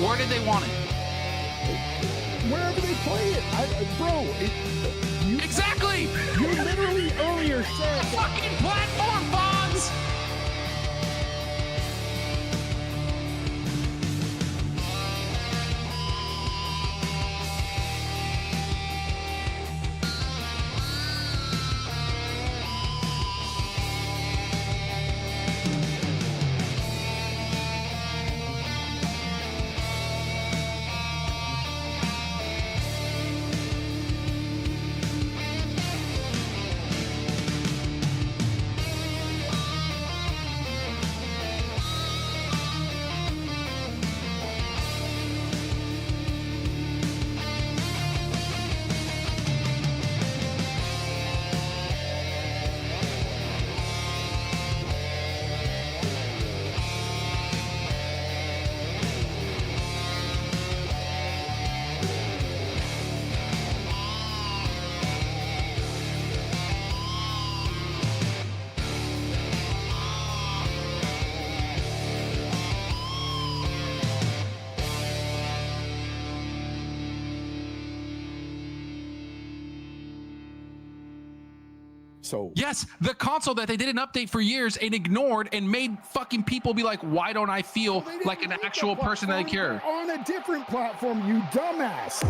Where did they want it? Wherever they play it, bro. Exactly. You literally earlier said Fucking platform, Fonz. so. Yes, the console that they didn't update for years and ignored and made fucking people be like, why don't I feel They didn't like an make actual the person that I platform. care? They're on a different platform, you dumbass.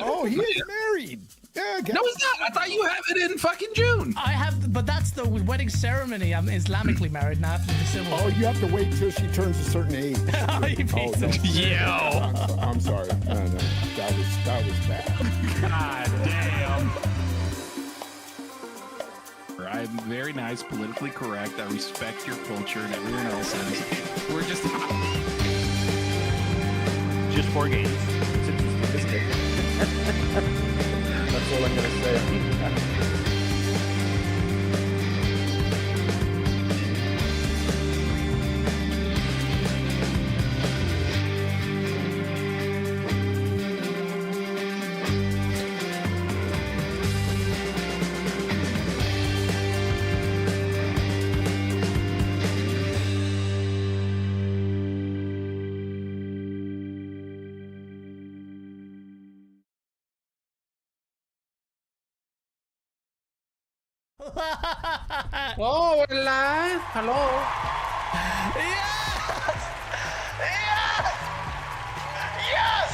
Oh, he is married. Yeah, No, he's not. I thought you have it in fucking June. I have, but that's the wedding ceremony. I'm Islamically married now after the civil. Oh, you have to wait till she turns a certain age. Oh, you piece of shit. Yo. I'm sorry. No, that was bad. God damn. I'm very nice, politically correct. I respect your culture and everyone else's. We're just 4 games. It's interesting. That's all I'm gonna say. Oh, we're live. Hello. Yes! Yes! Yes!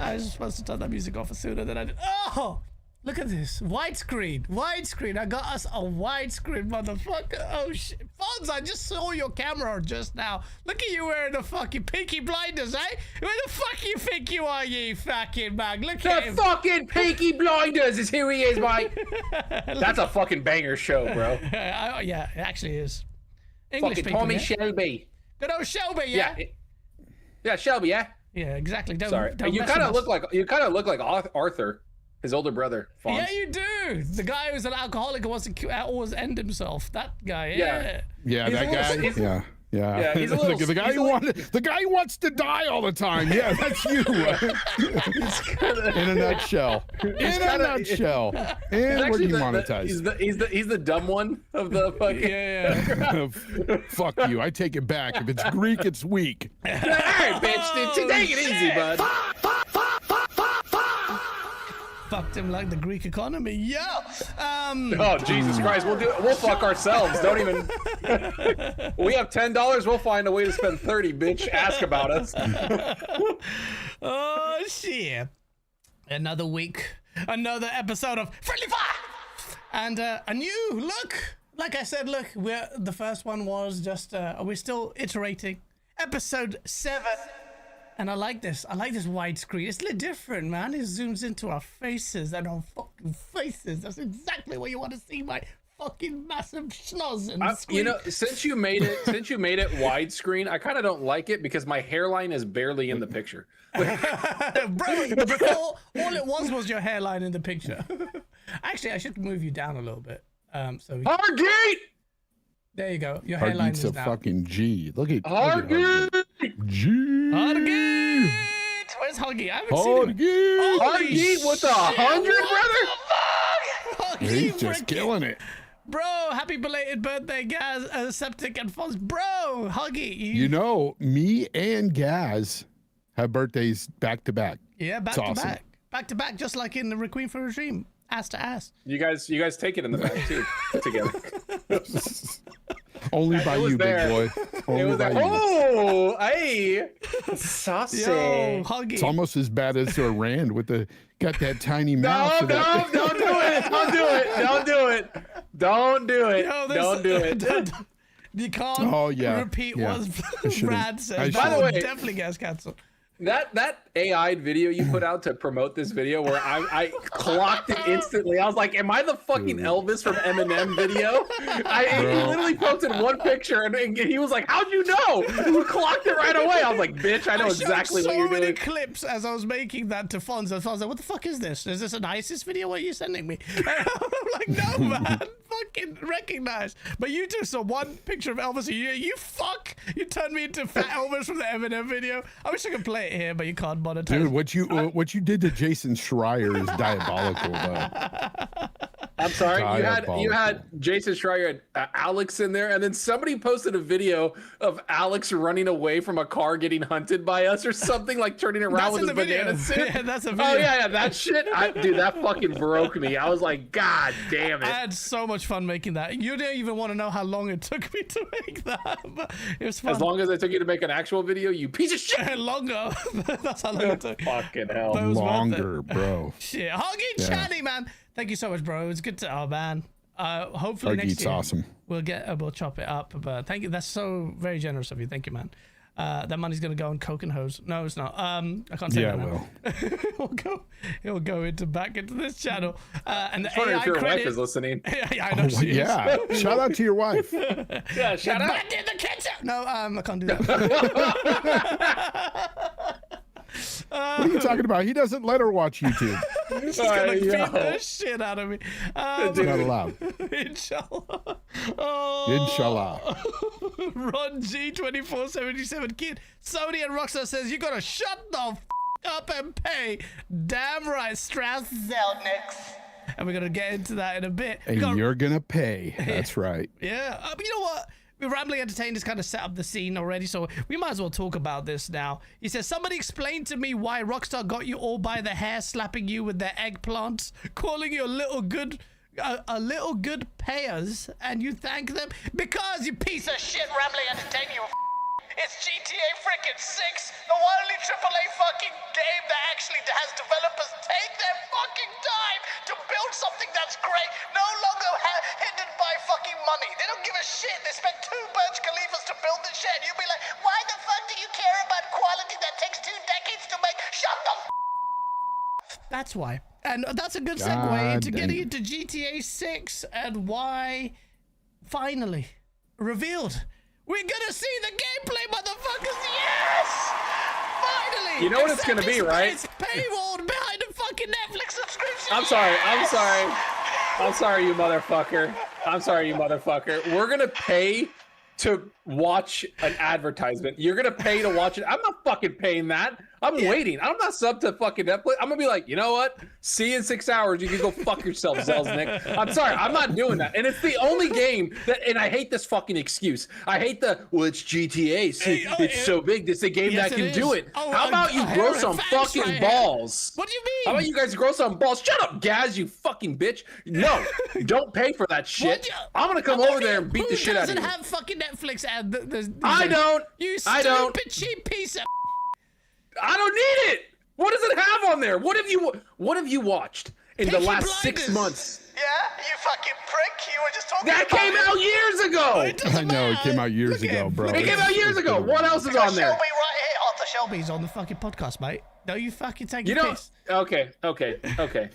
I was supposed to turn that music off sooner than I did. Oh, look at this. Widescreen. Widescreen. I got us a widescreen, motherfucker. Oh, shit. Fonz, I just saw your camera just now. Look at you wearing the fucking Peaky Blinders, eh? Where the fuck you think you are, you fucking man? Look at him. The fucking Peaky Blinders is who he is, mate. That's a fucking banger show, bro. Yeah, it actually is. English Fucking people, Tommy yeah? Shelby. Good old Shelby, yeah? Yeah, Shelby, yeah. Yeah, exactly. Sorry. You kind of look like Arthur, his older brother. Fonz. Yeah, you do. The guy who's an alcoholic who wants to always end himself. That guy. Yeah. Yeah, He's that a little- guy. Yeah. Yeah, Yeah, he's a little- the guy he's who like- the guy who wants to die all the time. Yeah, that's you. In a nutshell. In a nutshell. And we're Actually, demonetized. he's the dumb one of the fucking. Yeah. Fuck you. I take it back. If it's Greek, it's weak. All right, bitch. Take it easy, bud. Fucked him like the Greek economy. Yeah. Oh Jesus Christ! We'll fuck ourselves. Don't even. We have $10. We'll find a way to spend 30. Bitch, ask about us. Oh shit. Another week. Another episode of Friendly Fire. And a new look. Like I said, look, the first one was just we're still iterating. Episode 7. And I like this. I like this widescreen. It's a little different, man. It zooms into our faces and our fucking faces. That's exactly what you want to see, my fucking massive schnoz and screen. You know, since you made it widescreen, I kind of don't like it because my hairline is barely in the picture. Bro, before, all it was your hairline in the picture. Actually, I should move you down a little bit. Hargate! There you go. Your hairline Hargeet's is a down. fucking G. Look at Hargate! G. Hargate! Where's Hargate? I haven't seen him. Hargeet. Hargate with 100, brother? He's Hargate, just killing it. Bro, happy belated birthday, Gaz, Septic, and Fonz. Bro, Huggy. You know, me and Gaz have birthdays back to back. Yeah, back It's to awesome. back. Back to back, just like in the Requiem for a Dream. Ass to ass. You guys take it in the back too, together. Only by It was you, there. big boy. It Only was by like, you. oh, hey, saucy. Yo, Huggy. It's almost as bad as a Rand with got that tiny mouth. No, for that- don't do it. Don't do it. Don't do it. Don't do it. Yo, Don't do it. You can't Oh, yeah. repeat Yeah. what I should've- Brad I said. should've- By the way- Definitely gets cancelled. That AI video you put out to promote this video where I clocked it instantly. I was like, am I the fucking Elvis from Eminem video? He literally posted one picture and he was like, how'd you know? You clocked it right away. I was like, bitch, I know exactly showed what you're so many doing. clips as I was making that to Fonz. And Fonz was like, what the fuck is this? Is this an ISIS video? What are you sending me? And I'm like, no, man. Fucking recognize. But you just saw one picture of Elvis. You fuck. You turned me into fat Elvis from the Eminem video. I wish I could play it here, but you can't monetize. Dude, what you did to Jason Schreier is diabolical, though. I'm sorry. You had Diabolical. Jason Schreier and Alex in there, and then somebody posted a video of Alex running away from a car getting hunted by us or something, like turning around That's with in his the video. banana suit. Yeah, that's a video. Oh yeah, that shit. Dude, that fucking broke me. I was like, God damn I it. had so much fun making that. You didn't even want to know how long it took me to make that. But it was fun. As long as it took you to make an actual video, you piece of shit. Longer. That's how long it took. Fucking hell. That was worth it. Longer, bro. Shit. Huggy Chatty, man. Thank you so much, bro. It was good to, oh, man. Hopefully next Huggy's year awesome. we'll chop it up. But thank you. That's so very generous of you. Thank you, man. That money's gonna go on coke and hose. No, it's not. I can't say Yeah, that it now. It'll go back into this channel. And the I wonder AI if your credit. wife is listening. Yeah, I know she is. Yeah. Shout out to your wife. Yeah, shout out. Back in the kitchen. No, I can't do that. What are you talking about? He doesn't let her watch YouTube. She's gonna beat yo. the shit out of me. It's not allowed. Inshallah. Oh, Inshallah. Ron G2477 kid. Sony and Rockstar says you gotta shut the f up and pay. Damn right, Strauss Zelnick. And we're gonna get into that in a bit. And you're gonna pay. That's right. Yeah, but you know what? Rambling Entertainers kind of set up the scene already, so we might as well talk about this now. He says, somebody explain to me why Rockstar got you all by the hair, slapping you with their eggplants, calling you a little good payers, and you thank them? Because, you piece of shit, Rambling Entertainer, you It's GTA freaking 6, the only AAA fucking game that actually has developers take their fucking time to build something that's great, no longer hindered by fucking money. They don't give a shit. They spent 2 Burj Khalifas to build this shit. You'll be like, why the fuck do you care about quality that takes 2 decades to make? Shut the f. That's why. And that's a good segue into getting into GTA 6 and why finally revealed. We're gonna see the gameplay, motherfuckers! Yes! Finally! You know what it's gonna be, right? It's paywalled behind a fucking Netflix subscription. I'm sorry, you motherfucker. I'm sorry, you motherfucker. We're gonna pay to watch an advertisement. You're gonna pay to watch it. I'm not fucking paying that. I'm waiting. I'm not sub to fucking Netflix. I'm gonna be like, you know what? See you in 6 hours. You can go fuck yourself, Zelznick. I'm sorry. I'm not doing that. And it's the only game that, and I hate this fucking excuse. I hate well, it's GTA. See, it's so big. It's a game that can do it. How about you grow some fucking balls? What do you mean? How about you guys grow some balls? Shut up, Gaz, you fucking bitch. No, don't pay for that shit. I'm gonna come over there and beat the shit out of you. Who doesn't have fucking Netflix ad? I don't. You I don't. stupid cheap piece of. I don't need it. What does it have on there? What have you watched in the last 6 months? Yeah, you fucking prick. You were just talking That about came out years ago. I know, it came out years ago, bro. It came out years ago. What else is on there? Shelby right here. Arthur Shelby's on the fucking podcast, mate. No, you fucking take You your know, piss. okay.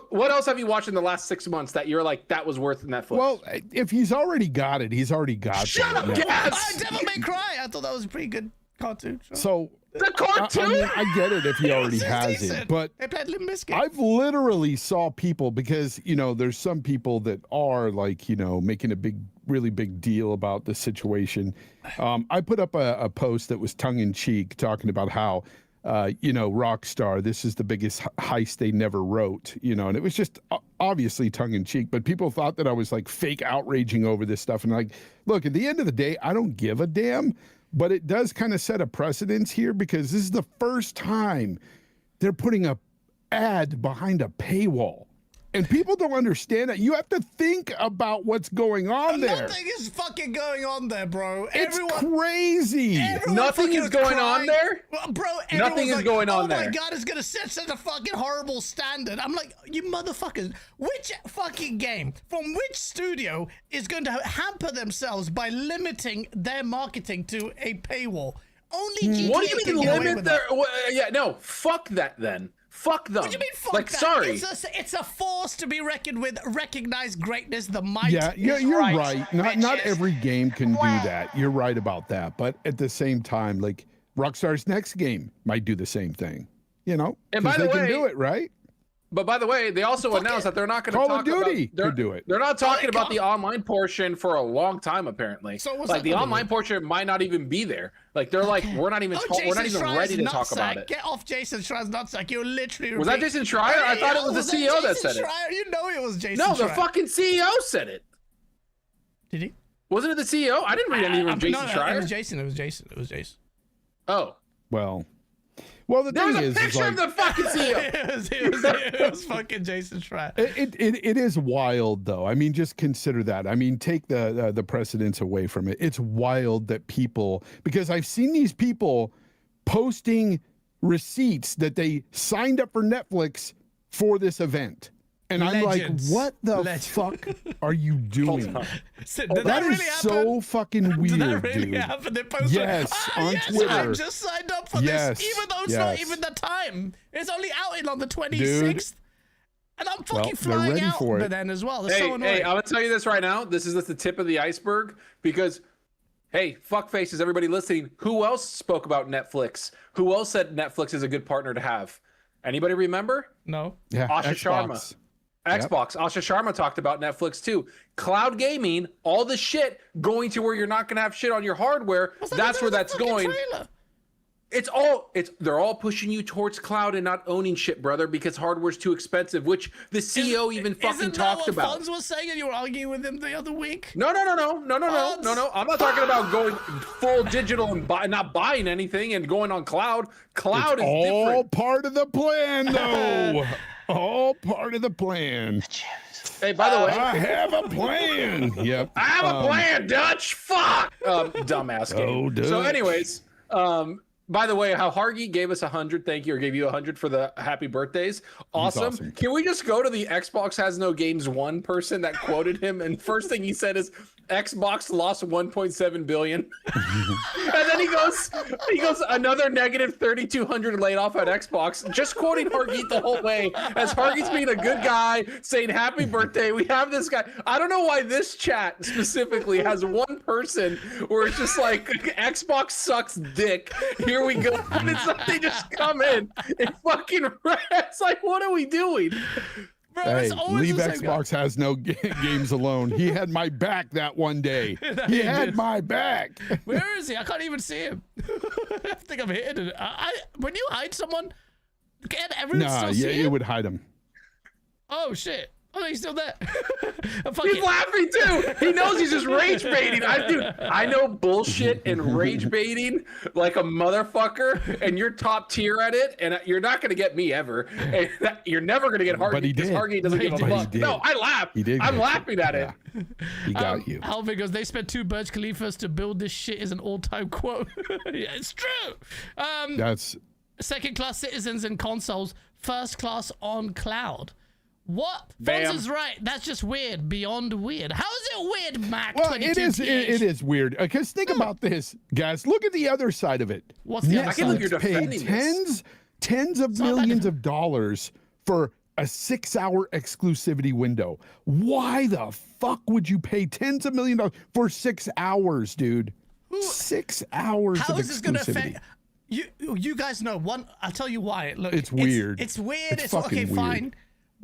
What else have you watched in the last 6 months that you're like, that was worth Netflix? Well, if he's already got it, he's already got it. Shut up, Yeah. Gaz! Devil May Cry. I thought that was a pretty good cartoon. So The cartoon? I mean, I get it if he already It's has decent. it, but They played Limp Bizkit. I've literally saw people because, you know, there's some people that are like, you know, making a really big deal about the situation. I put up a post that was tongue in cheek talking about how, you know, Rockstar, this is the biggest heist they never wrote, you know, and it was just obviously tongue in cheek, but people thought that I was like fake outraging over this stuff. And like, look, at the end of the day, I don't give a damn, but it does kind of set a precedence here because this is the first time they're putting a ad behind a paywall. And people don't understand that. You have to think about what's going on there. Nothing is fucking going on there, bro. It's crazy. Nothing is going on there? Well, bro, Nothing is like, going on there. there. Oh my god, it's gonna set such a fucking horrible standard. I'm like, you motherfuckers, which fucking game from which studio is going to hamper themselves by limiting their marketing to a paywall? Only GTA What do you can mean get away limit with their? that. Yeah, no, fuck that then. Fuck them. What do you mean fuck like, that? sorry. It's a force to be reckoned with. Recognize greatness, the might. Yeah, is you're right. right. Not every game can do that. You're right about that. But at the same time, like Rockstar's next game might do the same thing. You know, And by 'cause the they can way- do it, right? But by the way, they also announced that they're not going to Call talk of Duty about. could do it. They're not talking about Call- the online portion for a long time, apparently. So what's like that the gonna online be? portion might not even be there. Like they're like, we're not even we're not even ready to talk about it. Get off Jason Schreier's nutsack. You're literally. Was that Jason Schreier? I thought it was the CEO that said it. You know it was Jason. No, the Schreier. fucking CEO said it. Did he? Wasn't it the CEO? I didn't read anything from Jason No, it Schreier. was Jason. It was Jason. It was Jason. Oh, Well, the there was thing a is picture like, of the fucking CEO. it was fucking Jason Schreier. it is wild though. I mean, just consider that. I mean, take the precedence away from it. It's wild that people, because I've seen these people posting receipts that they signed up for Netflix for this event. And Legends. I'm like, what the Legends. fuck are you doing? So, That did is really so happen? fucking Did weird, that really dude. happen? They posted, Yes, on yes, Twitter. I just signed up for Yes, this, even though it's not yes. even the time. It's only out in on the 26th. Dude. And I'm Well, fucking they're flying ready out for it. but then as well. It's so Hey, annoying. I'm gonna tell you this right now. This is just the tip of the iceberg because, hey, fuck faces, everybody listening. Who else spoke about Netflix? Who else said Netflix is a good partner to have? Anybody remember? No. Yeah, Asha Xbox. Sharma. Xbox. Asha Sharma talked about Netflix too. Cloud gaming, all the shit going to where you're not gonna have shit on your hardware. What's that That's to do where with the that's fucking going. trailer? They're all pushing you towards cloud and not owning shit, brother, because hardware's too expensive, which the CEO even fucking Isn't talked that what about. Fonz was saying and you were arguing with him the other week? No. I'm not talking about going full digital and not buying anything and going on cloud. Cloud It's is all different. part of the plan, though. All part of the plan. Hey, by the way, I have a plan. Yep. I have a plan, Dutch. Fuck. Dumbass game. Oh, So, Dutch. anyways, by the way, how Hargy gave us 100, thank you, or gave you 100 for the happy birthdays. Awesome. Can we just go to the Xbox Has No Games 1 person that quoted him? And first thing he said is, Xbox lost 1.7 billion. And then he goes, another negative 3,200 laid off at Xbox. Just quoting Hargeet the whole way as Hargeet's being a good guy, saying happy birthday. We have this guy. I don't know why this chat specifically has one person where it's just like Xbox sucks dick. Here we go. And it's like they just come in and fucking it's like, what are we doing? Bro, Hey, it's always leave the same guy. Xbox Has No Games alone. He had my back that one day. He had my back. Where is he? I can't even see him. I think I'm hidden. When you hide someone, can everyone Nah, still yeah, see you him? would hide him. Oh shit! Oh, he's still there. He's laughing too. He knows he's just rage baiting. I know bullshit and rage baiting like a motherfucker, and you're top tier at it, and you're not gonna get me ever. And you're never gonna get Hargy But he because did. Hargy doesn't give a But he fuck. did. No, I laugh. He did. I'm get laughing you. at it. Yeah. He got you. Alvin goes, they spent 2 Burj Khalifas to build this shit is an all-time quote. Yeah, it's true. That's Second-class citizens and consoles, first class on cloud. What? Bam. Fonz is right. That's just weird. Beyond weird. How is it weird, Mac? well, it is. It is weird because think about this, guys. Look at the other side of it. What's the other I can't believe side? you're Netflix paid defending this. tens of not that millions of dollars for a 6-hour exclusivity window. Why the fuck would you pay tens of millions of dollars for 6 hours, dude? 6 hours How of is this going to exclusivity. affect? You guys know one. I'll tell you why. Look, It's weird. It's weird. It's It's okay, fucking weird. fine.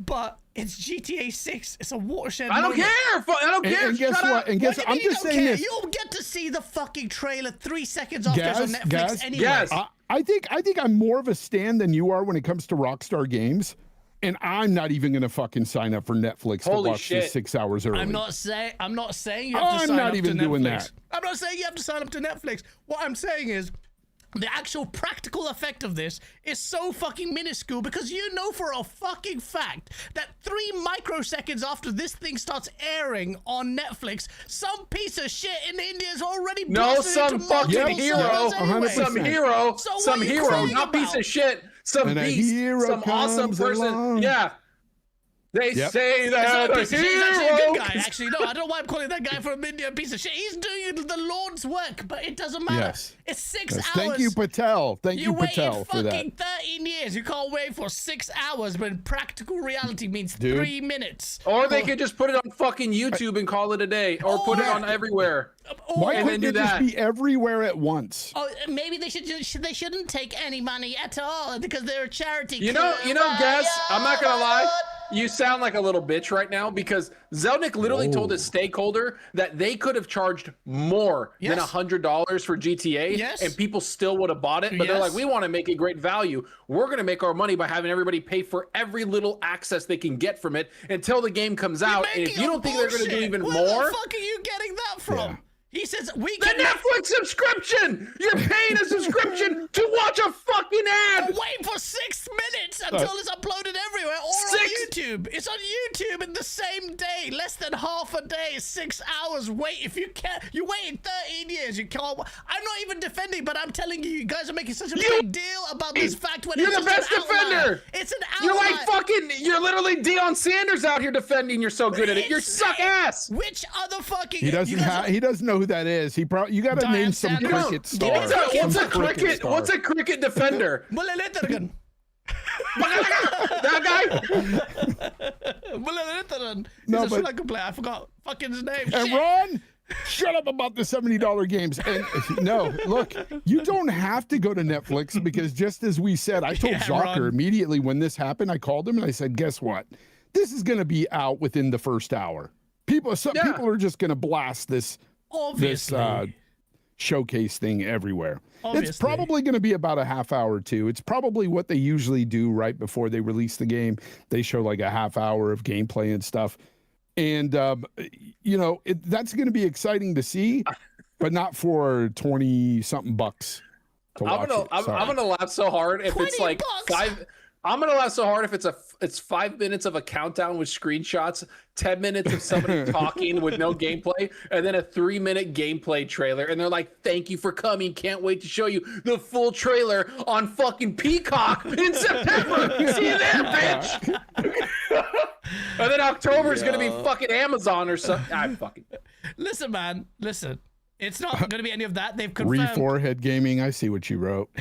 But it's GTA 6. It's a watershed. I don't moment. care. I don't care. And guess Shut what? up. And What guess do you I'm mean you just don't saying care? this. You'll get to see the fucking trailer 3 seconds after it's on Netflix Guys, anyway. yes. I think I'm more of a stan than you are when it comes to Rockstar games, and I'm not even gonna fucking sign up for Netflix Holy to watch shit. this 6 hours early. I'm not saying you have to I'm sign not up even to doing Netflix. that. I'm not saying you have to sign up to Netflix. What I'm saying is the actual practical effect of this is so fucking minuscule because you know for a fucking fact that 3 microseconds after this thing starts airing on Netflix, some piece of shit in India is already No, blasted some into fucking multiple hero, servers anyway. 100%. some hero, So what some are you hero, crying not piece about? of shit, some And a beast, hero some awesome comes person. along. Yeah. They Yep. say It's not that a a piece of shit. He's actually a good guy. hero. Actually, no, I don't know why I'm calling that guy from India a piece of shit. He's doing the Lord's work, but it doesn't matter. Yes. It's 6 Yes, hours. thank you, Patel. Thank you, waited Patel, for that. fucking 13 years. You can't wait for 6 hours when practical reality means Dude. 3 minutes. Or they could just put it on fucking YouTube and call it a day, or put it on everywhere. Why and then couldn't do it just that. be everywhere at once? Oh, maybe they shouldn't take any money at all because they're a charity. You know, Guess, I'm not gonna lie. You sound like a little bitch right now because Zelnick literally told his stakeholder that they could have charged more than Yes. $100 for GTA, Yes. and people still would have bought it. But they're Yes. like, we want to make a great value. We're gonna make our money by having everybody pay for every little access they can get from it until the game comes out. And if you don't think they're gonna do even Where more, the fuck are you getting that from? Yeah. He says we the can Netflix subscription. You're paying a subscription to watch a fucking ad. wait for 6 minutes until it's uploaded everywhere or on YouTube. It's on YouTube in the same day, less than half a day, 6 hours. Wait, if you can't, you waited 13 years. You can't. I'm not even defending, but I'm telling you, you guys are making such a big deal about this fact when You're it's the just best an outlier. defender. It's an You're outlier. like fucking. You're literally Deion Sanders out here defending. You're so good at it. You're suck ass. Which other fucking? He doesn't you guys have. are- He doesn't know who that is. He probably. You got to Diane name some Sanders. cricket You don't- star. What's a Some cricket? star. What's a cricket defender? Mulle Litteragan. That guy? Mulle Litteragan. No, He's a but- Sri Lankan player. I forgot fucking his name. And Shit. Ron, shut up about the $70 games. And no, look, you don't have to go to Netflix because just as we said, I told Yeah, Zocker Ron. immediately when this happened, I called him and I said, guess what? This is going to be out within the first hour. People are just going to blast this Obviously. showcase thing everywhere. It's Obviously. probably going to be about a half hour too. It's probably what they usually do right before they release the game. They show like a half hour of gameplay and stuff. And, that's going to be exciting to see, but not for 20 something bucks to watch it. I'm gonna laugh so hard if it's 20 like bucks. I'm gonna laugh so hard if it's 5 minutes of a countdown with screenshots, 10 minutes of somebody talking with no gameplay, and then a 3-minute gameplay trailer, and they're like, "Thank you for coming. Can't wait to show you the full trailer on fucking Peacock in September. See you there, bitch." And then October is gonna be fucking Amazon or something. I fucking Listen, man. Listen. It's not going to be any of that. They've confirmed. Forehead Gaming. I see what you wrote.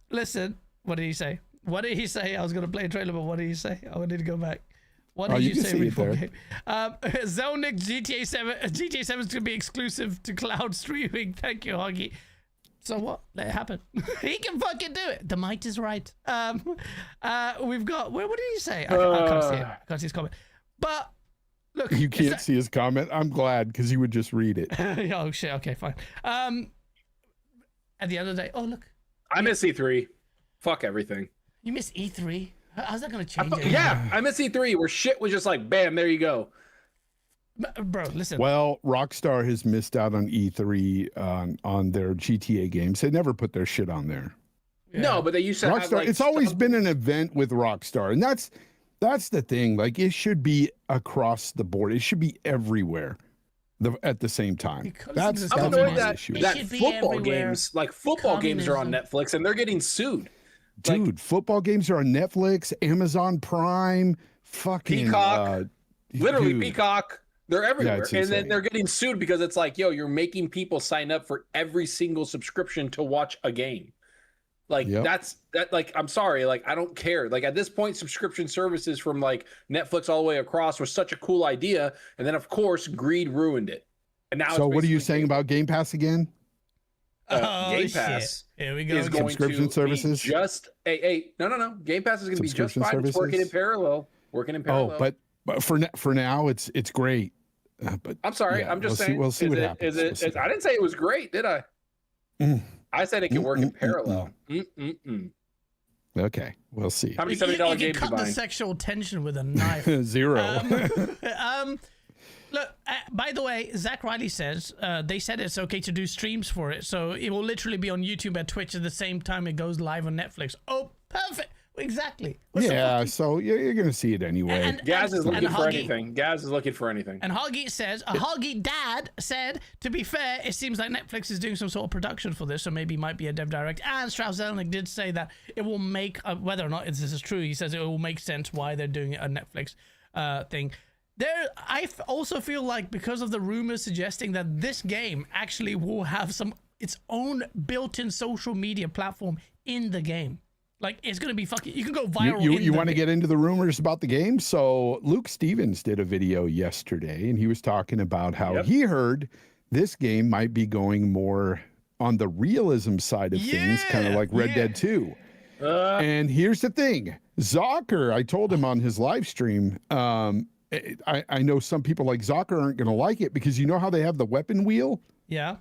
Listen. What did he say? What did he say? I was going to play a trailer, but what did he say? I need to go back. What did you you can say see it before there. game? Zelnick GTA 7 is going to be exclusive to cloud streaming. Thank you, Hoggy. So what? Let it happen. He can fucking do it. The might is right. We've got. What did he say? I can't see it. I can't see his comment. But look, You can't see his comment. I'm glad because he would just read it. Oh shit. Okay, fine. At the end of the day, oh look, I miss E3. Fuck everything. you missed E3. How's that going to change it? Yeah, I miss E3 where shit was just like, bam, there you go. Bro, listen. Well, Rockstar has missed out on E3 on their GTA games. They never put their shit on there. Yeah. No, but they used to have Rockstar. like It's always been an event with Rockstar, and that's the thing. Like it should be across the board. It should be everywhere. At the same time. Because That's I'm Communism. annoyed my that, issue. It that should be football everywhere. games, like football games are on Communism. Netflix and they're getting sued. Dude, football games are on Netflix, Amazon Prime, fucking Peacock. Literally dude. Peacock. They're everywhere. it's And then insane. they're getting sued because it's like, yo, you're making people sign up for every single subscription to watch a game. Like Yep. like, I'm sorry, like I don't care. Like at this point, subscription services from like Netflix all the way across was such a cool idea. And then of course, greed ruined it. And now So it's what are you basically saying about Game Pass again? Game shit. Pass Here we go. is going Subscription to services? be just no. Game Pass is going to be just Subscription fine. It's working in services? parallel. Working in parallel. Oh, but for now it's great. But I'm sorry. yeah, I'm just we'll saying. We'll see is what it, happens. Is it, We'll see is- what I didn't say it was great, did I? Mm. I said it can work in parallel. Okay, we'll see. How many You can $70 games you cut the buying? sexual tension with a knife. Zero. Look, by the way, Zach Riley says they said it's okay to do streams for it, so it will literally be on YouTube and Twitch at the same time it goes live on Netflix. Oh, perfect. Exactly. What's the Yeah, fucking- so you're gonna see it anyway. And- Gaz is looking for Huggy- anything. Gaz is looking for anything. And Hoggy says, Hoggy Dad said, to be fair, it seems like Netflix is doing some sort of production for this, so maybe it might be a dev direct. And Strauss Zelnick did say that it will make, whether or not this is true, he says it will make sense why they're doing a Netflix thing. I also feel like because of the rumors suggesting that this game actually will have its own built-in social media platform in the game. Like, it's going to be fucking, you can go viral. You want to get into the rumors about the game? So Luke Stevens did a video yesterday, and he was talking about how he heard this game might be going more on the realism side of things, kind of like Red Dead 2. And here's the thing. Zocker, I told him on his live stream, I know some people like Zocker aren't going to like it because you know how they have the weapon wheel? Yeah.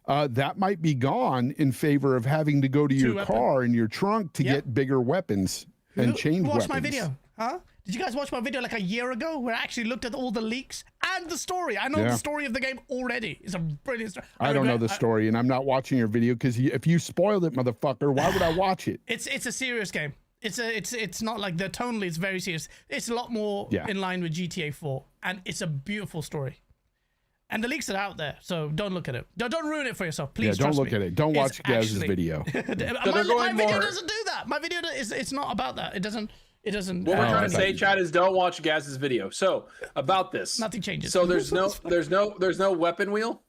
That might be gone in favor of having to go to your weapon. car in your trunk to Yep. get bigger weapons and change Watch weapons. my video, huh? Did you guys watch my video like a year ago where I actually looked at all the leaks and the story? I know Yeah. the story of the game already. It's a brilliant story. I don't know the story, and I'm not watching your video because if you spoiled it, motherfucker, why would I watch it? It's a serious game. It's not like the tonally. It's very serious. It's a lot more in line with GTA 4, and it's a beautiful story. And the leaks are out there, so don't look at it. Don't ruin it for yourself, please. Yeah, don't trust look me. at it. Don't It's watch Gaz's actually- video. they're my going video more- doesn't do that. My video it's not about that. It doesn't. What we're trying to say, Chad, is don't watch Gaz's video. So about this, Nothing changes. So there's no weapon wheel.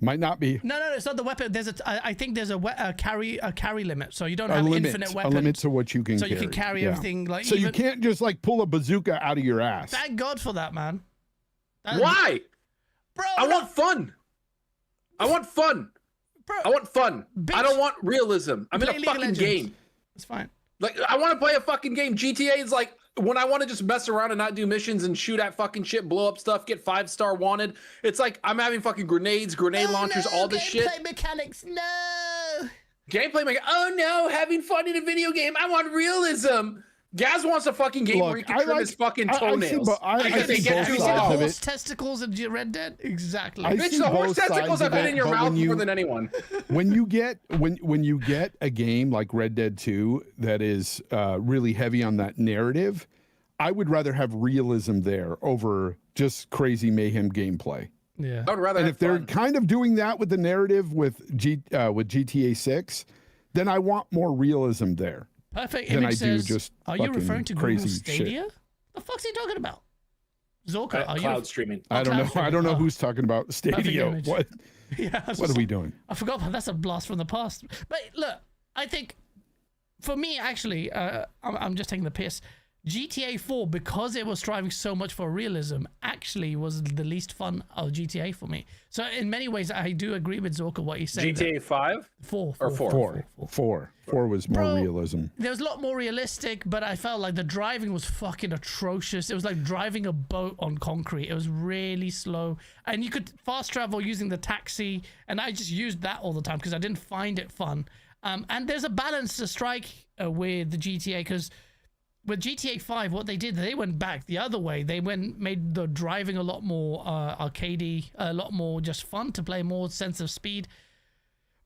Might not be No, it's not the weapon. I think there's a carry limit, so you don't a have limit. infinite A weapons. limit to what you can So carry. you can carry everything, like, so you even- can't just like pull a bazooka out of your ass. Thank God for that, man. Why? Bro? I want fun. I want fun. Bro, I want fun. Bitch. I don't want realism. I'm in Play a League of fucking Legends. game. It's fine. Like I want to play a fucking game. GTA is like when I want to just mess around and not do missions and shoot at fucking shit, blow up stuff, get 5-star wanted. It's like I'm having fucking grenades, grenade launchers, all this shit. Gameplay mechanics, no. Gameplay, like, oh no, having fun in a video game. I want realism. Gaz wants a fucking game where he can trim his fucking toenails. I they see get both too sides soft. of Horse it. testicles in Red Dead? Exactly. Bitch, the horse testicles have been in your mouth more than anyone. When you get a game like Red Dead 2 that is really heavy on that narrative, I would rather have realism there over just crazy mayhem gameplay. Yeah. I would rather And have if they're fun. kind of doing that with the narrative with GTA 6, then I want more realism there. Perfect than Image I do says, just are you fucking referring to Google crazy shit. Stadia? The fuck's he talking about? Zorka, are Cloud you? streaming. I don't know. cloud I don't know streaming. who's talking about Stadia. image. What? Yeah, What are we doing? I forgot. That's a blast from the past. But look, I think for me, actually, I'm just taking the piss. GTA 4, because it was striving so much for realism, actually was the least fun of GTA for me. So in many ways, I do agree with Zorka what he's saying. GTA 5 4 or 4? Four was more Bro, realism. There was a lot more realistic, but I felt like the driving was fucking atrocious. It was like driving a boat on concrete. It was really slow. And you could fast travel using the taxi, and I just used that all the time because I didn't find it fun. And there's a balance to strike with the GTA, because with GTA 5, what they did, they went back the other way. They made the driving a lot more arcadey, a lot more just fun to play, more sense of speed.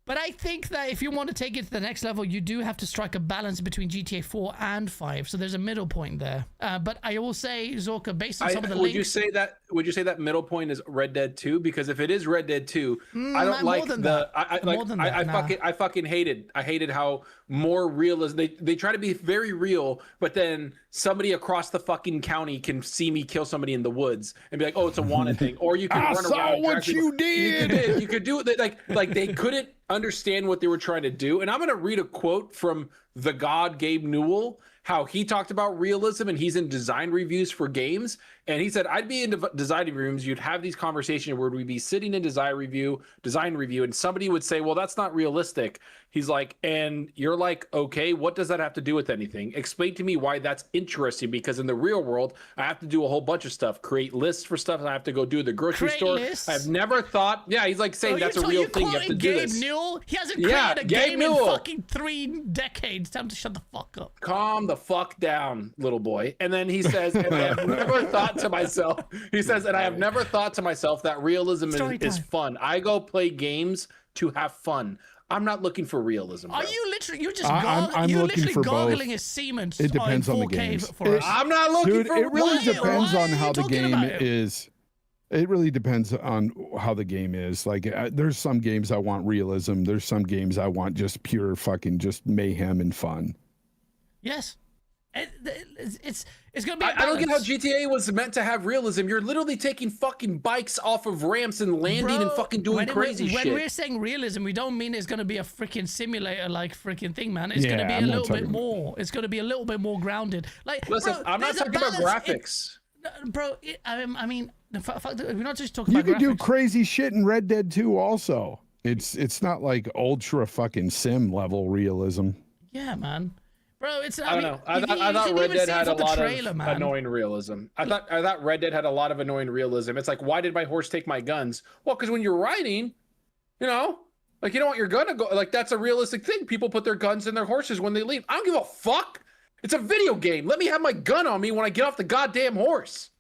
But I think that if you want to take it to the next level, you do have to strike a balance between GTA 4 and 5. So there's a middle point there. But I will say, Zorka, based on some of the would links... you say that middle point is Red Dead 2? Because if it is Red Dead 2, I don't like the I fucking hated how more realism they try to be very real, but then somebody across the fucking county can see me kill somebody in the woods and be like, oh, it's a wanted thing. Or you can I run saw around. what you did. You could do it like they couldn't understand what they were trying to do. And I'm gonna read a quote from the God Gabe Newell, how he talked about realism, and he's in design reviews for games. And he said, I'd be in design rooms. You'd have these conversations where we'd be sitting in design review, and somebody would say, well, that's not realistic. He's like, and you're like, okay, what does that have to do with anything? Explain to me why that's interesting, because in the real world, I have to do a whole bunch of stuff, create lists for stuff. And I have to go do the grocery store. Lists? I've never thought, yeah, he's like saying that's a real thing. You have to do Gabe this. Newell? He hasn't created a Gabe game Newell. in fucking 3 decades. Time to shut the fuck up. Calm the fuck down, little boy. And then he says, and I have never thought to myself, he says, and I have never thought to myself that realism is fun. I go play games to have fun. I'm not looking for realism. Bro. Are you literally? You're just I'm you're looking literally for goggling both. his semen. It depends on the 4K games. for us. I'm not looking Dude, for it really Why- depends why on are how you the talking game about it? is. It really depends on how the game is. Like, there's some games I want realism. There's some games I want just pure fucking just mayhem and fun. Yes. It's gonna be. I don't get how GTA was meant to have realism. You're literally taking fucking bikes off of ramps and landing and fucking doing crazy shit. When we're saying realism, we don't mean it's gonna be a freaking simulator like freaking thing, man. It's gonna be I'm a not little bit talking- more. It's gonna be a little bit more grounded. Like, Listen, bro, I'm not there's a talking about balance. graphics. Bro, I mean, we're not just talking You about could do graphics. crazy shit in Red Dead 2 also. It's not like ultra fucking sim level realism. Yeah, man. Bro, it's. I don't know. I thought Red Dead had a lot of annoying realism. I thought Red Dead had a lot of annoying realism. It's like, why did my horse take my guns? Well, because when you're riding, you know, like you don't want your gun to go. Like that's a realistic thing. People put their guns in their horses when they leave. I don't give a fuck. It's a video game. Let me have my gun on me when I get off the goddamn horse.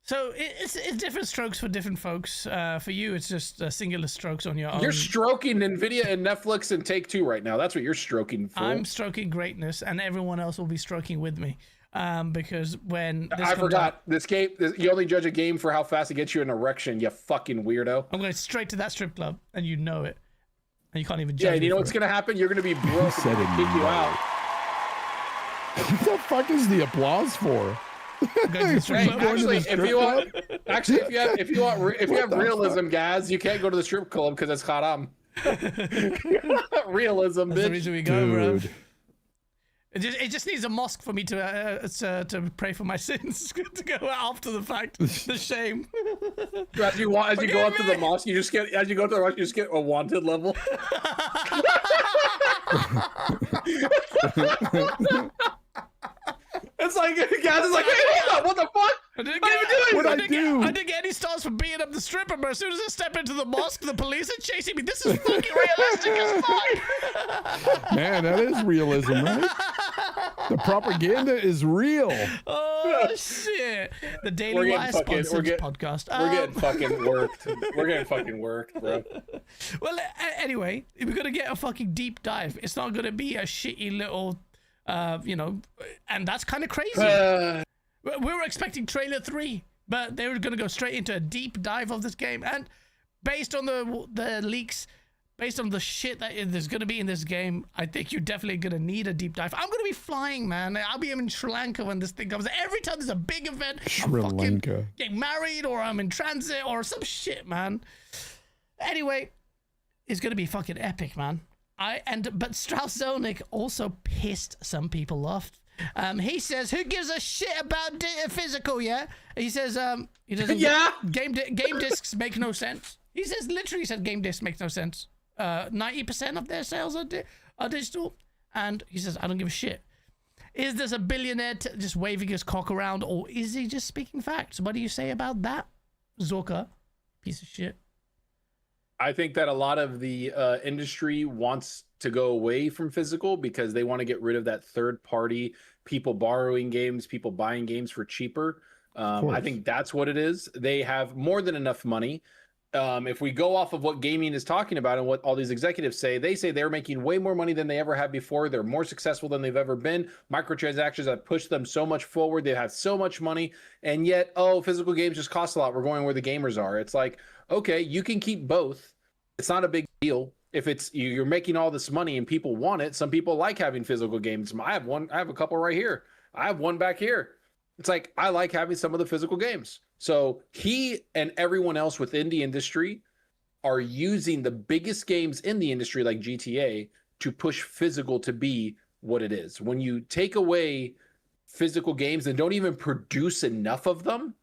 So it's different strokes for different folks. For you, it's just singular strokes on your own. You're stroking Nvidia and Netflix and Take-Two right now. That's what you're stroking for. I'm stroking greatness, and everyone else will be stroking with me. Because when I forgot this game, you only judge a game for how fast it gets you an erection. You fucking weirdo. I'm going straight to that strip club, and you know it, and you can't even judge. Yeah, and me you know for what's it. gonna happen? You're gonna be broke. said and it kick you now. out. What the fuck is the applause for? I'm going to the strip Hey, club. actually, if you have the realism, guys, you can't go to the strip club because it's haram. Realism, That's the bitch. reason we go, bro. Dude. It just needs a mosque for me to pray for my sins to go after the fact. The shame. As you go up to the mosque, you just get a wanted level. It's like, guys, it's like, hey, hold up, what the fuck? I didn't What get, are you doing? I What'd I didn't do? get, I didn't get any stars for beating up the stripper, but as soon as I step into the mosque, the police are chasing me. This is fucking realistic as fuck. Man, that is realism, right? The propaganda is real. Oh shit! The Daily Wire sponsored podcast. We're getting fucking worked. We're getting fucking worked, bro. Well, anyway, if we're gonna get a fucking deep dive, it's not gonna be a shitty little, and that's kind of crazy. We were expecting trailer 3, but they were gonna go straight into a deep dive of this game, and based on the leaks. Based on the shit that there's going to be in this game, I think you're definitely going to need a deep dive. I'm going to be flying, man. I'll be in Sri Lanka when this thing comes. Every time there's a big event, Sri Lanka. Getting married or I'm in transit or some shit, man. Anyway, it's going to be fucking epic, man. But Strauss Zelnick also pissed some people off. He says, "Who gives a shit about physical?" Yeah, he says, he doesn't. Yeah. Game discs make no sense. He says literally said game discs makes no sense. 90% of their sales are digital, and he says, "I don't give a shit." Is this a billionaire just waving his cock around, or is he just speaking facts? What do you say about that, Zorka? Piece of shit. I think that a lot of the industry wants to go away from physical because they want to get rid of that third party, people borrowing games, people buying games for cheaper. I think that's what it is. They have more than enough money. If we go off of what gaming is talking about and what all these executives say, they say they're making way more money than they ever have before. They're more successful than they've ever been. Microtransactions have pushed them so much forward. They have so much money. And yet, physical games just cost a lot. We're going where the gamers are. It's like, okay, you can keep both. It's not a big deal. If it's you're making all this money and people want it, some people like having physical games. I have a couple right here. I have one back here. It's like, I like having some of the physical games. So he and everyone else within the industry are using the biggest games in the industry, like GTA, to push physical to be what it is. When you take away physical games and don't even produce enough of them,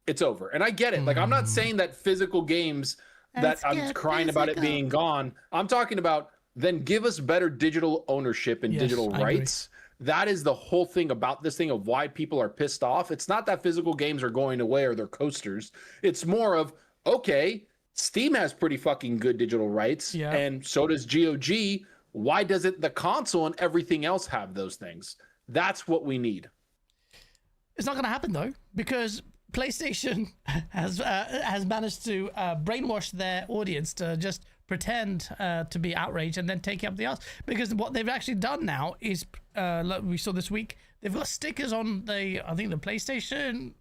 it's over. And I get it. Like, I'm not saying that physical games that I'm crying about it being gone. I'm talking about then give us better digital ownership and digital rights. That is the whole thing about this thing of why people are pissed off. It's not that physical games are going away or they're coasters. It's more of, okay, Steam has pretty fucking good digital rights, and so does GOG. Why doesn't the console and everything else have those things? That's what we need. It's not going to happen, though, because PlayStation has managed to brainwash their audience to just pretend to be outraged and then take up the arse. Because what they've actually done now is, like we saw this week, they've got stickers on the PlayStation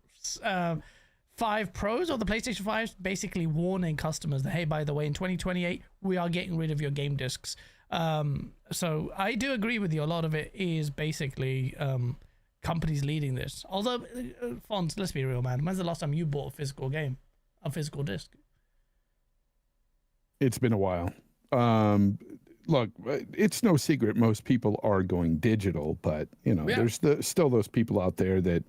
5 Pros or the PlayStation 5, basically warning customers that, hey, by the way, in 2028, we are getting rid of your game discs. So I do agree with you. A lot of it is basically companies leading this. Although, Fonz, let's be real, man. When's the last time you bought a physical game, a physical disc? It's been a while. Look, it's no secret most people are going digital, but there's still those people out there that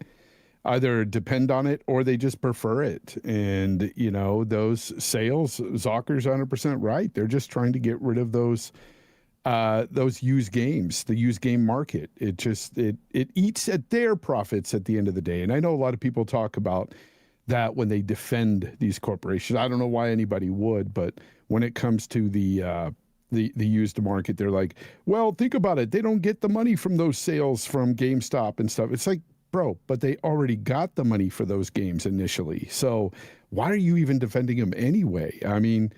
either depend on it or they just prefer it. And those sales, Zocker's 100% right. They're just trying to get rid of those used games, the used game market. It eats at their profits at the end of the day. And I know a lot of people talk about that when they defend these corporations. I don't know why anybody would, but when it comes to the used market, they're like, well, think about it. They don't get the money from those sales from GameStop and stuff. It's like, bro, but they already got the money for those games initially. So why are you even defending them anyway? I mean,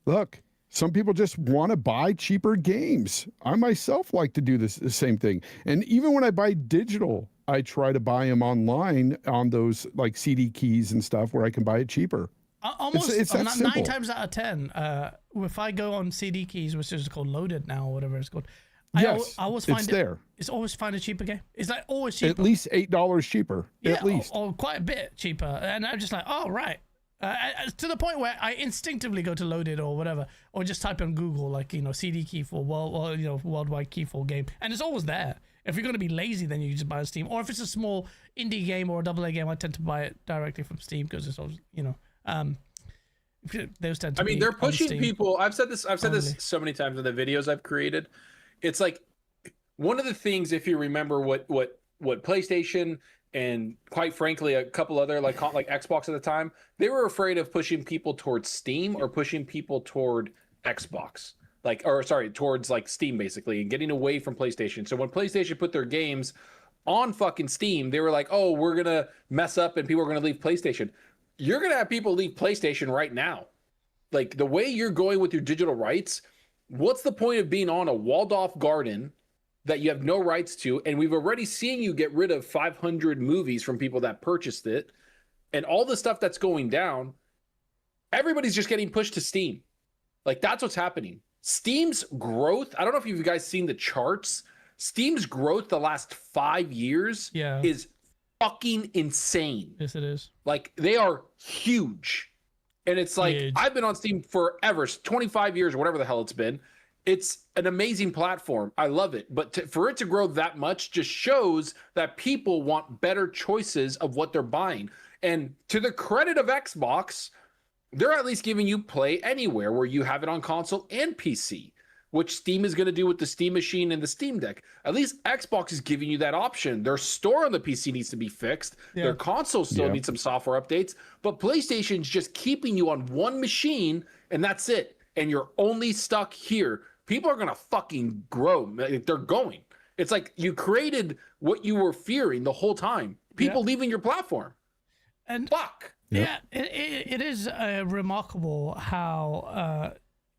look, some people just want to buy cheaper games. I myself like to do the same thing. And even when I buy digital, I try to buy them online on those like CD keys and stuff where I can buy it cheaper. Almost it's that 9 times out of 10, if I go on CD keys, which is called Loaded now or whatever it's called, I always find it's always find a cheaper game. It's like always cheaper. At least $8 cheaper. Yeah, at least. Or quite a bit cheaper. And I'm just like, oh, right. To the point where I instinctively go to Loaded or whatever, or just type in Google, like, CD key for worldwide key for game. And it's always there. If you're going to be lazy, then you just buy on Steam. Or if it's a small indie game or a AA game, I tend to buy it directly from Steam because it's always, those tend to they're pushing people. I've said this so many times in the videos I've created. It's like one of the things, if you remember what PlayStation and quite frankly a couple other like Xbox at the time, they were afraid of pushing people towards Steam or pushing people toward Xbox. like, or sorry, towards like Steam basically, and getting away from PlayStation. So when PlayStation put their games on fucking Steam, they were like, oh, we're gonna mess up and people are gonna leave PlayStation. You're gonna have people leave PlayStation right now. Like the way you're going with your digital rights, what's the point of being on a walled off garden that you have no rights to? And we've already seen you get rid of 500 movies from people that purchased it, and all the stuff that's going down. Everybody's just getting pushed to Steam. Like that's what's happening. Steam's growth, I don't know if you guys seen the charts. Steam's growth the last 5 years is fucking insane. Yes, it is. Like they are huge. And it's like, I've been on Steam forever, 25 years or whatever the hell it's been. It's an amazing platform. I love it. But for it to grow that much just shows that people want better choices of what they're buying. And to the credit of Xbox, they're at least giving you Play Anywhere, where you have it on console and PC, which Steam is going to do with the Steam Machine and the Steam Deck. At least Xbox is giving you that option. Their store on the PC needs to be fixed. Their console still needs some software updates. But PlayStation's just keeping you on one machine, and that's it. And you're only stuck here. People are going to fucking grow. They're going. It's like you created what you were fearing the whole time. People leaving your platform. And fuck. Yeah, it is remarkable how,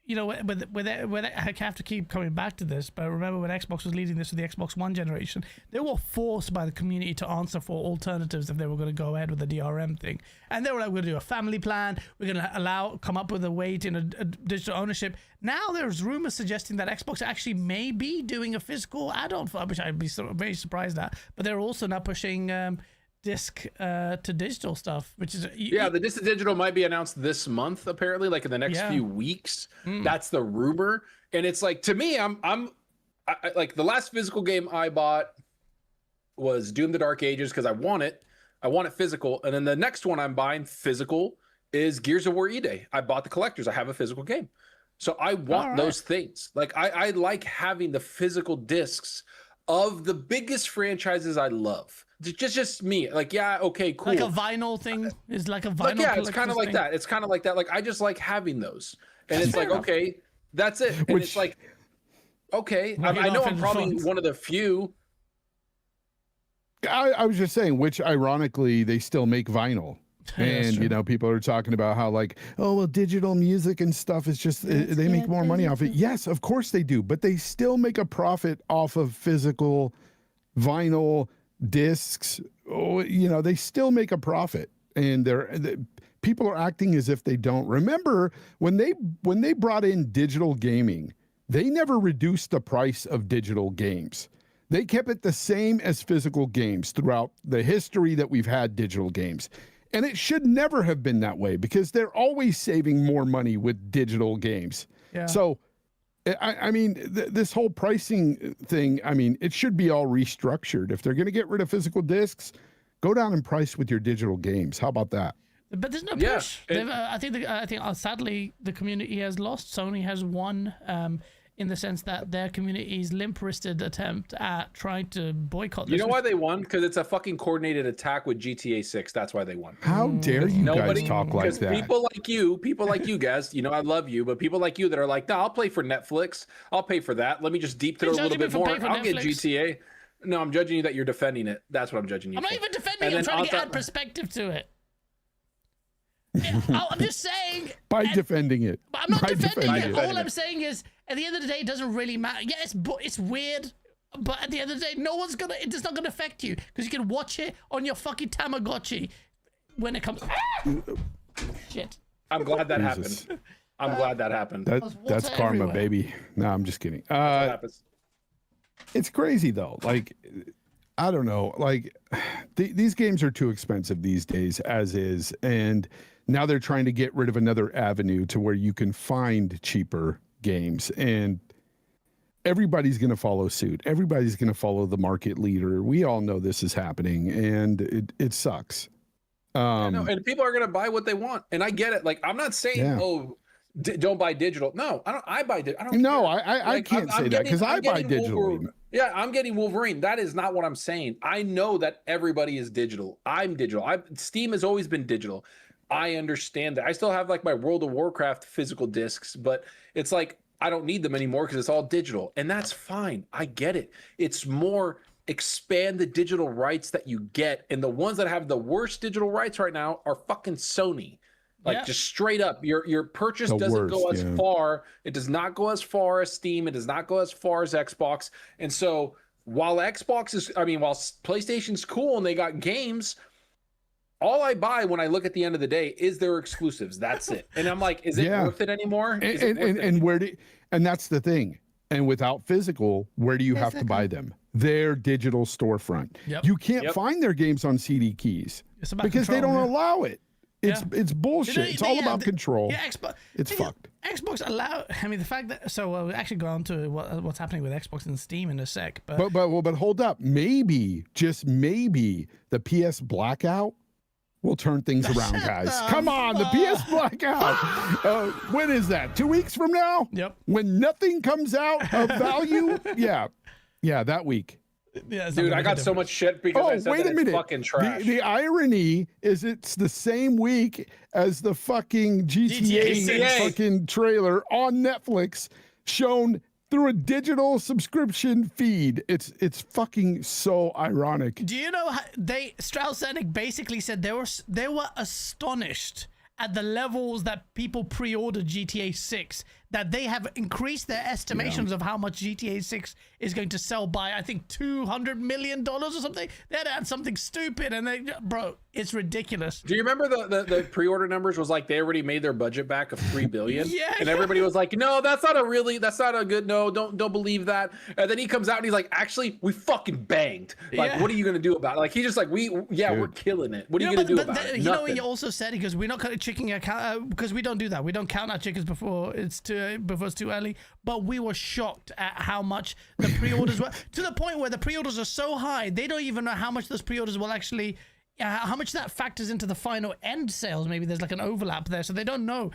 you know, I have to keep coming back to this, but remember when Xbox was leading this with the Xbox One generation, they were forced by the community to answer for alternatives if they were going to go ahead with the DRM thing. And they were like, we're going to do a family plan, we're going to come up with a way to a digital ownership. Now there's rumors suggesting that Xbox actually may be doing a physical add-on, which I'd be very surprised at, but they're also now pushing disc to digital stuff, which is the disc to digital might be announced this month, apparently, like in the next few weeks. That's the rumor. And it's like, to me, I like the last physical game I bought was Doom the Dark Ages because I want it physical. And then the next one I'm buying physical is Gears of War E-Day. I bought the collectors. I have a physical game, so I want those things. Like I like having the physical discs of the biggest franchises I love. Just me, like, okay, cool. Like a vinyl thing is like a vinyl. Like, it's kind of like that. It's kind of like that. Like I just like having those, and it's like, okay, that's it. And it's like, okay, I know I'm probably one of the few. I was just saying, which ironically they still make vinyl. And you know, people are talking about how like, oh well, digital music and stuff is just they make more money off it. Yes, of course they do, but they still make a profit off of physical vinyl discs. Oh, you know, they still make a profit, and people are acting as if they don't. Remember when they brought in digital gaming, they never reduced the price of digital games. They kept it the same as physical games throughout the history that we've had digital games. And it should never have been that way because they're always saving more money with digital games. Yeah. So, I mean, this whole pricing thing, I mean, it should be all restructured. If they're going to get rid of physical discs, go down in price with your digital games. How about that? But there's no push. I think sadly the community has lost. Sony has won. In the sense that their community's limp-wristed attempt at trying to boycott this. You know why they won? Because it's a fucking coordinated attack with GTA 6. That's why they won. How dare you guys talk like that? People like you guys, you know, I love you, but people like you that are like, no, I'll play for Netflix. I'll pay for that. Let me just deep throw a little bit more. I'll get GTA. No, I'm judging you that you're defending it. That's what I'm judging you I'm for. not even defending it. I'm trying to add perspective to it. I'm just saying. By defending it. I'm not defending it. All I'm saying is, at the end of the day, it doesn't really matter. Yeah, it's weird, but at the end of the day, it's not gonna affect you because you can watch it on your fucking Tamagotchi when it comes. Shit. I'm glad that happened. I'm glad that happened. That's karma, baby. No, I'm just kidding. It's crazy though. Like, I don't know. Like, these games are too expensive these days, as is, and now they're trying to get rid of another avenue to where you can find cheaper games, and everybody's going to follow suit. Everybody's going to follow the market leader. We all know this is happening, and it sucks. And people are going to buy what they want, and I get it. Like, I'm not saying, don't buy digital. No, I don't. I buy digital. I don't. No, I can't say that because I buy digital. Yeah, I'm getting Wolverine. That is not what I'm saying. I know that everybody is digital. I'm digital. Steam has always been digital. I understand that. I still have like my World of Warcraft physical discs, but it's like I don't need them anymore because it's all digital. And that's fine. I get it. It's more expand the digital rights that you get. And the ones that have the worst digital rights right now are fucking Sony. Like just straight up, your purchase doesn't go as far. It does not go as far as Steam. It does not go as far as Xbox. And so while PlayStation's cool and they got games, all I buy when I look at the end of the day is their exclusives. That's it. And I'm like, is it worth it anymore? And that's the thing. And without physical, where do you have to buy them? Their digital storefront. You can't find their games on CD keys because they don't allow it. It's bullshit. It's all about control. Yeah, it's fucked. Xbox allow. I mean, the fact that we'll actually go on to what's happening with Xbox and Steam in a sec. But hold up. Maybe, just maybe, the PS blackout will turn things around, guys. Come on, the PS blackout. When is that? 2 weeks from now? Yep. When nothing comes out of value? Yeah, that week. Yeah, dude, I got so much shit because I said wait a minute. Fucking trash. The irony is it's the same week as the fucking GTA fucking trailer on Netflix shown through a digital subscription feed. It's fucking so ironic. Do you know Strauss-Zelnick basically said they were astonished at the levels that people pre-ordered GTA 6, that they have increased their estimations of how much GTA 6 is going to sell by, I think, $200 million or something. They had something stupid, and bro, it's ridiculous. Do you remember the pre-order numbers was like they already made their budget back of $3 billion? And everybody was like, no, that's not a good, no, don't believe that. And then he comes out and he's like, actually, we fucking banged. Like, what are you gonna do about it? Like, he's just like, we're killing it. What are you gonna do about it? You know what he also said? He goes, we're not cutting chicken account because we don't do that. We don't count our chickens before it's too early. But we were shocked at how much the pre-orders were, to the point where the pre-orders are so high they don't even know how much those pre-orders will actually, how much that factors into the final end sales. Maybe there's like an overlap there, so they don't know.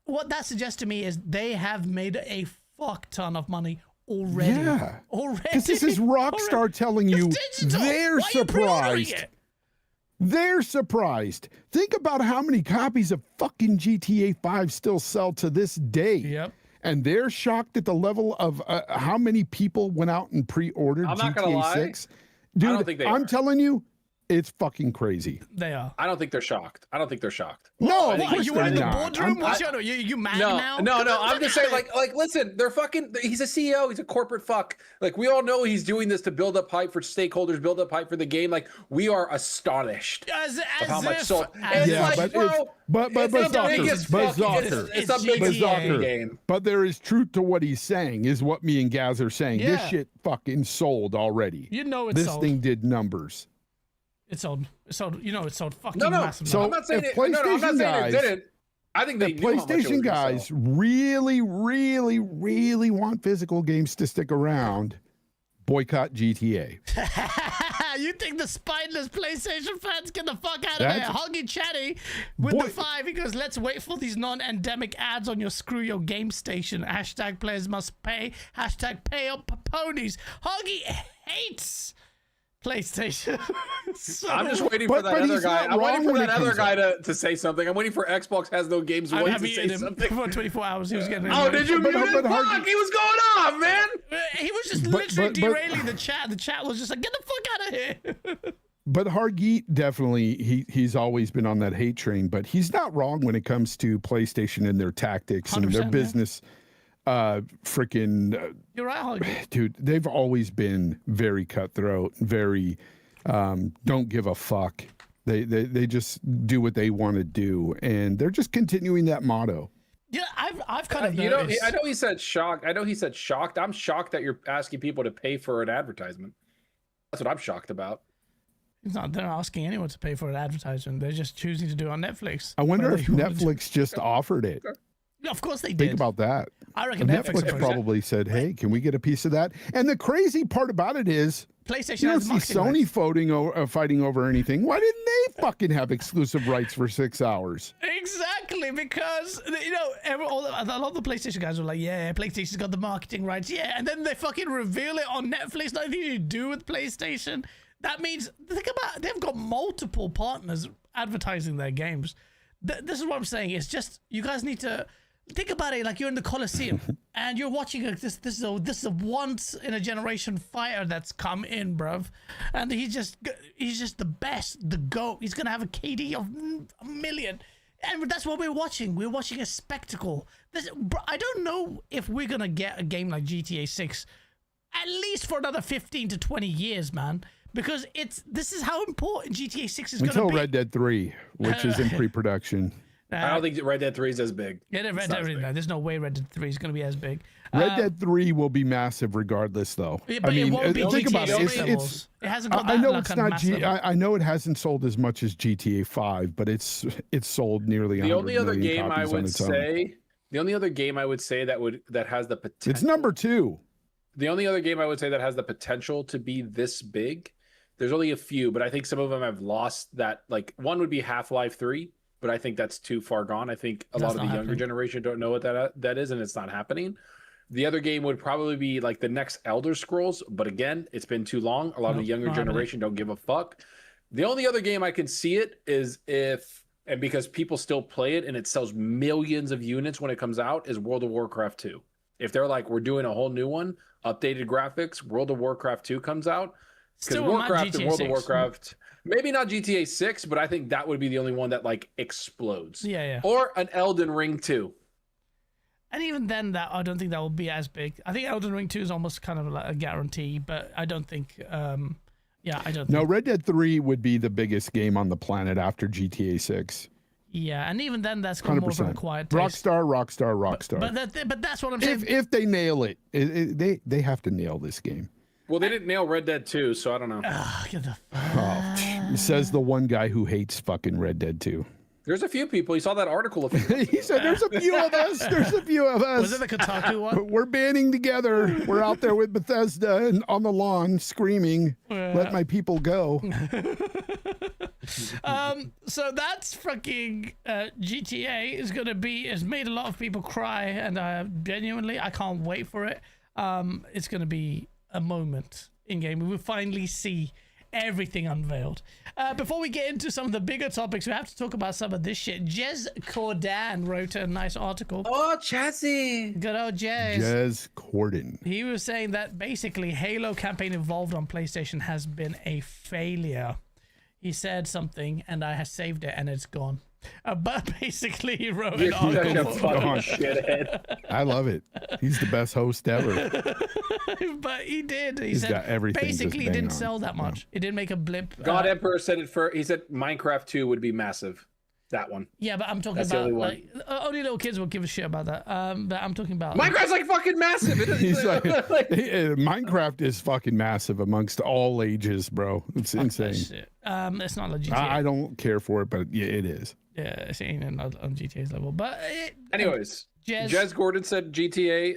What that suggests to me is they have made a fuck ton of money already. Yeah, because this is Rockstar telling you they're surprised. They're surprised. Think about how many copies of fucking GTA 5 still sell to this day. Yep. And they're shocked at the level of how many people went out and pre-ordered GTA 6. Dude, I don't think I'm telling you, it's fucking crazy. They are. I don't think they're shocked. No, you were in the boardroom? You mad now? No. I'm just saying, like, listen, they're fucking. He's a CEO. He's a corporate fuck. Like, we all know he's doing this to build up hype for stakeholders, build up hype for the game. Like, we are astonished of how much sold. It's the biggest game. But there is truth to what he's saying. Is what me and Gaz are saying. This shit fucking sold already. You know it's this sold. thing did numbers. It's sold. You know, it's sold fucking no. massive. So I'm not saying it didn't. I think they knew PlayStation guys really, really, really want physical games to stick around. Boycott GTA. You think the spineless PlayStation fans get the fuck out of here? Hoggy Chatty with the 5. He goes, let's wait for these non-endemic ads on your Screw Your Game Station. # players must pay. # pay up ponies. Hoggy hates PlayStation. I'm just waiting for that other guy. I'm waiting for that other guy to say something. I'm waiting for Xbox has no games to say something. For 24 hours, he was getting. Oh, did you mute him? Fuck, he was going off, man. He was just literally derailing the chat. The chat was just like, get the fuck out of here. But Hargeet definitely, he's always been on that hate train, but he's not wrong when it comes to PlayStation and their tactics and their business. You're right, Holly. Dude, they've always been very cutthroat, very don't give a fuck. They just do what they want to do, and they're just continuing that motto. Yeah, I've kind of noticed. I know he said shocked. I'm shocked that you're asking people to pay for an advertisement. That's what I'm shocked about. They're not asking anyone to pay for an advertisement. They're just choosing to do it on Netflix. I wonder if Netflix just offered it. Of course they did. Think about that. I reckon Netflix probably said, "Hey, can we get a piece of that?" And the crazy part about it is, PlayStation you don't has see Sony fighting over anything. Why didn't they fucking have exclusive rights for 6 hours? Exactly, because a lot of the PlayStation guys were like, "Yeah, PlayStation's got the marketing rights." Yeah, and then they fucking reveal it on Netflix. Nothing to do with PlayStation. That means they've got multiple partners advertising their games. This is what I'm saying. It's just you guys need to think about it, like you're in the Coliseum and you're watching this is a once in a generation fighter that's come in, bruv, and he's just the best, the GOAT. He's gonna have a KD of a million, and that's what we're watching. We're watching a spectacle. I don't know if we're gonna get a game like GTA 6 at least for another 15 to 20 years, man. Because this is how important GTA 6 is going to be. Until Red Dead 3, which is in pre-production. I don't think Red Dead 3 is as big. Yeah, there's no way Red Dead 3 is going to be as big. Red Dead 3 will be massive regardless, though. Yeah, but I mean, it won't be think about it. it hasn't got that. I know like, it's kind of not. massive. I know it hasn't sold as much as GTA 5, but it's sold nearly. The only other game I would say. The only other game I would say that has the potential. It's number 2. The only other game I would say that has the potential to be this big. There's only a few, but I think some of them have lost that. Like one would be Half-Life 3, but I think that's too far gone. I think a lot of the younger generation don't know what that is, and it's not happening. The other game would probably be like the next Elder Scrolls, but again, it's been too long. A lot of the younger generation don't give a fuck. The only other game I can see it is because people still play it and it sells millions of units when it comes out, is World of Warcraft 2. If they're like, we're doing a whole new one, updated graphics, World of Warcraft 2 comes out. Because Warcraft and World of Warcraft, maybe not GTA 6, but I think that would be the only one that like explodes. Yeah. Or an Elden Ring 2. And even then, I don't think that will be as big. I think Elden Ring 2 is almost kind of like a guarantee, but I don't think. I don't. No, Red Dead 3 would be the biggest game on the planet after GTA 6. Yeah, and even then, that's more of a quiet taste. Rockstar. But that's what I'm saying. If they nail it, they have to nail this game. Well, they didn't nail Red Dead 2, so I don't know. Says the one guy who hates fucking Red Dead 2. There's a few people. He saw that article. He said, "There's a few of us. There's a few of us." Was it the Kotaku one? We're banding together. We're out there with Bethesda and on the lawn screaming, "Let my people go." So that's fucking GTA has made a lot of people cry, and genuinely I can't wait for it. It's gonna be a moment in game. We will finally see everything unveiled. Before we get into some of the bigger topics, we have to talk about some of this shit. Jez Cordan wrote a nice article. Oh, Chassis. Good old Jez. Jez Corden. He was saying that basically Halo campaign involved on PlayStation has been a failure. He said something and I have saved it and it's gone. But basically he wrote an article. I love it. He's the best host ever. But he did. He He's said got everything. basically it didn't sell that much. It didn't make a blip. God Emperor said it first. He said Minecraft 2 would be massive. That one. Yeah, but I'm talking That's the about only one. like only little kids will give a shit about that. But I'm talking about Minecraft's like fucking massive. He's like, Minecraft is fucking massive amongst all ages, bro. It's insane. shit. It's not like GTA. I don't care for it, but yeah, it is. Yeah, it's ain't on GTA's level. But anyways, Jez Jez Gordon said GTA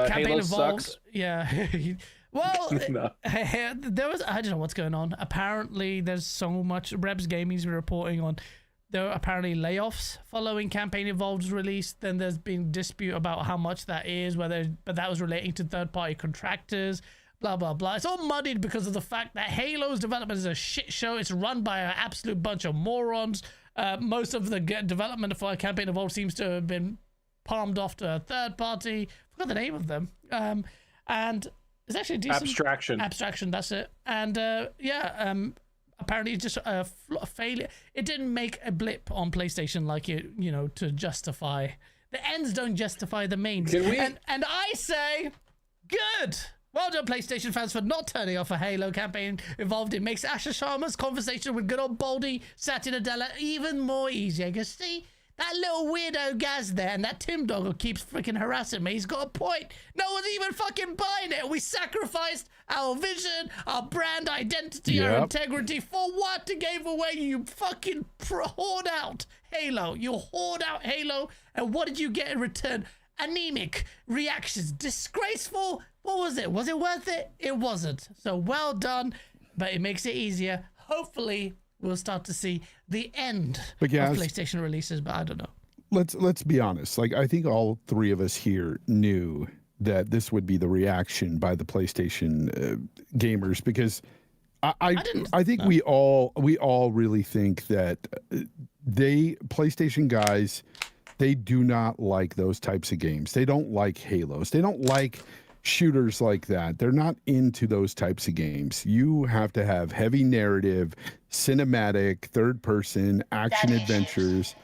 Halo involved, sucks. Yeah. Well, No. there was, I don't know what's going on. Apparently, there's so much. Rebs Gaming's been reporting on. There were apparently layoffs following Campaign Evolved's release. Then there's been dispute about how much that is, but that was relating to third-party contractors, blah, blah, blah. It's all muddied because of the fact that Halo's development is a shit show. It's run by an absolute bunch of morons. Most of the development for Campaign Evolved seems to have been palmed off to a third party. I forgot the name of them. And it's actually decent. Abstraction, that's it. And apparently it's just a failure. It didn't make a blip on PlayStation like it, to justify. The ends don't justify the means. And I say, good. Well done, PlayStation fans, for not turning off a Halo campaign involved. It makes Asher Sharma's conversation with good old Baldy Satyanadella even more easier. Because see, that little weirdo Gaz there and that Tim dog who keeps freaking harassing me, he's got a point. No one's even fucking buying it. We sacrificed our vision, our brand identity, our integrity for what? To give away you fucking hoard out Halo. You hoard out Halo, and what did you get in return? Anemic reactions, disgraceful. What was it? Was it worth it? It wasn't. So well done, but it makes it easier. Hopefully, we'll start to see the end of PlayStation releases, but I don't know. Let's be honest. Like, I think all three of us here knew that this would be the reaction by the PlayStation gamers, because I think we all really think that PlayStation guys, they do not like those types of games. They don't like Halos. They don't like shooters like that. They're not into those types of games. You have to have heavy narrative, cinematic, third person, action adventures.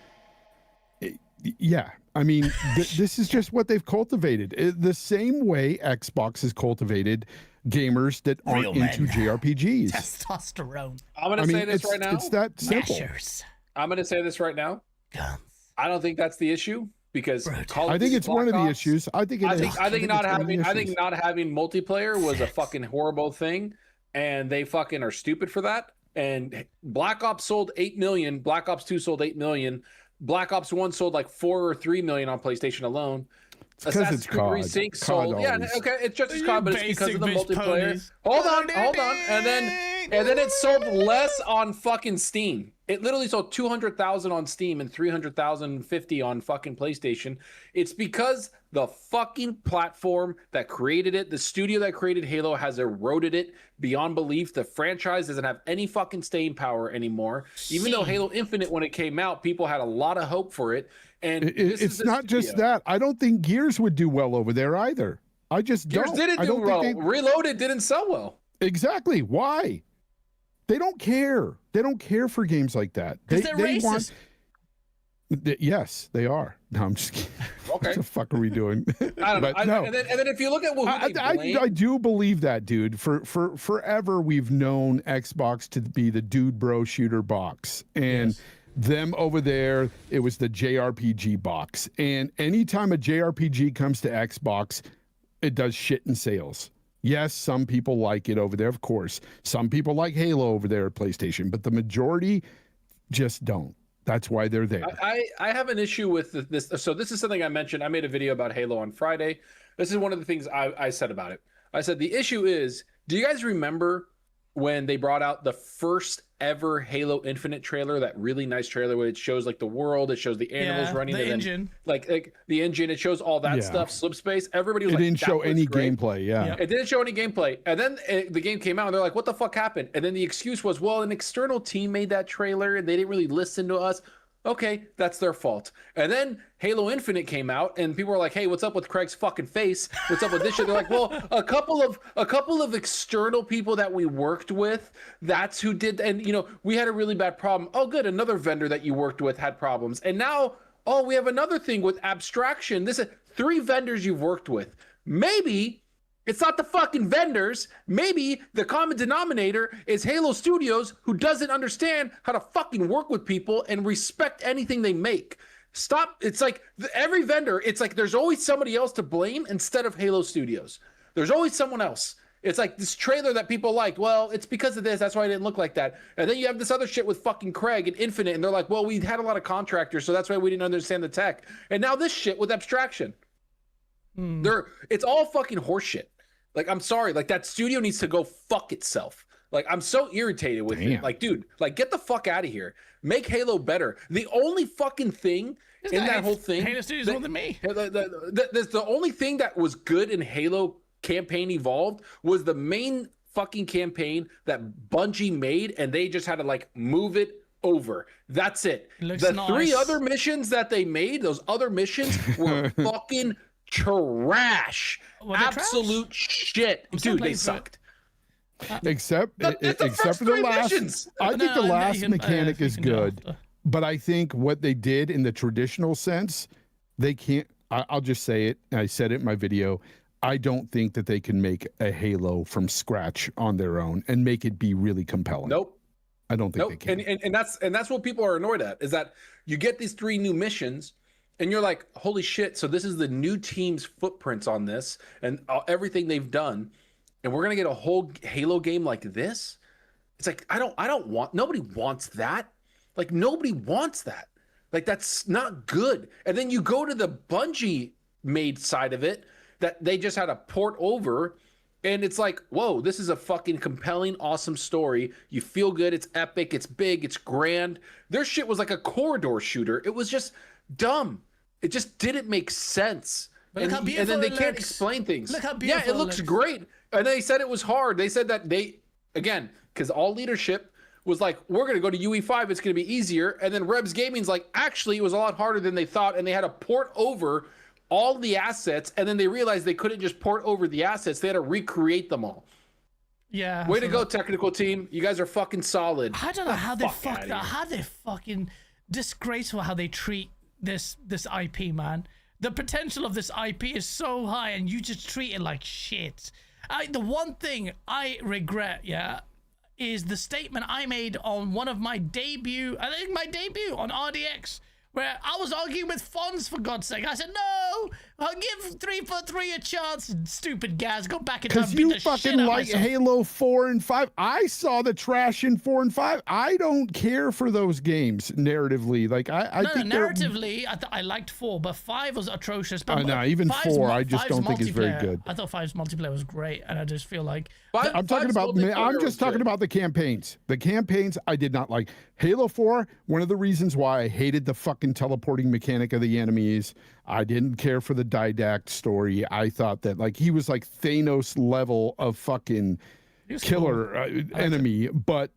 Yeah. I mean, this is just what they've cultivated. The same way Xbox has cultivated gamers that aren't into JRPGs. Testosterone. I'm going to say this right now. It's that simple. Mashers. I'm going to say this right now. Guns. I don't think that's the issue because I think it's one of the issues. I think not having multiplayer was a fucking horrible thing, and they fucking are stupid for that. And Black Ops sold 8 million. Black Ops 2 sold 8 million. Black Ops 1 sold like 4 or 3 million on PlayStation alone. Assassin's Creed Resync sold. Yeah, okay, it's just as COD, but it's because of the multiplayer. Ponies. Hold on. And then it sold less on fucking Steam. It literally sold 200,000 on Steam and 300,050 on fucking PlayStation. It's because the fucking platform that created it, the studio that created Halo, has eroded it beyond belief. The franchise doesn't have any fucking staying power anymore. Even though Halo Infinite, when it came out, people had a lot of hope for it. And it's not just that. I don't think Gears would do well over there either. I just Gears don't. didn't do well. Reloaded didn't sell well. Exactly. Why? They don't care. They don't care for games like that. Because they're racist. Yes, they are. No, I'm just kidding. Okay. What the fuck are we doing? I don't know. No. And then if you look at I do believe that, dude. For forever, we've known Xbox to be the dude bro shooter box. And them over there, it was the JRPG box. And anytime a JRPG comes to Xbox, it does shit in sales. Yes, some people like it over there, of course. Some people like Halo over there at PlayStation, but the majority just don't. That's why they're there. I have an issue with this. So this is something I mentioned. I made a video about Halo on Friday. This is one of the things I said about it. I said the issue is, do you guys remember when they brought out the first ever Halo Infinite trailer, that really nice trailer where it shows like the world, it shows the animals running, the and engine, like the engine, it shows all that stuff, slip space. Everybody was didn't show any gameplay. It didn't show any gameplay. And then the game came out and they're like, what the fuck happened? And then the excuse was, well, an external team made that trailer and they didn't really listen to us. Okay, that's their fault. And then Halo Infinite came out, and people were like, "Hey, what's up with Craig's fucking face? What's up with this shit?" They're like, "Well, a couple of external people that we worked with, that's who did." And we had a really bad problem. Oh, good, another vendor that you worked with had problems. And now, oh, we have another thing with abstraction. This is 3 vendors you've worked with. Maybe it's not the fucking vendors. Maybe the common denominator is Halo Studios, who doesn't understand how to fucking work with people and respect anything they make. Stop. It's like every vendor, it's like there's always somebody else to blame instead of Halo Studios. There's always someone else. It's like this trailer that people like. Well, it's because of this. That's why it didn't look like that. And then you have this other shit with fucking Craig and Infinite, and they're like, well, we had a lot of contractors, so that's why we didn't understand the tech. And now this shit with abstraction. It's all fucking horseshit. Like, I'm sorry, like that studio needs to go fuck itself. Like, I'm so irritated with it. Like, dude, like get the fuck out of here. Make Halo better. The only fucking thing in that whole thing, Halo Studios more than me. The only thing that was good in Halo campaign Evolved was the main fucking campaign that Bungie made, and they just had to like move it over. That's it. The nice. 3 other missions that they made, those other missions were fucking trash. Absolute shit. Dude, they sucked. Except for the last missions. I think the last mechanic is good, but I think what they did in the traditional sense, they can't. I'll just say it. I said it in my video. I don't think that they can make a Halo from scratch on their own and make it be really compelling. Nope. I don't think they can. And that's what people are annoyed at, is that you get these 3 new missions and you're like, holy shit, so this is the new team's footprints on this and everything they've done, and we're gonna get a whole Halo game like this? It's like, nobody wants that. Like, nobody wants that. Like, that's not good. And then you go to the Bungie made side of it that they just had a port over, and it's like, whoa, this is a fucking compelling, awesome story. You feel good, it's epic, it's big, it's grand. Their shit was like a corridor shooter. It was just dumb. It just didn't make sense. And then they can't explain things. Look how beautiful it looks great. And they said it was hard. They said that again, because all leadership was like, we're going to go to UE5. It's going to be easier. And then Rebs Gaming's like, actually, it was a lot harder than they thought. And they had to port over all the assets. And then they realized they couldn't just port over the assets. They had to recreate them all. Yeah. Way to go, technical team. You guys are fucking solid. I don't know how they fucking disgraceful how they treat this IP, man. The potential of this IP is so high, and you just treat it like shit. The one thing I regret, is the statement I made on one of my debut, on RDX, where I was arguing with Fonz, for God's sake. I said, no, I'll give 343 a chance. Stupid Gaz, go back in time Because and beat you the shit fucking out of like myself. Halo 4 and 5. I saw the trash in 4 and 5. I don't care for those games narratively. Like I think narratively, I liked 4, but 5 was atrocious. But no, even 4, I just don't think is very good. I thought 5's multiplayer was great, and I just feel like I'm talking about. I'm just talking about the campaigns. The campaigns I did not like. Halo 4. One of the reasons why I hated the fucking teleporting mechanic of the enemies. I didn't care for the Didact story. I thought that like he was like Thanos level of fucking killer enemy, but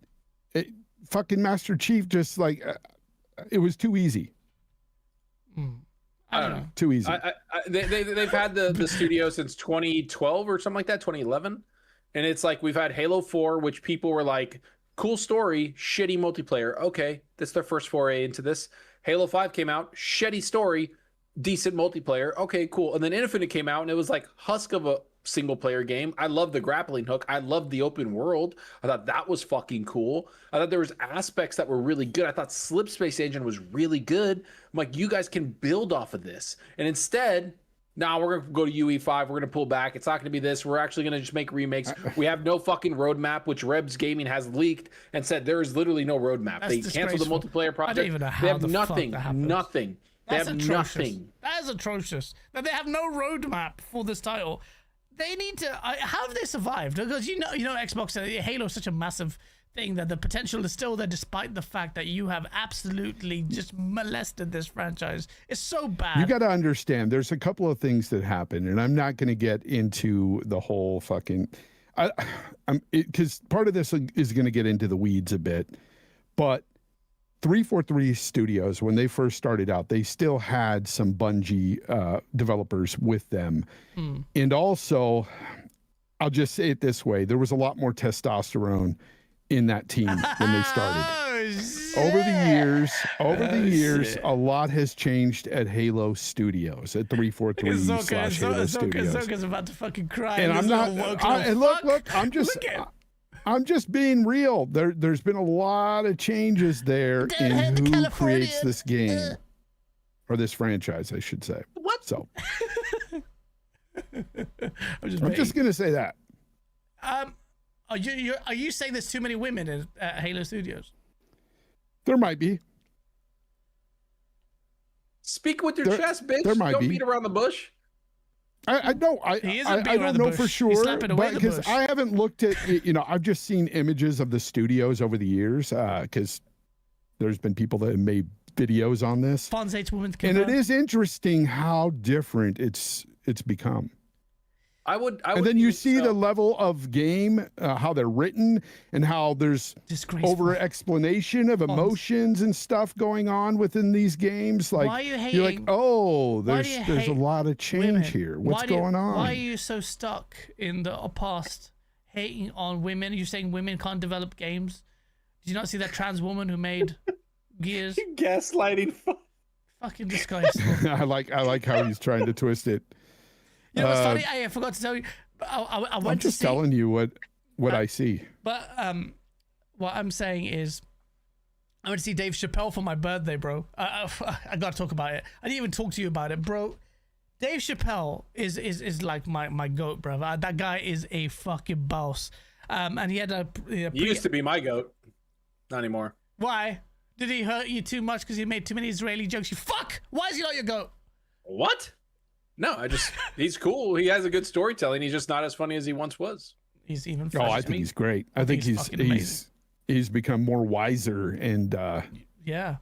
fucking Master Chief just like it was too easy. I don't know. Too easy. They've had the studio since 2012 or something like that, 2011. And it's like we've had Halo 4, which people were like, cool story, shitty multiplayer. Okay, that's their first foray into this. Halo 5 came out, shitty story, decent multiplayer. Okay, cool. And then Infinite came out, and it was like husk of a single player game. I love the grappling hook. I love the open world. I thought that was fucking cool. I thought there was aspects that were really good. I thought Slip Space Engine was really good. I'm like, you guys can build off of this. And instead, now we're going to go to UE5. We're going to pull back. It's not going to be this. We're actually going to just make remakes. We have no fucking roadmap, which Rebs Gaming has leaked and said there is literally no roadmap. They canceled the multiplayer project. I don't even know how they have the nothing. Fuck that happened. Nothing. They That's have atrocious. nothing. That is atrocious. That they have no roadmap for this title. They need to. How have they survived? Because you know, Xbox Halo is such a massive thing that the potential is still there, despite the fact that you have absolutely just molested this franchise. It's so bad. You got to understand. There's a couple of things that happen, and I'm not going to get into the whole fucking. Because part of this is going to get into the weeds a bit, but 343 Studios, when they first started out, they still had some Bungie developers with them. And also, I'll just say it this way, there was a lot more testosterone in that team when they started. Over the years, a lot has changed at Halo Studios, at 343 slash Halo Studios. Zoka's about to fucking cry. And I'm not, and look, I'm just being real. There's been a lot of changes there in who creates this game or this franchise, I should say. What? So I'm just gonna say that. Are you saying there's too many women at Halo Studios? There might be. Speak with your chest, bitch. There might Don't be. beat around the bush. I don't know for sure, but because I haven't looked at, I've just seen images of the studios over the years, because there's been people that have made videos on this. Fonz hates women. And it is interesting how different it's become. And then you see the level of game, how they're written, and how there's over explanation of emotions and stuff going on within these games. Like, why are you hating? You're like, oh, there's a lot of change here. What's going on? Why are you so stuck in the past, hating on women? You're saying women can't develop games? Did you not see that trans woman who made Gears? Gaslighting. Fucking disgraceful. I like how he's trying to twist it. You know what's funny? I forgot to tell you. I'm just telling you what I see. But what I'm saying is, I went to see Dave Chappelle for my birthday, bro. I gotta talk about it. I didn't even talk to you about it, bro. Dave Chappelle is like my goat, bro. That guy is a fucking boss. And he had he used to be my goat. Not anymore. Why? Did he hurt you too much because he made too many Israeli jokes? You fuck! Why is he not your goat? What? No, he's cool. He has a good storytelling. He's just not as funny as he once was. He's even. I think he's great. I think he's become more wiser and yeah,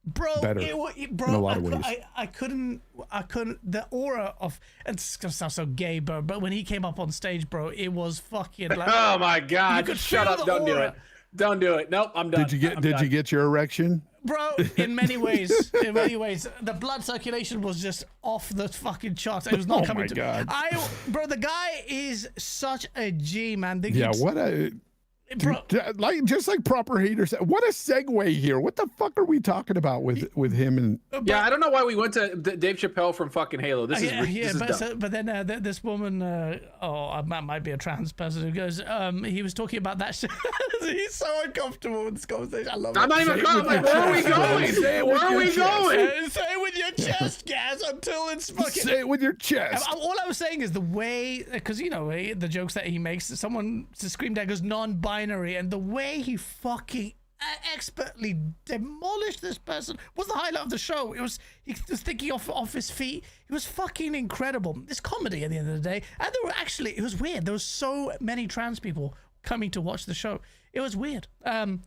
bro. Better bro, in a lot of ways. I couldn't. The aura of, it's gonna sound so gay, but when he came up on stage, bro, it was fucking like. Oh my God! Shut up! Don't do it. Don't do it. Nope, I'm done. Did you get your erection? Bro, in many ways, the blood circulation was just off the fucking charts. It was not coming to God. Bro, the guy is such a G, man. What a... Bro, just like proper haters. What a segue here. What the fuck are we talking about with him and? Yeah, I don't know why we went to Dave Chappelle from fucking Halo. This is dumb. But then this woman, that might be a trans person who goes, he was talking about that shit. He's so uncomfortable with this conversation. I love it. I'm not even like, where are we going? Where are we going? Say it with your chest, Gaz, until it's fucking. Say it with your chest. All I was saying is the way, because you know the jokes that he makes. Someone screamed at goes non-binary, and the way he fucking expertly demolished this person was the highlight of the show. He was thinking off his feet. It was fucking incredible. It's comedy at the end of the day, and it was weird. There was so many trans people coming to watch the show. It was weird, but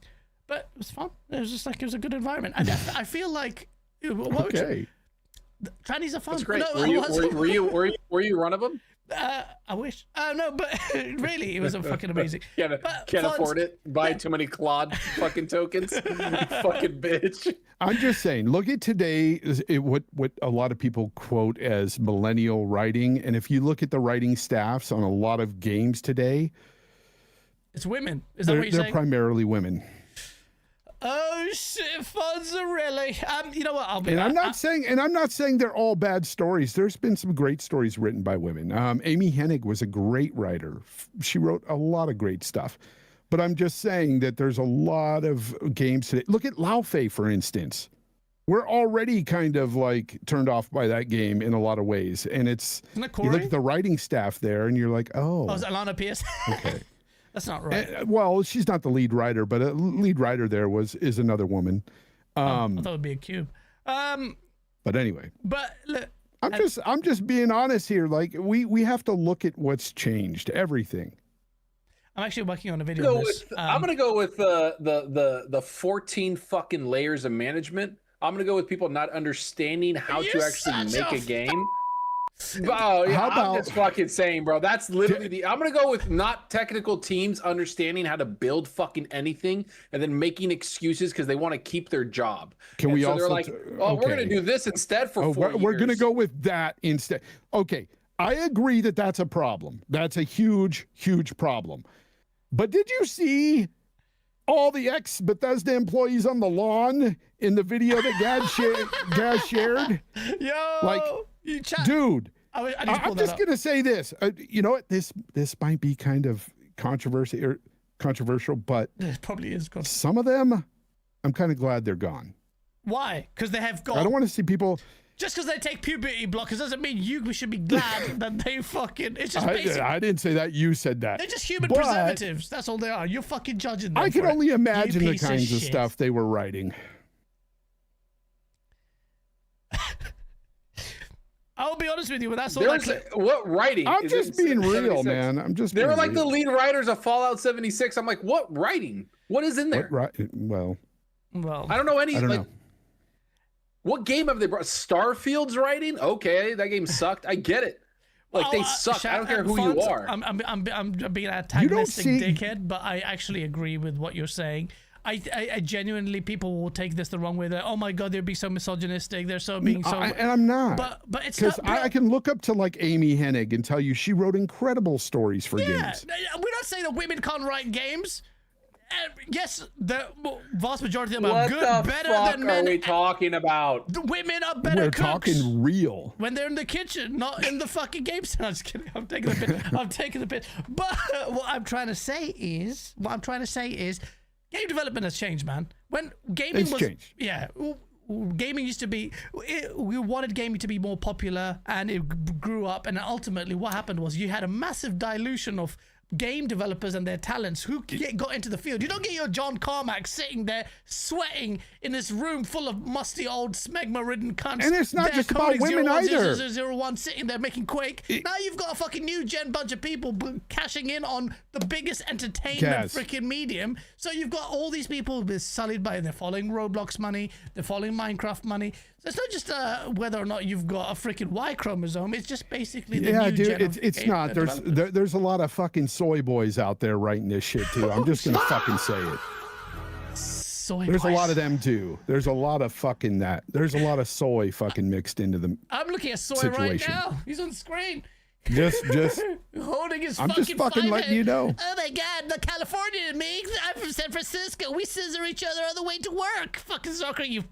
it was fun. It was just like it was a good environment. And I feel like trannies are fun. That's great. No, were you one of them? I wish. No, but really, it was fucking amazing. Can't afford it. Buy too many Claude fucking tokens. You fucking bitch. I'm just saying. Look at today. What a lot of people quote as millennial writing, and if you look at the writing staffs on a lot of games today, it's women. Is that what you're saying? They're primarily women. Oh shit, Fonz, really? You know what? I'm not saying they're all bad stories. There's been some great stories written by women. Amy Hennig was a great writer. She wrote a lot of great stuff. But I'm just saying that there's a lot of games today. Look at Laufey, for instance. We're already kind of like turned off by that game in a lot of ways. And it's, isn't it you look at the writing staff there and you're like, oh. Oh, is it Alana Pierce? Okay. That's not right. Well, she's not the lead writer, but a lead writer there is another woman. I thought it would be a cube. But anyway. But look, I'm just being honest here. Like we have to look at what's changed. Everything. I'm actually working on a video on this. I'm gonna go with the 14 fucking layers of management. I'm gonna go with people not understanding how to actually make a game. Oh yeah, I'm just fucking saying, bro. That's literally I'm gonna go with not technical teams understanding how to build fucking anything and then making excuses because they want to keep their job. Can we so also? They're like, oh, we're gonna do this instead for 4 years. We're gonna go with that instead. Okay, I agree that that's a problem. That's a huge, huge problem. But did you see all the ex-Bethesda employees on the lawn in the video that Gaz shared? Yo, like, dude, I'm just gonna say this. You know what? This might be kind of controversial, but it probably is. Some of them, I'm kind of glad they're gone. Why? Because they have gone. I don't want to see people. Just because they take puberty blockers doesn't mean you should be glad that they fucking. It's just basic. I didn't say that. You said that. They're just human preservatives. That's all they are. You're fucking judging them. I can only imagine the kinds of stuff they were writing. I'll be honest with you, but that's all. What writing? I'm just being real, man. I'm just. They were like the lead writers of Fallout 76. I'm like, what writing? What is in there? Well, I don't know any. I don't know. What game have they brought? Starfield's writing? Okay, that game sucked. I get it. Like they suck. I don't care who you are. I'm being antagonistic dickhead, but I actually agree with what you're saying. I genuinely, people will take this the wrong way. That, oh my god, they're being so misogynistic. They're so being so. And I'm not. But it's because not. I can look up to like Amy Hennig and tell you she wrote incredible stories for games. We're not saying that women can't write games. Yes, the vast majority of them are good, better than men. What are we talking about? The women are better We're cooks. Talking real. When they're in the kitchen, not in the fucking game center. I'm just kidding. I'm taking the bit. But what I'm trying to say is, game development has changed, man. When gaming changed. Yeah. Gaming used to be, we wanted gaming to be more popular, and it grew up, and ultimately what happened was you had a massive dilution of game developers and their talents who got into the field. You don't get your John Carmack sitting there sweating in this room full of musty old smegma-ridden cunts. And it's not just about women either. 0001 sitting there making Quake. Now you've got a fucking new gen bunch of people cashing in on the biggest entertainment freaking medium. So you've got all these people sullied by, they're following Roblox money, they're following Minecraft money. So it's not just whether or not you've got a freaking Y chromosome. It's just basically the new gen of it's not. There's a lot of fucking soy boys out there writing this shit too. I'm just gonna fucking say it. Soy There's a boys. lot of them too. There's a lot of fucking that. There's a lot of soy fucking mixed into them. I'm looking at Soy situation. right now. He's on screen. Just Holding his I'm just fucking letting you know. Oh my god, the California in me. I'm from San Francisco. We scissor each other on the way to work. Fucking soccer, you.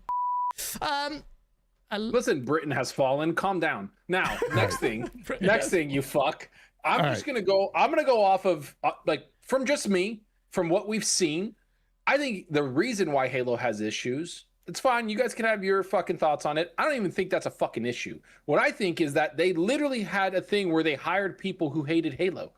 Listen, Britain has fallen. Calm down. Now, next thing, you fuck. I'm gonna go off of like from just me, from what we've seen. I think the reason why Halo has issues, it's fine. You guys can have your fucking thoughts on it. I don't even think that's a fucking issue. What I think is that they literally had a thing where they hired people who hated Halo.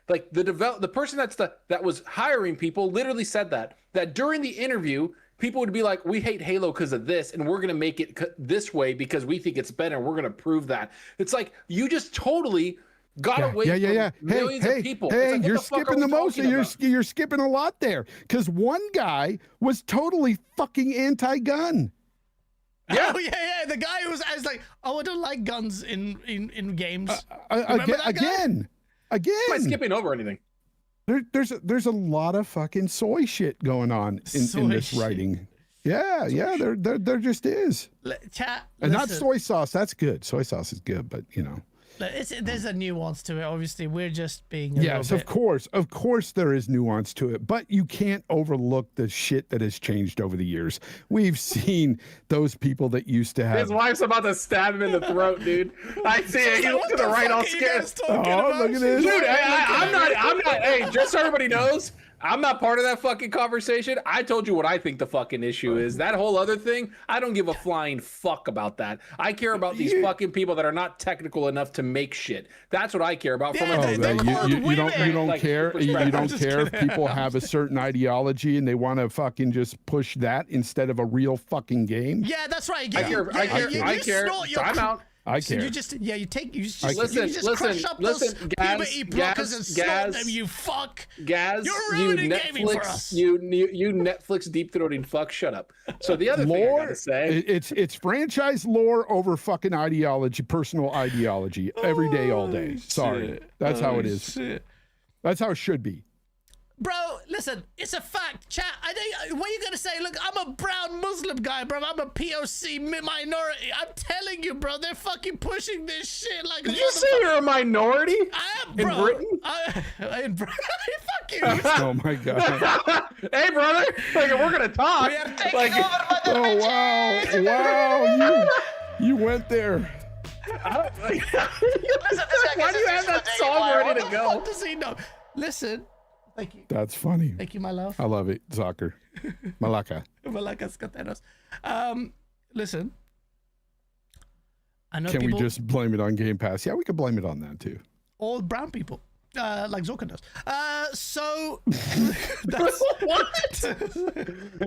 Like the person that was hiring people literally said that during the interview, people would be like, we hate Halo because of this, and we're going to make it this way because we think it's better, and we're going to prove that. It's like, you just totally got away from millions of people. Hey, like, you're skipping the most. You're skipping a lot there, because one guy was totally fucking anti-gun. Yeah. Oh yeah. The guy who was like, oh, I don't like guns in games. Again. Am I skipping over anything? There's a lot of fucking soy shit going on in this writing. Yeah, there just is. Chat, and not soy sauce. That's good. Soy sauce is good, but you know. There's a nuance to it. Obviously, we're just being. Yes, of course there is nuance to it, but you can't overlook the shit that has changed over the years. We've seen those people that used to have. His wife's about to stab him in the throat, dude. I see it. He looks to the right, all scared. Oh, look at this, dude. I'm not. Hey, just so everybody knows, I'm not part of that fucking conversation. I told you what I think the fucking issue is. That whole other thing, I don't give a flying fuck about that. I care about these fucking people that are not technical enough to make shit. That's what I care about. You don't care. You don't care if people have a certain ideology and they want to fucking just push that instead of a real fucking game. Yeah, that's right. I care. I'm out. I care. So you just listen, crush up those puberty blockers and snort them, you fuck. Gaz, you're ruining gaming for us. You Netflix deep throating fuck. Shut up. So the other thing I gotta say, it's franchise lore over fucking ideology, personal ideology, every day, all day. Sorry, that's how it is. That's how it should be. Bro, listen, it's a fact. Chat, I think, what are you going to say? Look, I'm a brown Muslim guy, bro. I'm a POC minority. I'm telling you, bro, they're fucking pushing this shit like Did you say you're a minority? I am, bro. In Britain? In Britain? Fuck you. Oh, my God. Hey, brother. Like, we're going to talk. We have taken over by the Oh, bitches. wow. You went there. Why do you have that song ready to go? What does he know? Listen. Thank you. That's funny. Thank you, my love. I love it. Soccer. Malaka. Malacas Cateros. Listen. I know Can people, we just blame it on Game Pass? Yeah, we can blame it on that too. all brown people. Like Zorka does. So that's What?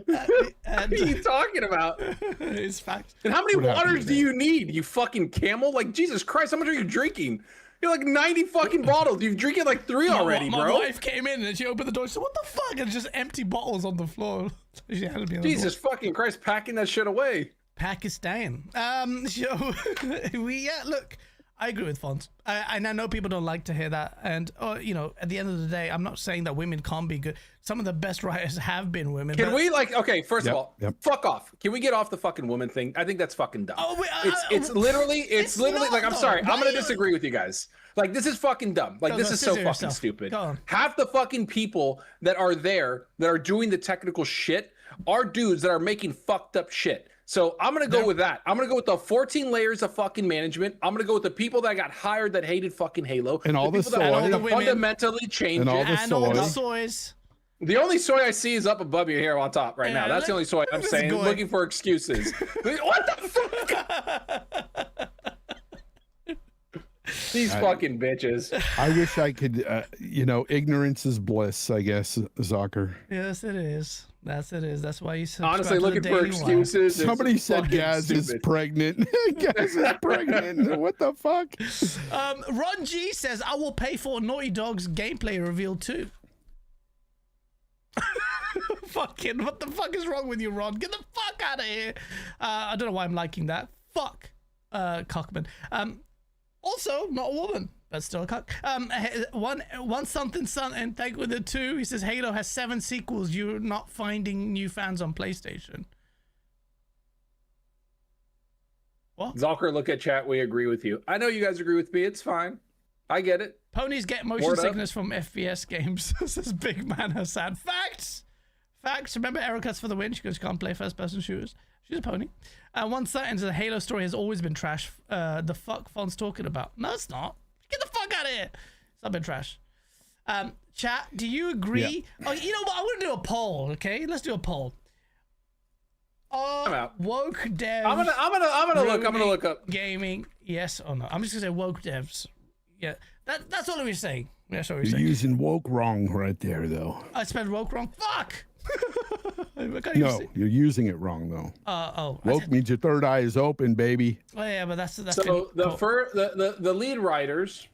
What are you talking about? It's fact. And how many What happened waters do you need, you fucking camel? Like, Jesus Christ, how much are you drinking? You're like 90 fucking bottles. You've drinking like 3 already, my bro. My wife came in and she opened the door. She said, "What the fuck?" And just empty bottles on the floor. She had to be on the Jesus floor. fucking Christ, packing that shit away. Pakistan. So look, I agree with Fonz. And I know people don't like to hear that. And you know, at the end of the day, I'm not saying that women can't be good. Some of the best writers have been women. Can we first of all, fuck off. Can we get off the fucking woman thing? I think that's fucking dumb. Oh, it's literally not, like, I'm though. sorry, I'm gonna Why- disagree with you guys. Like, this is fucking dumb. Like, this is so scissor fucking yourself. stupid. Go on. Half the fucking people that are there that are doing the technical shit are dudes that are making fucked up shit. So I'm gonna go with that. I'm gonna go with the 14 layers of fucking management. I'm gonna go with the people that got hired that hated fucking Halo. And all the people that soy. want to fundamentally change And all it. the and all the soy. soys. The only soy I see is up above you here on top right now. That's the only soy I'm let's saying. go. Looking for excuses. What the fuck? These fucking bitches. I wish I could, ignorance is bliss, I guess, Zocker. Yes, it is. That's why you Honestly, looking for excuses. is Somebody said fucking Gaz is stupid. pregnant. Gaz is pregnant. What the fuck? Ron G says, "I will pay for Naughty Dog's gameplay reveal too." Fucking, what the fuck is wrong with you, Ron? Get the fuck out of here. I don't know why I'm liking that. Fuck, Cockman. Also, not a woman. but still a cuck. One something, thank with the 2. He says Halo has 7 sequels. You're not finding new fans on PlayStation. What? Zalker, look at chat. We agree with you. I know you guys agree with me. It's fine. I get it. Ponies get motion sickness from FPS games. Says Big Man Hassan. Facts. Remember Erica's for the win. She goes, can't play first-person shooters. She's a pony. One sentence, the Halo story has always been trash. The fuck Fonz talking about? No, it's not. Get the fuck out of here. It's not been trash. Chat, do you agree? Yeah. Oh, you know what? I want to do a poll. Okay, let's do a poll. I'm out. Woke devs. I'm gonna look up gaming. Yes or no? I'm just gonna say woke devs. Yeah, that's all we're saying. That's what we're You're saying. using woke wrong right there, though. I spelled woke wrong. Fuck. No, you're using it wrong though. Woke means your third eye is open, baby. Oh yeah, but that's so the lead writers,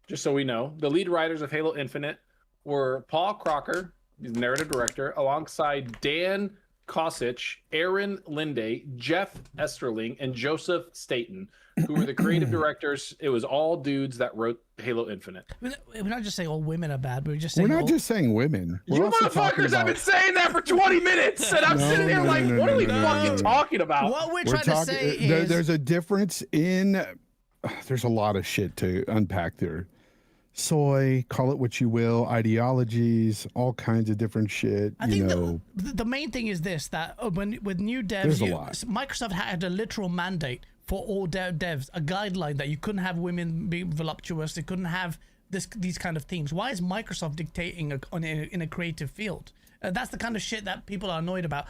just so we know, the lead writers of Halo Infinite were Paul Crocker, he's the narrative director, alongside Dan Kosich, Aaron Linde, Jeff Esterling, and Joseph Staten, who were the creative directors. It was all dudes that wrote Halo Infinite. We're not just saying all women are bad. We're just saying just saying women. You motherfuckers have been saying that for 20 minutes, and I'm sitting here like, what are we fucking talking about? What we're trying to say is there's a difference in. There's a lot of shit to unpack there. Soy, call it what you will, ideologies, all kinds of different shit. I think the main thing is this, that with new devs, Microsoft had a literal mandate for all devs, a guideline that you couldn't have women be voluptuous, they couldn't have these kind of themes. Why is Microsoft dictating in a creative field? That's the kind of shit that people are annoyed about.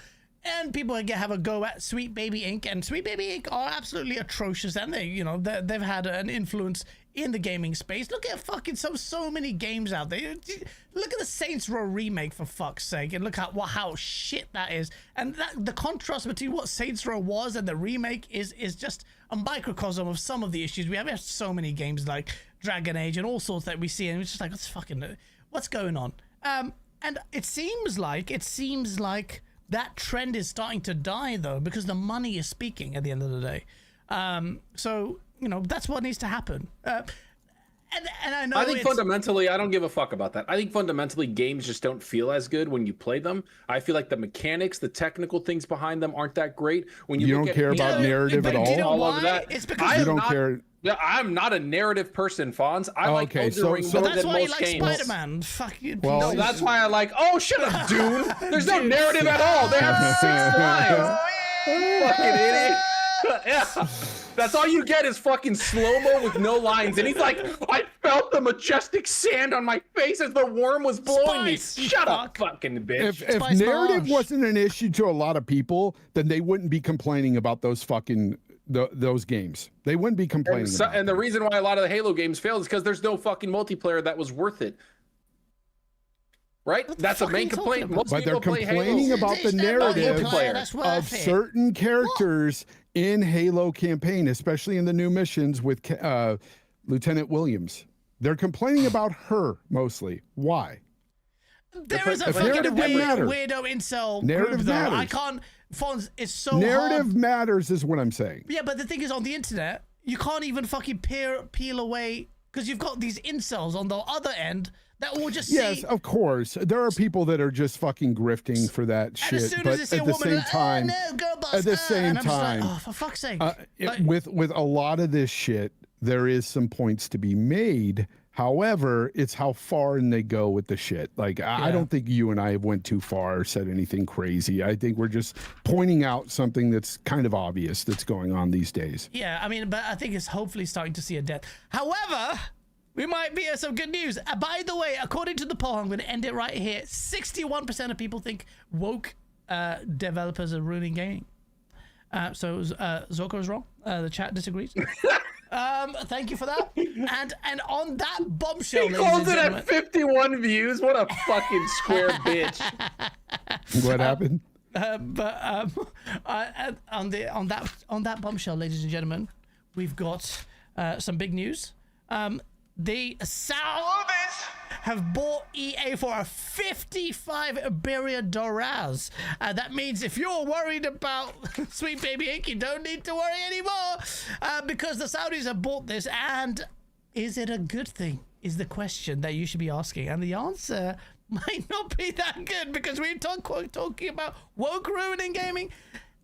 And people have a go at Sweet Baby Inc. And Sweet Baby Inc. are absolutely atrocious, and they've had an influence in the gaming space. Look at fucking so many games out there. Look at the Saints Row remake, for fuck's sake, and look at how shit that is. And the contrast between what Saints Row was and the remake is just a microcosm of some of the issues we have. We have so many games like Dragon Age and all sorts that we see, and it's just like, what's going on? And it seems like that trend is starting to die, though, because the money is speaking at the end of the day. So, that's what needs to happen. And I know I think fundamentally, I don't give a fuck about that. I think fundamentally, games just don't feel as good when you play them. I feel like the mechanics, the technical things behind them aren't that great. When you don't care about narrative at all? Do you know why? That. It's because you don't care. Yeah, I'm not a narrative person, Fonz. I like Elden Ring more that's than why most you like games. Spider-Man. Fuck you. Well, No, that's why I like. Oh, shut up, Dune. There's no narrative at all. They have 6 lines. Fucking idiot. Yeah. That's all you get is fucking slow-mo with no lines. And he's like, I felt the majestic sand on my face as the worm was blowing me. Shut up, fucking bitch. If narrative wasn't an issue to a lot of people, then they wouldn't be complaining about those fucking those games. They wouldn't be complaining. And the reason why a lot of the Halo games failed is because there's no fucking multiplayer that was worth it. Right? That's a main complaint. Most but they're people complaining about the narrative of certain characters in Halo campaign, especially in the new missions with Lieutenant Williams. They're complaining about her mostly. Why? There is a fucking weirdo incel narrative group, though. matters. I can't. Fonz, it's so narrative hard. matters is what I'm saying. Yeah, but the thing is, on the internet, you can't even fucking peel away, because you've got these incels on the other end that will just yes, of course. There are people that are just fucking grifting for that shit. As soon but as they see at a the woman, same time, no, girl boss, at the same time, like, oh, for fuck's sake. With a lot of this shit, there is some points to be made. However, it's how far in they go with the shit. Like, I don't think you and I have went too far or said anything crazy. I think we're just pointing out something that's kind of obvious that's going on these days. Yeah, I mean, but I think it's hopefully starting to see a death. However, we might be at some good news. By the way, according to the poll, I'm going to end it right here. 61% of people think woke developers are ruining gaming. So Zorko is wrong. The chat disagrees. Thank you for that. And on that bombshell, he calls it at 51 views. What a fucking square bitch. What happened? On that bombshell, ladies and gentlemen, we've got some big news. The Saudis have bought EA for a $55 billion. That means if you're worried about Sweet Baby Inc., you don't need to worry anymore, because the Saudis have bought this, and is it a good thing? Is the question that you should be asking. And the answer might not be that good, because we're talking about woke ruining gaming.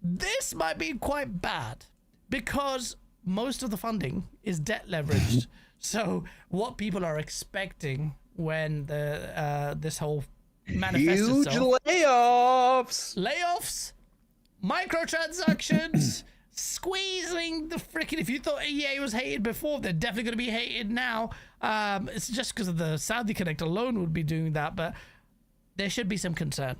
This might be quite bad because most of the funding is debt leveraged. So what people are expecting when this whole manifests Huge itself, layoffs. microtransactions, squeezing the freaking. If you thought EA was hated before, they're definitely going to be hated now. It's just because of the Saudi Connect alone would be doing that, but there should be some concern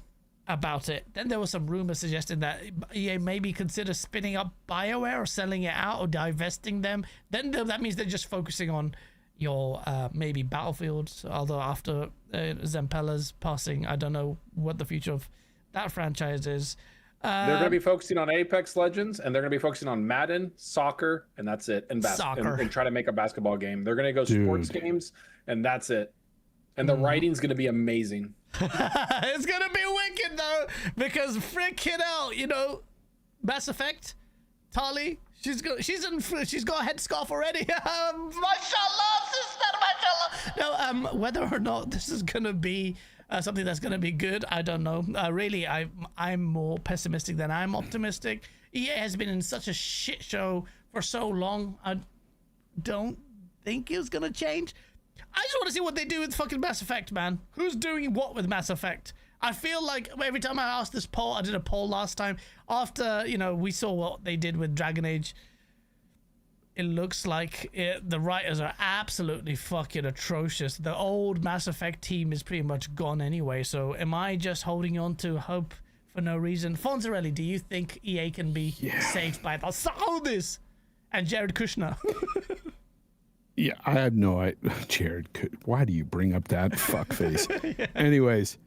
about it. Then there was some rumor suggesting that EA maybe consider spinning up BioWare or selling it out or divesting them. Then that means they're just focusing on your maybe Battlefields, although after Zampella's passing, I don't know what the future of that franchise is. They're going to be focusing on Apex Legends, and they're going to be focusing on Madden, soccer, and that's it. And and try to make a basketball game. They're going to go sports games, and that's it. And the writing's going to be amazing. It's going to be wicked, though, because freaking hell, you know, Mass Effect, Tali, she's got a headscarf already. Mashallah, sister, mashallah. No, whether or not this is going to be something that's going to be good, I don't know. Really, I'm more pessimistic than I'm optimistic. EA has been in such a shit show for so long. I don't think it's going to change. I just want to see what they do with fucking Mass Effect, man. Who's doing what with Mass Effect? I feel like every time I ask this poll, I did a poll last time after, you know, we saw what they did with Dragon Age. It looks like the writers are absolutely fucking atrocious. The old Mass Effect team is pretty much gone anyway. So am I just holding on to hope for no reason? Fonzarelli, do you think EA can be saved by the Saudis and Jared Kushner? Yeah, I have no idea. Jared, why do you bring up that fuckface? Anyways,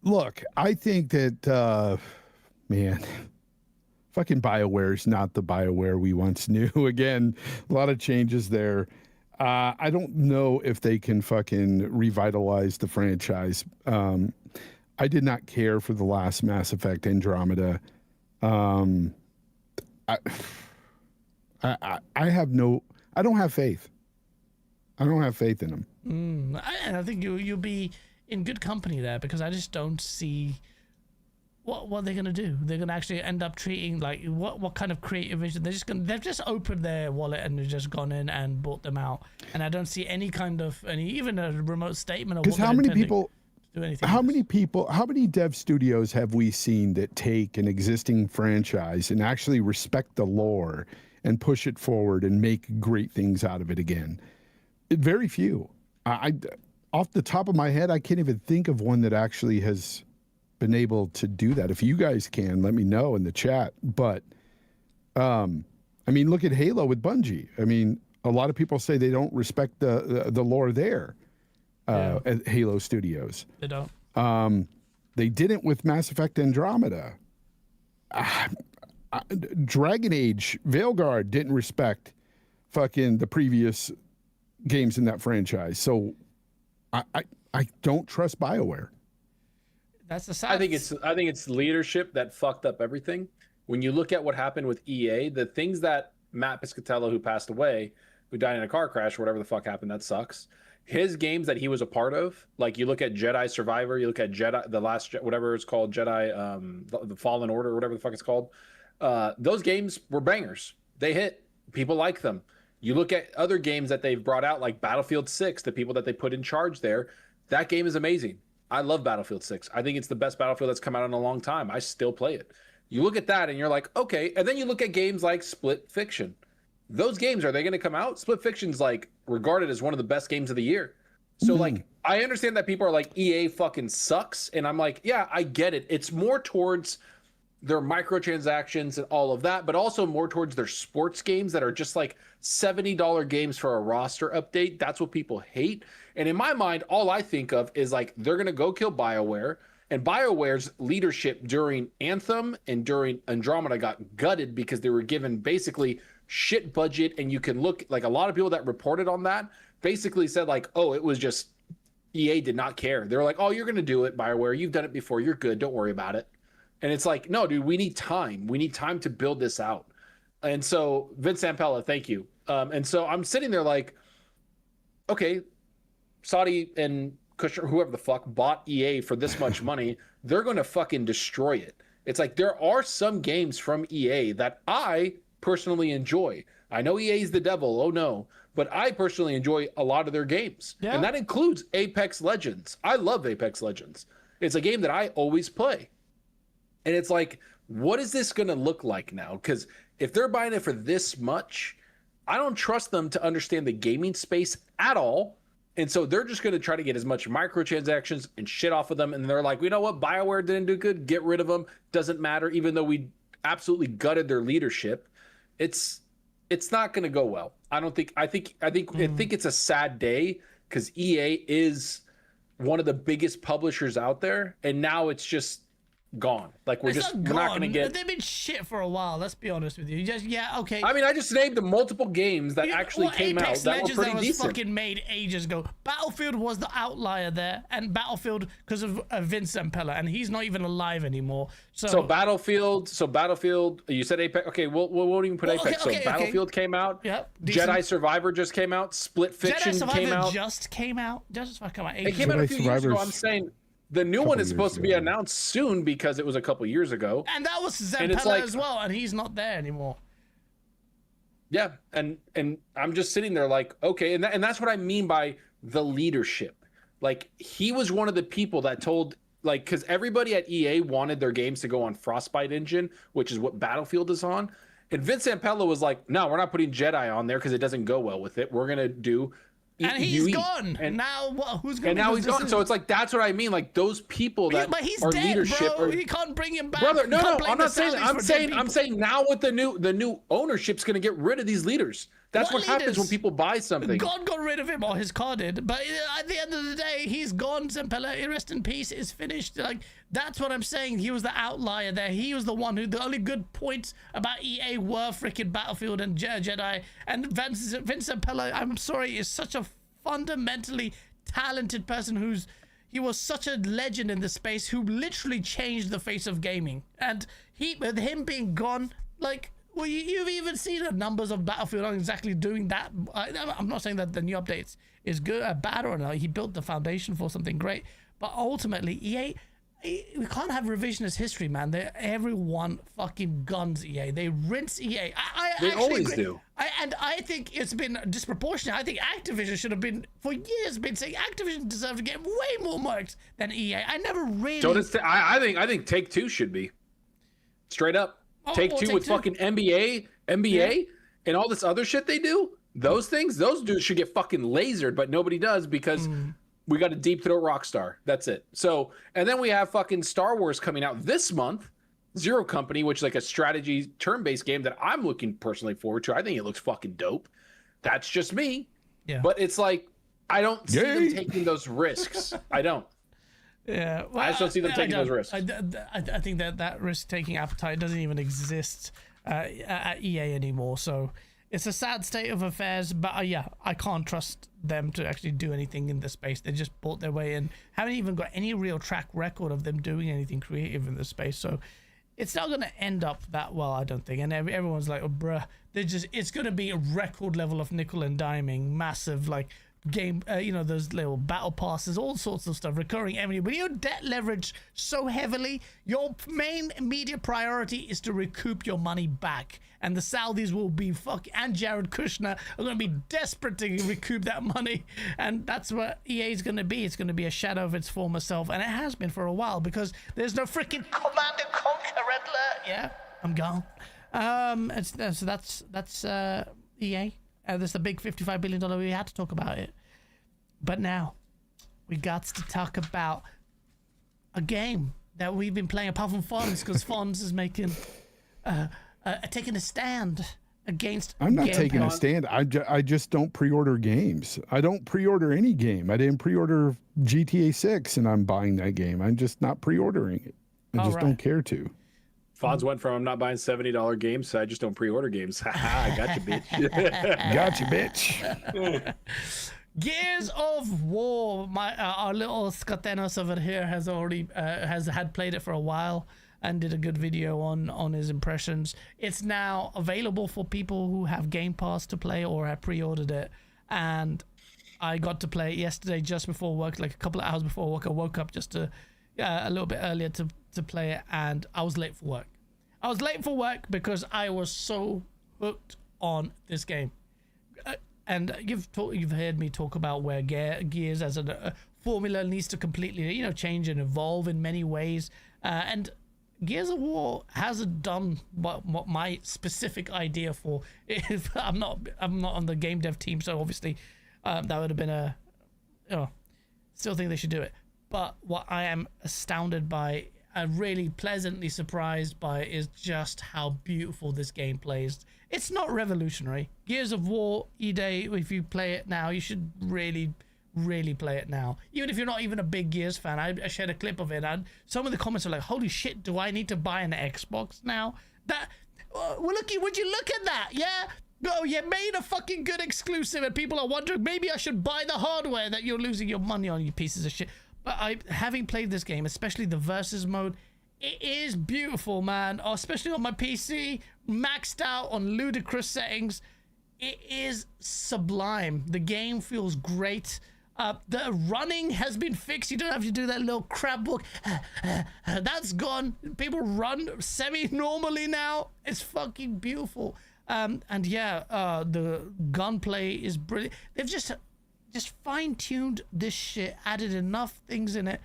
look, I think that, man, fucking BioWare is not the BioWare we once knew. Again, a lot of changes there. I don't know if they can fucking revitalize the franchise. I did not care for the last Mass Effect Andromeda. I don't have faith. I don't have faith in them. I think you'll be in good company there, because I just don't see what they're gonna do. They're gonna actually end up treating like what kind of creative vision? They've just opened their wallet and they've just gone in and bought them out. And I don't see any kind of even a remote statement of what they're intending to do anything. How many dev studios have we seen that take an existing franchise and actually respect the lore and push it forward and make great things out of it again? Very few. I off the top of my head, I can't even think of one that actually has been able to do that. If you guys can, let me know in the chat. But I mean, look at Halo with Bungie. I mean, a lot of people say they don't respect the lore there at Halo Studios. They don't. They didn't with Mass Effect Andromeda. Dragon Age, Veilguard didn't respect fucking the previous games in that franchise. So I don't trust BioWare. That's the sad. I think it's leadership that fucked up everything. When you look at what happened with EA, the things that Matt Piscatello, who passed away, who died in a car crash or whatever the fuck happened, that sucks. His games that he was a part of, like you look at Jedi Survivor, you look at Jedi, the last, whatever it's called, Jedi, the Fallen Order, or whatever the fuck it's called. Those games were bangers. They hit. People like them. You look at other games that they've brought out, like Battlefield 6, the people that they put in charge there, that game is amazing. I love Battlefield 6. I think it's the best Battlefield that's come out in a long time. I still play it. You look at that and you're like, okay. And then you look at games like Split Fiction. Those games, are they going to come out? Split Fiction's like regarded as one of the best games of the year. So like, I understand that people are like, EA fucking sucks. And I'm like, yeah, I get it. It's more towards their microtransactions and all of that, but also more towards their sports games that are just like $70 games for a roster update. That's what people hate. And in my mind, all I think of is like, they're going to go kill BioWare, and BioWare's leadership during Anthem and during Andromeda got gutted because they were given basically shit budget. And you can look, like, a lot of people that reported on that basically said like, oh, it was just EA did not care. They were like, oh, you're going to do it, BioWare. You've done it before. You're good. Don't worry about it. And it's like, no, dude, we need time. We need time to build this out. And so Vince Zampella, thank you. And so I'm sitting there like, okay, Saudi and Kushner, whoever the fuck, bought EA for this much money. They're going to fucking destroy it. It's like there are some games from EA that I personally enjoy. I know EA is the devil, oh no, but I personally enjoy a lot of their games. Yeah. And that includes Apex Legends. I love Apex Legends. It's a game that I always play. And it's like, what is this going to look like now? Because if they're buying it for this much, I don't trust them to understand the gaming space at all. And so they're just going to try to get as much microtransactions and shit off of them. And they're like, you know what? BioWare didn't do good. Get rid of them. Doesn't matter. Even though we absolutely gutted their leadership, it's not going to go well. I think it's a sad day because EA is one of the biggest publishers out there. And now it's just gone. Like we're not going to get. They've been shit for a while. Let's be honest with you. Okay. I mean, I just named the multiple games that actually came Apex out Legends that were pretty was decent. fucking made ages ago. Battlefield was the outlier there, and Battlefield because of Vince Zampella, and he's not even alive anymore. So Battlefield. You said Apex. Okay, we won't even put Apex. Okay, Battlefield came out. Yep. Jedi Survivor just came out. Split Fiction Jedi Survivor came out. just came out. It came out a few years ago. I'm saying. The new one is supposed to be announced soon because it was a couple years ago. And that was Zampella as well, and he's not there anymore. Yeah, and I'm just sitting there like, okay, and that's what I mean by the leadership. Like, he was one of the people that told, like, because everybody at EA wanted their games to go on Frostbite engine, which is what Battlefield is on. And Vince Zampella was like, no, we're not putting Jedi on there because it doesn't go well with it. We're going to do... And he's gone. And now who's going to? And now he's gone. So it's like that's what I mean. Like those people that but he's are dead, leadership. Bro. You can't bring him back. Brother, no, I'm not saying. I'm saying now with the new ownership's going to get rid of these leaders. That's what happens when people buy something. God got rid of him, or his car did. But at the end of the day, he's gone. Zampella, rest in peace, is finished. Like that's what I'm saying. He was the outlier there. He was the one who the only good points about EA were freaking Battlefield and Jedi. And Vince Zampella, I'm sorry, is such a fundamentally talented person he was such a legend in the space who literally changed the face of gaming. And with him being gone, like, well, you've even seen the numbers of Battlefield aren't exactly doing that. I'm not saying that the new updates is good or bad or not. He built the foundation for something great. But ultimately, EA, we can't have revisionist history, man. Everyone fucking guns EA. They rinse EA. They always do. I think it's been disproportionate. I think Activision should have been, for years, been saying Activision deserves to get way more marks than EA. I never really... So I think Take-Two should be. Straight up. Take-Two with fucking NBA, and all this other shit they do. Those dudes should get fucking lasered, but nobody does because... We got a deep throat Rockstar. That's it. So, and then we have fucking Star Wars coming out this month. Zero Company, which is like a strategy turn-based game that I'm looking personally forward to. I think it looks fucking dope. That's just me. Yeah. But it's like, I don't see them taking those risks. I don't. Yeah. Well, I just don't see them taking those risks. I think that risk-taking appetite doesn't even exist at EA anymore. So it's a sad state of affairs. But yeah, I can't trust them to actually do anything in the space. They just bought their way in, haven't even got any real track record of them doing anything creative in the space. So it's not going to end up that well, I don't think. And everyone's like, oh, bruh, it's going to be a record level of nickel and diming, massive, like, game, those little battle passes, all sorts of stuff, recurring revenue. When you're debt leveraged so heavily, your main immediate priority is to recoup your money back. And the Saudis will be and Jared Kushner are going to be desperate to recoup that money. And that's what EA is going to be. It's going to be a shadow of its former self. And it has been for a while because there's no freaking Command and Conquer Red Alert. Yeah, I'm gone. So that's EA. There's the big $55 billion. We had to talk about it. But now we got to talk about a game that we've been playing apart from Fonz, because Fonz is taking a stand against... I'm not taking a stand. I just don't pre-order games. I don't pre-order any game. I didn't pre-order GTA 6 and I'm buying that game. I'm just not pre-ordering it. I just don't care to. Fonz went from I'm not buying $70 games to I just don't pre-order games. Haha, I got you, bitch. Got you, bitch. Gears of War. Our little Skatenos over here has already had played it for a while. and did a good video on his impressions. It's now available for people who have Game Pass to play or have pre-ordered it, and I got to play it yesterday just before work, like a couple of hours before work. I woke up just a little bit earlier to play it, and I was late for work. I was late for work because I was so hooked on this game. And you've heard me talk about where Gears as a formula needs to completely, change and evolve in many ways. And Gears of War hasn't done what my specific idea for. If I'm not on the game dev team, so obviously that would have been still think they should do it. But what I am astounded by, really pleasantly surprised by, is just how beautiful this game plays. It's not revolutionary. Gears of War, E-Day, if you play it now, you should really, really play it now. Even if you're not even a big Gears fan, I shared a clip of it, and some of the comments are like, holy shit, do I need to buy an Xbox now? Would you look at that, yeah? Oh, you made a fucking good exclusive, and people are wondering, maybe I should buy the hardware that you're losing your money on, you pieces of shit. But having played this game, especially the versus mode, it is beautiful, man. Especially on my PC, maxed out on ludicrous settings. It is sublime. The game feels great. The running has been fixed. You don't have to do that little crab walk. That's gone. People run semi-normally now. It's fucking beautiful. And yeah, the gunplay is brilliant. They've just fine-tuned this shit, added enough things in it,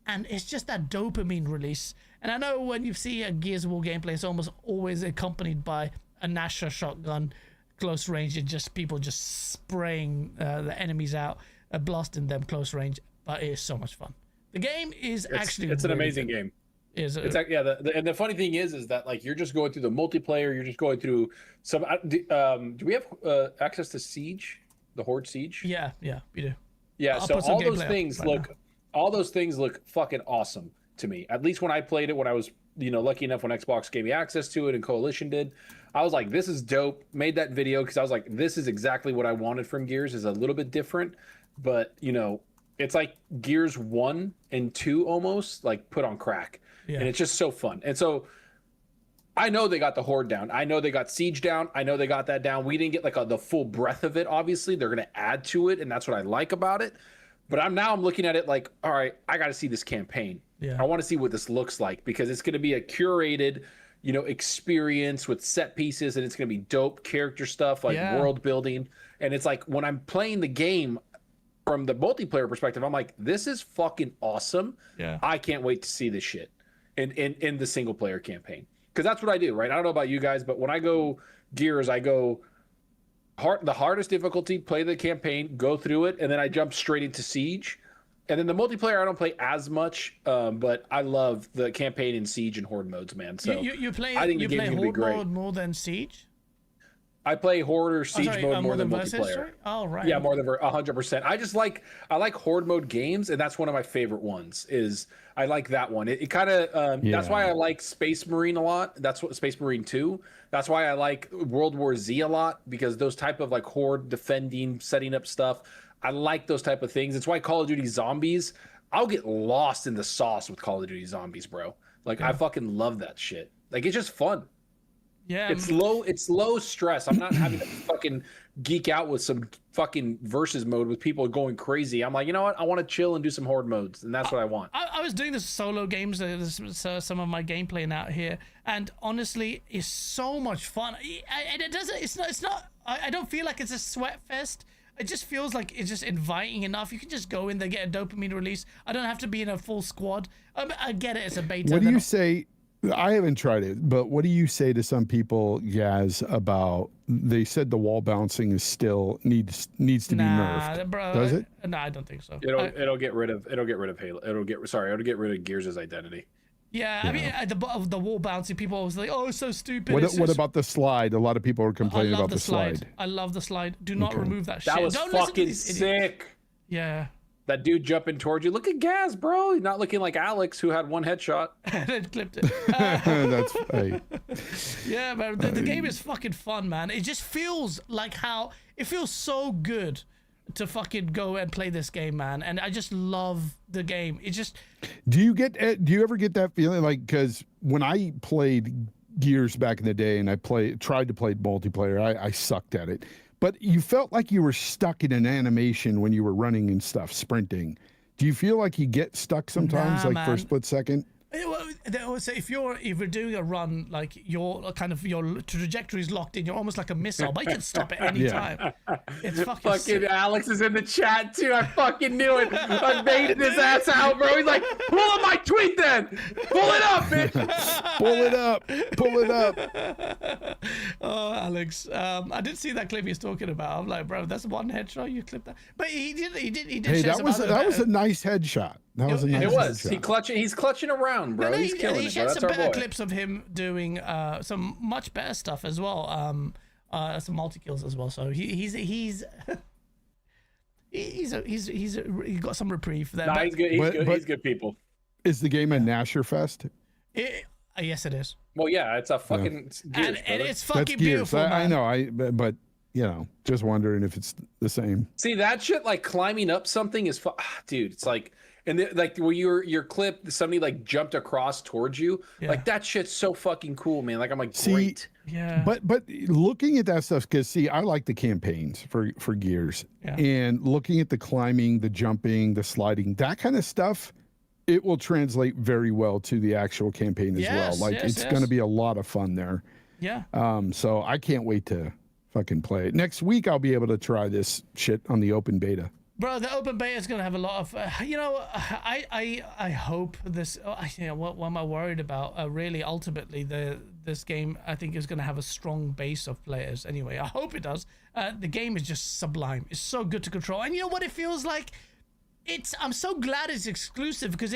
and it's just that dopamine release. And I know when you see a Gears of War gameplay, it's almost always accompanied by a Nasher shotgun, close range, and just people just spraying the enemies out, blasting them close range. But it is so much fun. The game is it's an really amazing good. game. It's and the funny thing is that like you're just going through the multiplayer, you're just going through some. Do we have access to Siege, the Horde Siege? Yeah, we do. Yeah, I'll so put some all those gameplay up things right now. all those things look fucking awesome to me. At least when I played it, when I was lucky enough when Xbox gave me access to it and Coalition did, I was like, this is dope. Made that video because I was like, this is exactly what I wanted from Gears. Is a little bit different, but it's like Gears 1 and 2 almost like put on crack. Yeah. And it's just so fun. And so I know they got the Horde down. I know they got Siege down. I know they got that down. We didn't get like the full breadth of it. Obviously, they're going to add to it, and that's what I like about it. But I'm looking at it like, all right, I got to see this campaign. Yeah. I want to see what this looks like because it's going to be a curated, experience with set pieces, and it's going to be dope character stuff like world building. And it's like when I'm playing the game from the multiplayer perspective, I'm like, this is fucking awesome. Yeah. I can't wait to see this shit in the single player campaign. Because that's what I do, right? I don't know about you guys, but when I go Gears, I go the hardest difficulty, play the campaign, go through it, and then I jump straight into Siege. And then the multiplayer, I don't play as much, but I love the campaign in Siege and Horde modes, man. So you play I think the game's gonna be Horde great. mode more than Siege? I play Horde or Siege mode more than versus, multiplayer. sorry? Oh, right. Yeah, more than 100%. I like Horde mode games, and that's one of my favorite ones. I like that one. It kind of that's why I like Space Marine a lot. That's what Space Marine 2. That's why I like World War Z a lot, because those type of like Horde defending, setting up stuff, I like those type of things. It's why Call of Duty Zombies, I'll get lost in the sauce with Call of Duty Zombies, bro. Like I fucking love that shit. Like it's just fun. Yeah, it's low stress. I'm not having to fucking geek out with some fucking versus mode with people going crazy. I'm like, you know what? I want to chill and do some Horde modes, and that's what I want. I was doing this solo games, some of my gameplay out here, and honestly, it's so much fun. And it doesn't. It's not. I don't feel like it's a sweat fest. It just feels like it's just inviting enough. You can just go in there, get a dopamine release. I don't have to be in a full squad. I get it. It's a beta. What do you say? I haven't tried it, but what do you say to some people, Yaz, about they said the wall bouncing is still needs to be nerfed? Bro, does it? No, I don't think so. It'll get rid of Halo. It'll get rid of Gears' identity. Yeah, I mean the wall bouncing, people always like, oh, it's so stupid. What about the slide? A lot of people are complaining about the slide. I love the slide. Do not remove that shit. That was Don't fucking sick. Yeah. That dude jumping towards you. Look at Gaz, bro. He's not looking like Alex, who had one headshot. And clipped it. That's hey. Yeah, man. The game is fucking fun, man. It just feels like it feels so good. to fucking go and play this game, man. And I just love the game. It just Do you ever get that feeling like, because when I played Gears back in the day and I tried to play multiplayer, I sucked at it. But you felt like you were stuck in an animation when you were running and stuff, sprinting. Do you feel like you get stuck sometimes, Nah, like for a man. split second? So if you're doing a run, like your trajectory is locked in, you're almost like a missile, but you can stop at any time. It's fucking sick. Alex is in the chat too. I fucking knew it. I baited his ass out, bro. He's like, pull up my tweet then. Pull it up, bitch. Pull it up. Pull it up. Oh, Alex, I did see that clip he's talking about. I'm like, bro, that's one headshot. You clipped that, but he did. Hey, share that was a nice headshot. That was a nice It was. headshot. He's clutching around, bro. He's killing it, bro. shared That's some our better boy. clips of him doing some much better stuff as well. Some multi kills as well. So he's got some reprieve there. Nah, but he's good. He's but- good. but- He's good people. Is the game a Nasher Fest? yes, it is, Well, yeah, it's a fucking Gears, and brother. it's That's fucking Gears. beautiful. I Man. know. But you know, just wondering if it's the same. See that shit, like climbing up something is dude. It's like, and like where your clip, somebody like jumped across towards you. Yeah. Like that shit's so fucking cool, man. Like I'm like, See, great. Yeah. But looking at that stuff, because see, I like the campaigns for Gears, Yeah. and looking at the climbing, the jumping, the sliding, that kind of stuff, it will translate very well to the actual campaign as well. Yes, Like yes, it's yes. going to be a lot of fun there. Yeah. So I can't wait to fucking play it. Next week I'll be able to try this shit on the open beta. Bro, the open beta is gonna have a lot of, I hope this. What am I worried about? Really, ultimately, this game I think is gonna have a strong base of players. Anyway, I hope it does. The game is just sublime. It's so good to control, and you know what it feels like. I'm so glad it's exclusive because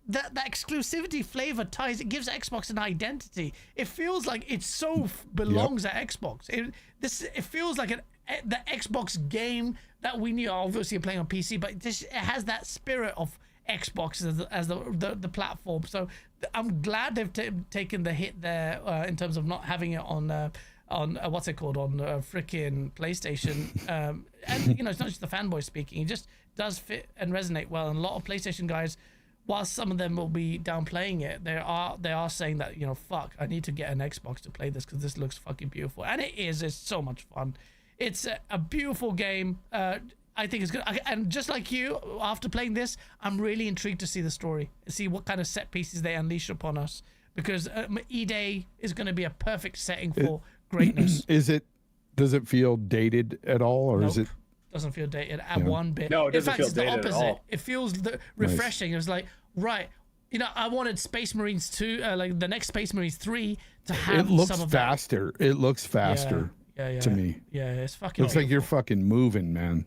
that exclusivity flavor it gives Xbox an identity. It feels like it so belongs at Xbox. It feels like the Xbox game that we knew. Obviously, playing on PC, but it has that spirit of Xbox as the platform. So I'm glad they've taken the hit there in terms of not having it on what's it called, on freaking PlayStation. And you know, it's not just the fanboy speaking. It just does fit and resonate well. And a lot of PlayStation guys, whilst some of them will be downplaying it, they are saying that, you know, fuck, I need to get an Xbox to play this because this looks fucking beautiful. And it is. It's so much fun. It's a beautiful game. I think it's good. And just like you, after playing this, I'm really intrigued to see the story, see what kind of set pieces they unleash upon us, because E-Day is going to be a perfect setting for greatness. Does it feel dated at all, or is it? Doesn't feel dated at one bit. No, it doesn't In fact, feel it's the dated at opposite. all. It feels refreshing. It was like, right, you know, I wanted Space Marines 2, like the next Space Marines 3, to have It looks some of faster. It looks faster yeah, to me. Yeah, it's fucking. Looks like you're beautiful. fucking moving, man.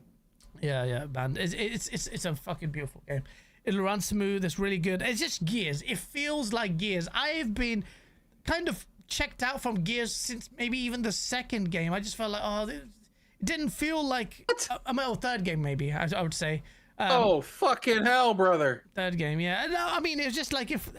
Yeah, man. It's a fucking beautiful game. It'll run smooth. It's really good. It's just Gears. It feels like Gears. I have been kind of checked out from Gears since maybe even the second game. I just felt like, it didn't feel like third game maybe. I would say. Oh fucking hell, brother! Third game, yeah. No, I mean, it was just like if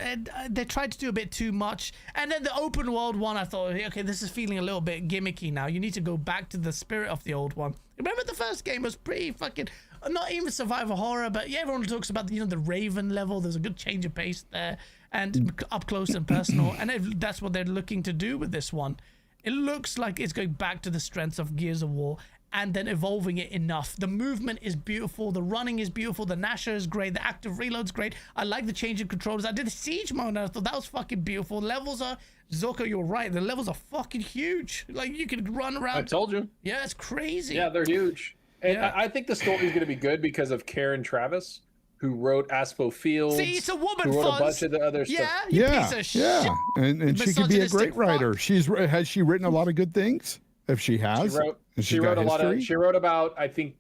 they tried to do a bit too much, and then the open world one, I thought, okay, this is feeling a little bit gimmicky now. You need to go back to the spirit of the old one. Remember, the first game was pretty fucking, not even survival horror, but yeah, everyone talks about the Raven level. There's a good change of pace there, and up close and personal, and that's what they're looking to do with this one. It looks like it's going back to the strengths of Gears of War, and then evolving it enough. The movement is beautiful, the running is beautiful, the Nasher is great, the active reload's great. I like the change in controls. I did the siege mode and I thought that was fucking beautiful. Levels are, Zorko, you're right, the levels are fucking huge. Like, you could run around. I told you. Yeah, it's crazy. Yeah, they're huge. And Yeah. I think the story is going to be good because of Karen Travis, who wrote Aspo Fields. See, it's a woman, who wrote Fonz. a bunch of the other Yeah, stuff. you Yeah, piece of shit. yeah, and she could be a Misogynistic great writer. fuck. Has she written a lot of good things? If she has, and she's She got wrote a lot of. history? She wrote about, I think,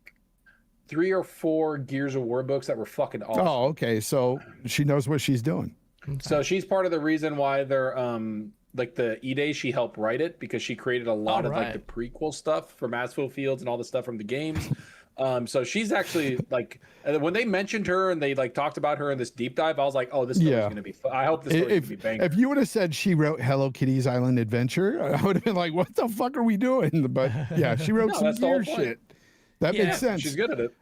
3 or 4 Gears of War books that were fucking awesome. Oh, okay. So she knows what she's doing. So she's part of the reason why they're like the E-Day, she helped write it because she created a lot of like the prequel stuff from Asphalt Fields and all the stuff from the games. So she's actually like, when they mentioned her and they like talked about her in this deep dive, I was like, oh, this story's gonna be I hope this story's gonna be banging. If you would have said she wrote Hello Kitty's Island Adventure, I would have been like, what the fuck are we doing? But yeah, she wrote No, some that's the whole Gears point. shit. That Yeah, makes sense. She's good at it.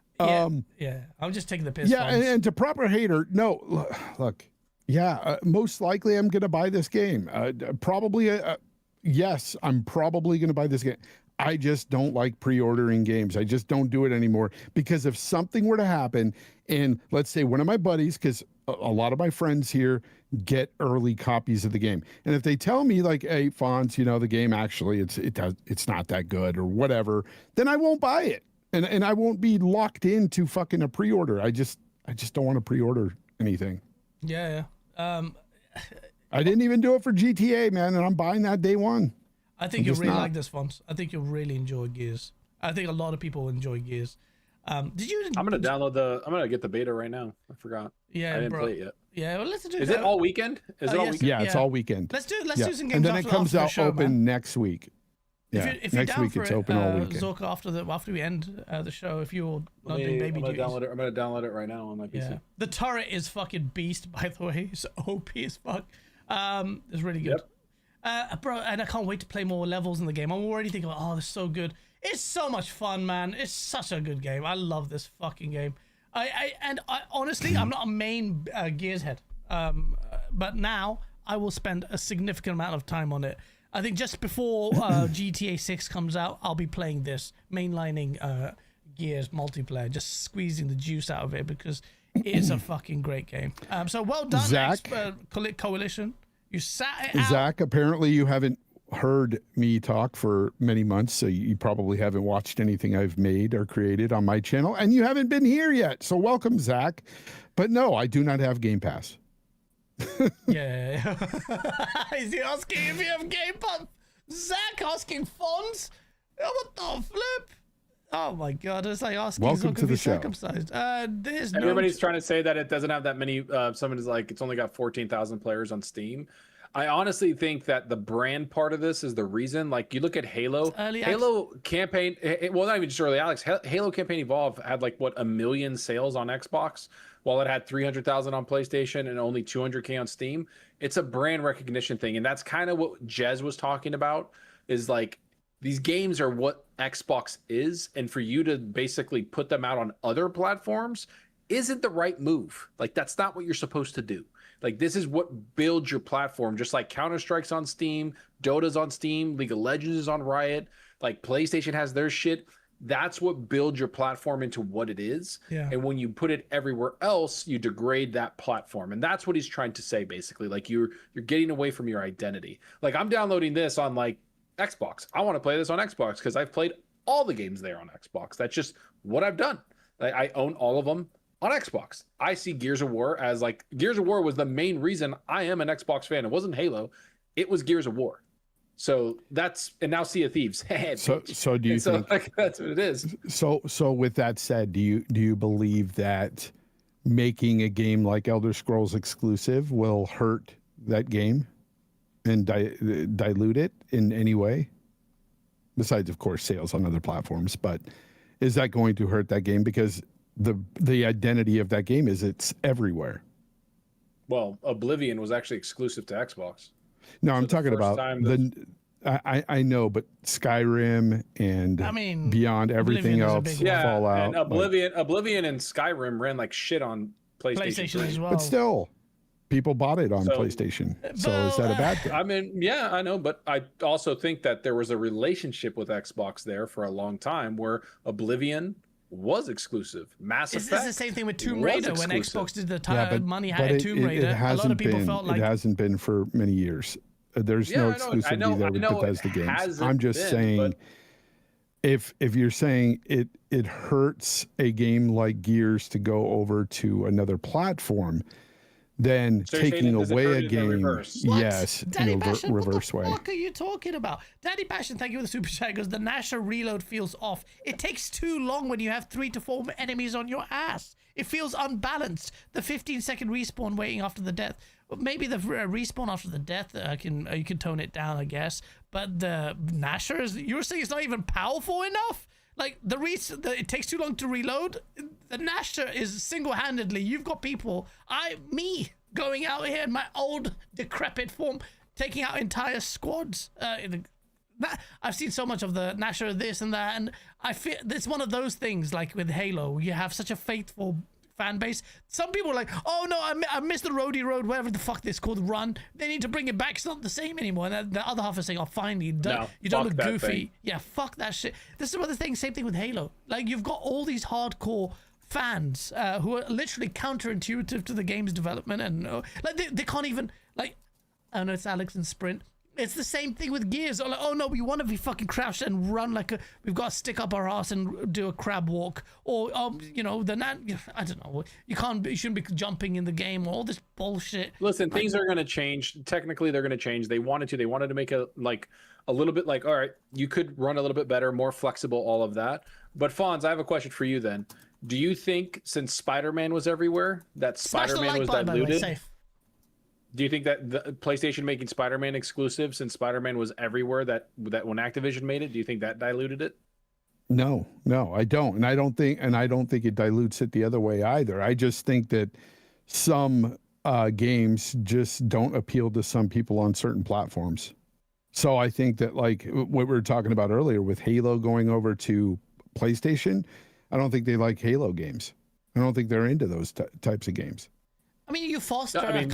Yeah. I'm just taking the piss. Yeah, Fonz. and to proper hater, no, look, yeah, most likely I'm going to buy this game. Probably, yes, I'm probably going to buy this game. I just don't like pre-ordering games. I just don't do it anymore because if something were to happen, and let's say one of my buddies, because a lot of my friends here get early copies of the game, and if they tell me like, "Hey, Fonz, you know the game actually it's not that good" or whatever, then I won't buy it, and I won't be locked into fucking a pre-order. I just don't want to pre-order anything. Yeah. I didn't even do it for GTA, man, and I'm buying that day one. I think you'll just really not. like this, Fonz. I think you'll really enjoy Gears. I think a lot of people enjoy Gears. Did you? I'm gonna download the. I'm gonna get the beta right now. I forgot. Yeah, I didn't bro. play it yet. Yeah, well, let's do. Is it all weekend? Is it all yes. weekend? Yeah, it's Yeah. all weekend. Let's do some Yeah. games. And then it comes after the out show, open man. next week. Yeah, If you're next down week for it's it, open all weekend. Zorka, after we end the show, if you're not I'm doing baby gonna duties. download it. I'm gonna download it right now on my PC. Yeah. The turret is fucking beast, by the way. It's OP as fuck. It's really good. Bro, and I can't wait to play more levels in the game. I'm already thinking, oh, this is so good. It's so much fun, man. It's such a good game. I love this fucking game. I honestly, I'm not a main Gears head. But now I will spend a significant amount of time on it. I think just before GTA 6 comes out, I'll be playing this, mainlining Gears multiplayer, just squeezing the juice out of it because it's a fucking great game. So well done, Zach? Coalition. You sat it out. Zach, apparently you haven't heard me talk for many months, so you probably haven't watched anything I've made or created on my channel, and you haven't been here yet. So welcome, Zach. But no, I do not have Game Pass. Yeah. Is he asking if you have Game Pass? Zach asking Fonz? Oh, what the flip? Oh my god, it's like asking Welcome Zucker to the be show. circumcised. There's Everybody's trying to say that it doesn't have that many. Someone is like, it's only got 14,000 players on Steam. I honestly think that the brand part of this is the reason. Like, you look at Halo, Halo campaign. Well, not even just early, Alex. Halo campaign Evolve had like what 1 million sales on Xbox, while it had 300,000 on PlayStation and only 200K on Steam. It's a brand recognition thing, and that's kind of what Jez was talking about. Is like, these games are what Xbox is, and for you to basically put them out on other platforms isn't the right move. Like, that's not what you're supposed to do. Like, this is what builds your platform. Just like Counter-Strike's on Steam, Dota's on Steam, League of Legends is on Riot, like PlayStation has their shit. That's what builds your platform into what it is. Yeah. And when you put it everywhere else, you degrade that platform. And that's what he's trying to say, basically. Like, you're getting away from your identity. Like, I'm downloading this on like Xbox. I want to play this on Xbox because I've played all the games there on Xbox. That's just what I've done. I own all of them on Xbox. I see Gears of War as like, Gears of War was the main reason I am an Xbox fan. It wasn't Halo, it was Gears of War. So that's, and now Sea of Thieves. So do you think like, that's what it is? So with that said, do you believe that making a game like Elder Scrolls exclusive will hurt that game and dilute it in any way? Besides, of course, sales on other platforms, but is that going to hurt that game? Because the identity of that game is it's everywhere. Well, Oblivion was actually exclusive to Xbox. No, I'm talking about I know, but Skyrim and beyond everything else, Fallout. And Oblivion and Skyrim ran like shit on PlayStation as well. But still, people bought it on PlayStation. So is that a bad thing? I mean, yeah, I know, but I also think that there was a relationship with Xbox there for a long time where Oblivion was exclusive. Mass Effect. This is the same thing with Tomb Raider when Xbox did the money but had Tomb Raider. A lot of people felt like it hasn't been for many years. There's no exclusivity there with Bethesda games. I'm just saying, if you're saying it hurts a game like Gears to go over to another platform, then taking away a game, yes, Daddy in a Passion, reverse way. What the fuck are you talking about? Daddy Passion, thank you for the super chat. Goes, the Nasher reload feels off. It takes too long when you have 3 to 4 enemies on your ass. It feels unbalanced. The 15-second respawn waiting after the death. Maybe the respawn after the death you can tone it down, I guess. But the Nasher you're saying it's not even powerful enough? Like it takes too long to reload. The Nasher is single-handedly. You've got people, me going out here in my old decrepit form, taking out entire squads. that I've seen so much of the Nasher this and that, and I feel it's one of those things like with Halo. You have such a faithful fan base. Some people are like, oh no, I missed the roadie road, whatever the fuck this called, run. They need to bring it back. It's not the same anymore. And then the other half is saying, oh, finally, you don't look goofy. Thing. Yeah, fuck that shit. This is another thing. Same thing with Halo. Like, you've got all these hardcore fans who are literally counterintuitive to the game's development, and like they can't even, like, I know it's Alex and Sprint. It's the same thing with Gears. Like, oh no, we want to be fucking crouched and run like we've got to stick up our ass and do a crab walk, or you know, I don't know. You shouldn't be jumping in the game, or all this bullshit. Listen, things are going to change. Technically, they're going to change. They wanted to make a little bit like, all right, you could run a little bit better, more flexible, all of that. But Fonz, I have a question for you then. Do you think since Spider-Man was everywhere, that Spider-Man was diluted? Do you think that the PlayStation making Spider-Man exclusive, since Spider-Man was everywhere, that when Activision made it, do you think that diluted it? No, I don't. And I don't think it dilutes it the other way either. I just think that some games just don't appeal to some people on certain platforms. So I think that, like what we were talking about earlier with Halo going over to PlayStation, I don't think they like Halo games. I don't think they're into those types of games. I mean, you foster a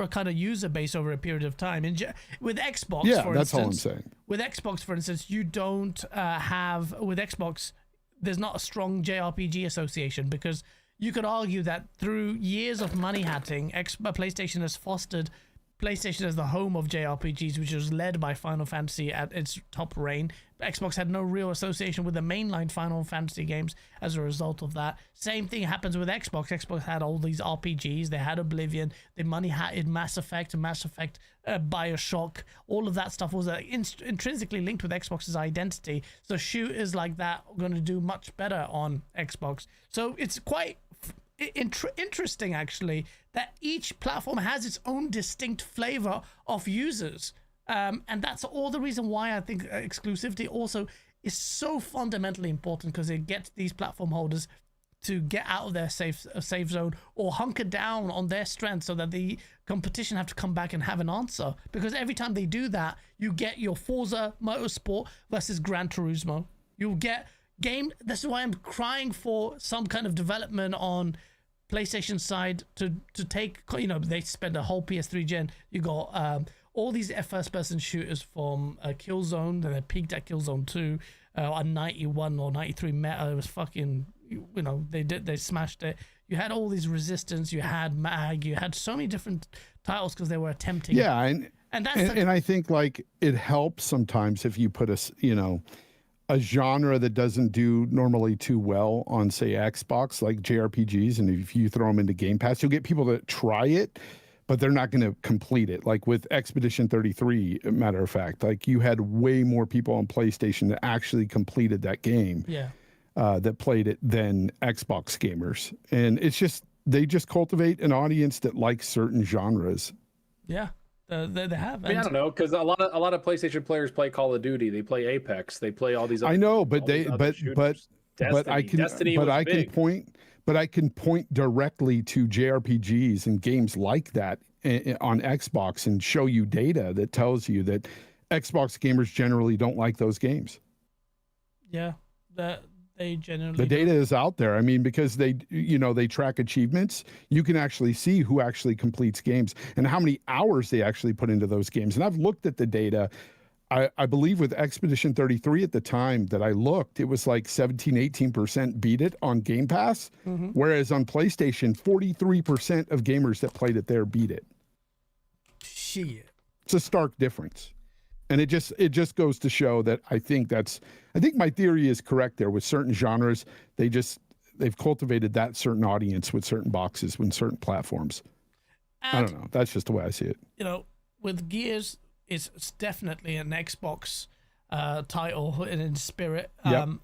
kind of user base over a period of time. And with Xbox, for that's instance, all I'm saying. With Xbox, for instance, you don't have, with Xbox, there's not a strong JRPG association, because you could argue that through years of money hatting, PlayStation has fostered PlayStation as the home of JRPGs, which was led by Final Fantasy at its top reign. Xbox had no real association with the mainline Final Fantasy games as a result of that. Same thing happens with Xbox. Xbox had all these RPGs. They had Oblivion. They money hatted Mass Effect, Bioshock. All of that stuff was intrinsically linked with Xbox's identity. So shooters like that are going to do much better on Xbox. So it's quite interesting, actually, that each platform has its own distinct flavor of users, and that's all the reason why I think exclusivity also is so fundamentally important, because it gets these platform holders to get out of their safe zone or hunker down on their strength, so that the competition have to come back and have an answer. Because every time they do that, you get your Forza Motorsport versus Gran Turismo. You'll get this is why I'm crying for some kind of development on PlayStation side to take, you know, they spend a whole PS3 gen. You got all these first person shooters from Killzone, then they peaked at Killzone 2 on 91 or 93 meta. It was fucking, you know, they smashed it. You had all these Resistance, you had MAG, you had so many different titles because they were attempting. Yeah, and I think, like, it helps sometimes if you put a genre that doesn't do normally too well on, say, Xbox, like JRPGs, and if you throw them into Game Pass, you'll get people to try it, but they're not going to complete it. Like with Expedition 33, matter of fact, like you had way more people on PlayStation that actually completed that game, that played it, than Xbox gamers. And it's just, they just cultivate an audience that likes certain genres. Yeah. They have. I mean, I don't know, because a lot of PlayStation players play Call of Duty. They play Apex. They play all these. I know, but I can point directly to JRPGs and games like that on Xbox and show you data that tells you that Xbox gamers generally don't like those games. Yeah, they generally. The data is out there. I mean, because they track achievements. You can actually see who actually completes games and how many hours they actually put into those games. And I've looked at the data. I believe with Expedition 33 at the time that I looked, it was like 17-18% beat it on Game Pass, whereas on PlayStation, 43% of gamers that played it there beat it. Shit. It's a stark difference. And it just goes to show that I think my theory is correct there. With certain genres, they've cultivated that certain audience with certain boxes, with certain platforms. And, I don't know. That's just the way I see it. You know, with Gears, it's definitely an Xbox title in spirit. And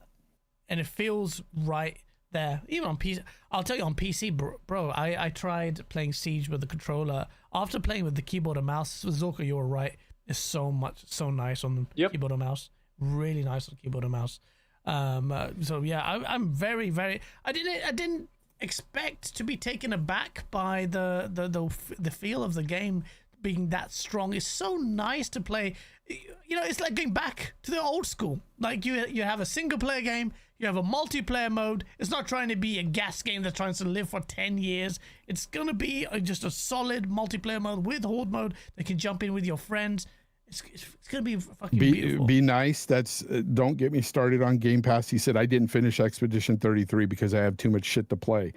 it feels right there. Even on PC. I'll tell you, on PC, bro, I tried playing Siege with the controller. After playing with the keyboard and mouse, Zorka, you were right. It's so nice on the keyboard and mouse. Really nice on keyboard and mouse. So yeah, I'm very, very. I didn't expect to be taken aback by the feel of the game, being that strong. It's so nice to play. You know, it's like going back to the old school. Like you have a single player game, you have a multiplayer mode. It's not trying to be a gas game that's trying to live for 10 years. It's gonna be just a solid multiplayer mode with horde mode that can jump in with your friends. It's gonna be fucking beautiful. Be nice. That's don't get me started on Game Pass. He said I didn't finish Expedition 33 because I have too much shit to play.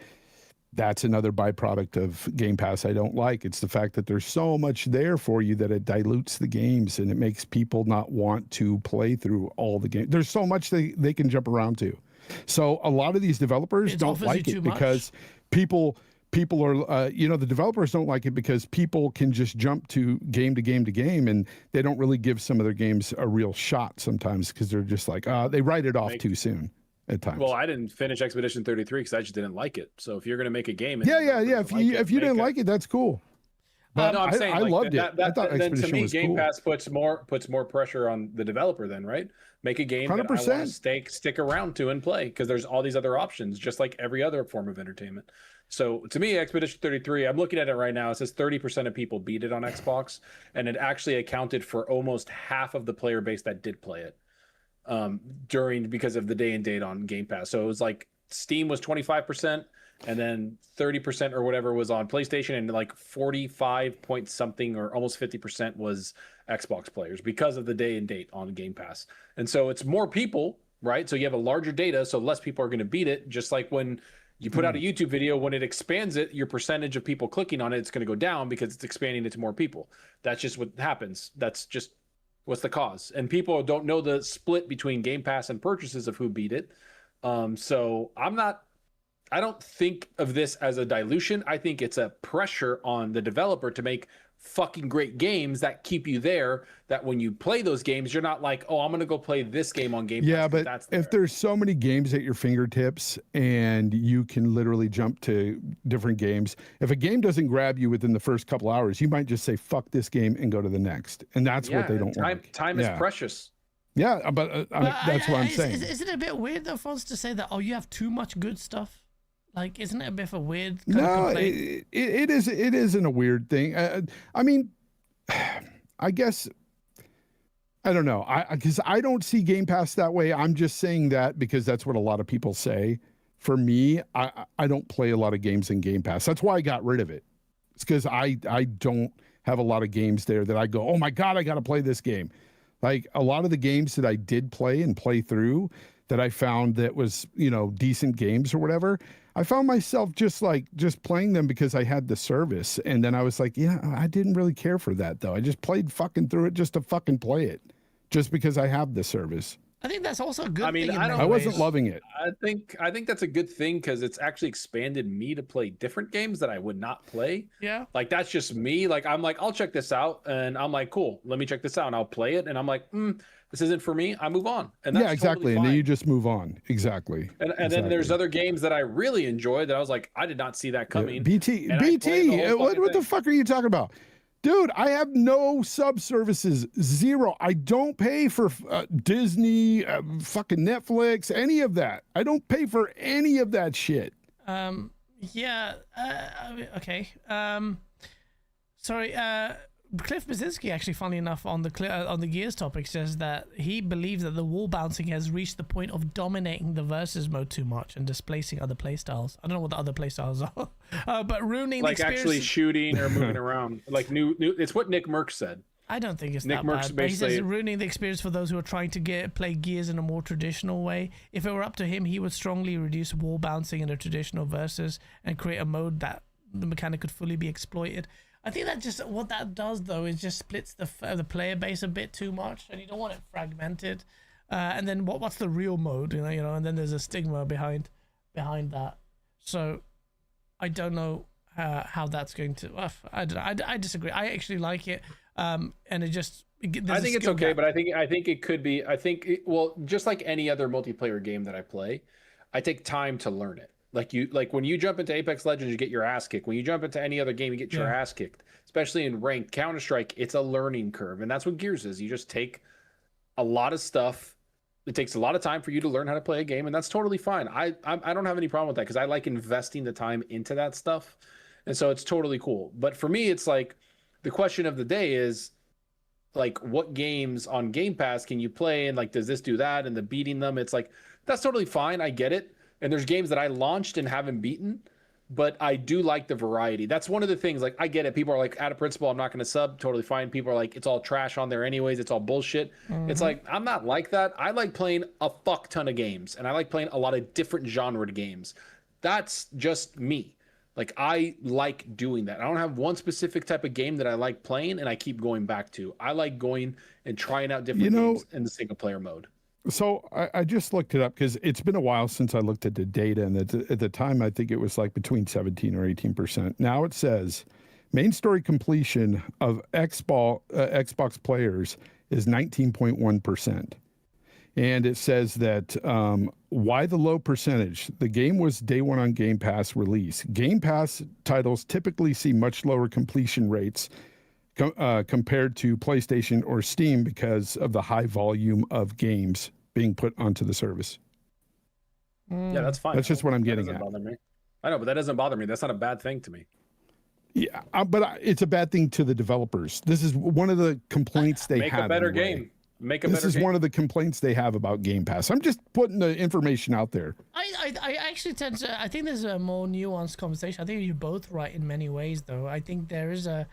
That's another byproduct of Game Pass I don't like. It's the fact that there's so much there for you that it dilutes the games and it makes people not want to play through all the games. There's so much they can jump around to. So a lot of these developers don't like it because people are, the developers don't like it because people can just jump to game to game, and they don't really give some of their games a real shot sometimes because they're just like, they write it off too soon at times. Well, I didn't finish Expedition 33 because I just didn't like it. So if you're going to make a game, if you didn't like it, that's cool. But no, I'm saying I loved it. I thought then to me, was Game cool. Pass puts more pressure on the developer. Then, right? Make a game that I want to stick around to and play because there's all these other options, just like every other form of entertainment. So to me, Expedition 33, I'm looking at it right now. It says 30% of people beat it on Xbox, and it actually accounted for almost half of the player base that did play it because of the day and date on Game Pass. So it was like Steam was 25%, and then 30% or whatever was on PlayStation, and like 45 point something or almost 50% was Xbox players because of the day and date on Game Pass. And so it's more people, right? So you have a larger data, so less people are going to beat it. Just like when you put out a YouTube video, when it expands it, your percentage of people clicking on it, it's going to go down because it's expanding it to more people. That's just what happens. That's just what's the cause. And people don't know the split between Game Pass and purchases of who beat it. So I don't think of this as a dilution. I think it's a pressure on the developer to make fucking great games that keep you there, that when you play those games, you're not like, oh, I'm going to go play this game on Game Pass. Yeah, but if there's so many games at your fingertips and you can literally jump to different games, if a game doesn't grab you within the first couple hours, you might just say, fuck this game and go to the next. And that's what they don't want. Time is precious. Yeah, but that's what I'm saying. Is it a bit weird, though, Fonz, to say that, oh, you have too much good stuff? Like, isn't it a bit of a weird kind of complaint? It isn't a weird thing. I mean, I guess, I don't know. Because I don't see Game Pass that way. I'm just saying that because that's what a lot of people say. For me, I don't play a lot of games in Game Pass. That's why I got rid of it. It's because I don't have a lot of games there that I go, oh my God, I got to play this game. Like a lot of the games that I did play through that I found that was, decent games or whatever, I found myself just playing them because I had the service. And then I was like, yeah, I didn't really care for that though. I just played fucking through it just to fucking play it just because I have the service. I think that's also a good thing. I wasn't loving it. I think that's a good thing because it's actually expanded me to play different games that I would not play. Yeah. Like that's just me. Like I'm like, I'll check this out, and I'm like, cool, let me check this out, and I'll play it, and I'm like, this isn't for me. I move on. And that's exactly. Totally and then you just move on. Exactly. And then there's other games that I really enjoy that I was like, I did not see that coming. Yeah. BT. What the fuck are you talking about? Dude, I have no sub services, zero. I don't pay for Disney, fucking Netflix, any of that. I don't pay for any of that shit. Yeah. Okay. Sorry. Cliff Basinski, actually, funnily enough, on the Gears topic, says that he believes that the wall bouncing has reached the point of dominating the versus mode too much and displacing other playstyles. I don't know what the other playstyles are, but ruining the experience. Like actually shooting or moving around. Like new. It's what Nick Merckx said. I don't think it's that bad. But he says ruining the experience for those who are trying to play Gears in a more traditional way. If it were up to him, he would strongly reduce wall bouncing in a traditional versus and create a mode that the mechanic could fully be exploited. I think that just what that does though is just splits the player base a bit too much, and you don't want it fragmented. And then what's the real mode, and then there's a stigma behind that. So I don't know how that's going to. I disagree. I actually like it, and it just. I think it's okay, but I think it could be. Well, just like any other multiplayer game that I play, I take time to learn it. Like when you jump into Apex Legends, you get your ass kicked. When you jump into any other game, you get your ass kicked. Especially in ranked Counter-Strike, it's a learning curve, and that's what Gears is. You just take a lot of stuff. It takes a lot of time for you to learn how to play a game, and that's totally fine. I don't have any problem with that because I like investing the time into that stuff, and so it's totally cool. But for me, it's like the question of the day is, like, what games on Game Pass can you play, and like, does this do that, and the beating them, it's like, that's totally fine, I get it. And there's games that I launched and haven't beaten, but I do like the variety. That's one of the things, like, I get it, people are like, out of principle, I'm not going to sub, totally fine. People are like, it's all trash on there anyways, it's all bullshit. It's like, I'm not like that. I like playing a fuck ton of games, and I like playing a lot of different genre games. That's just me. Like, I like doing that. I don't have one specific type of game that I like playing and I keep going back to. I like going and trying out different games in the single player mode. So I just looked it up because it's been a while since I looked at the data, and at the time I think it was like between 17 or 18%. Now it says main story completion of Xbox players is 19.1%. And it says that why the low percentage? The game was day one on Game Pass release. Game Pass titles typically see much lower completion rates compared to PlayStation or Steam because of the high volume of games being put onto the service. Yeah, that's fine. That's just what I'm getting at. at. Bother me. I know, but that doesn't bother me. That's not a bad thing to me. Yeah, but it's a bad thing to the developers. This is one of the complaints they have. Make a better game. This is one of the complaints they have about Game Pass. I'm just putting the information out there. I actually tend to. I think there's a more nuanced conversation. I think you're both right in many ways, though. I think there's a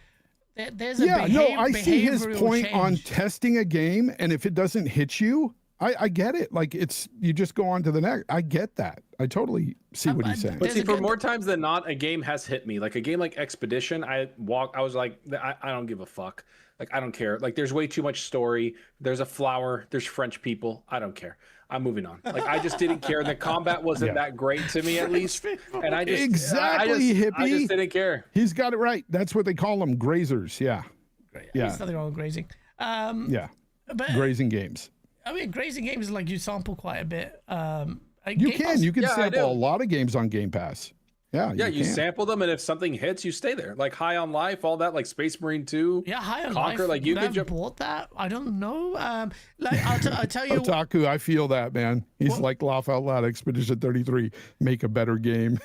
I see his point change on testing a game, and if it doesn't hit you, I get it. Like, you just go on to the next. I get that. I totally see what he's saying. But see, for more times than not, a game has hit me. Like a game like Expedition, I was like, I don't give a fuck. Like, I don't care. Like, there's way too much story. There's a flower. There's French people. I don't care. I'm moving on. Like, I just didn't care. The combat wasn't that great to me, at least. And I just hippie. I just didn't care. He's got it right. That's what they call them, grazers. Yeah. There's nothing wrong with grazing. Yeah. But grazing games. I mean, grazing games is like you sample quite a bit. You can sample a lot of games on Game Pass. Yeah, you sample them, and if something hits, you stay there. Like High on Life, all that, like Space Marine 2. Yeah, High on Conquer, Life. like you could could bought that. I don't know. Like I'll tell you. Otaku, I feel that, man. He's like laugh out loud. Expedition 33, make a better game.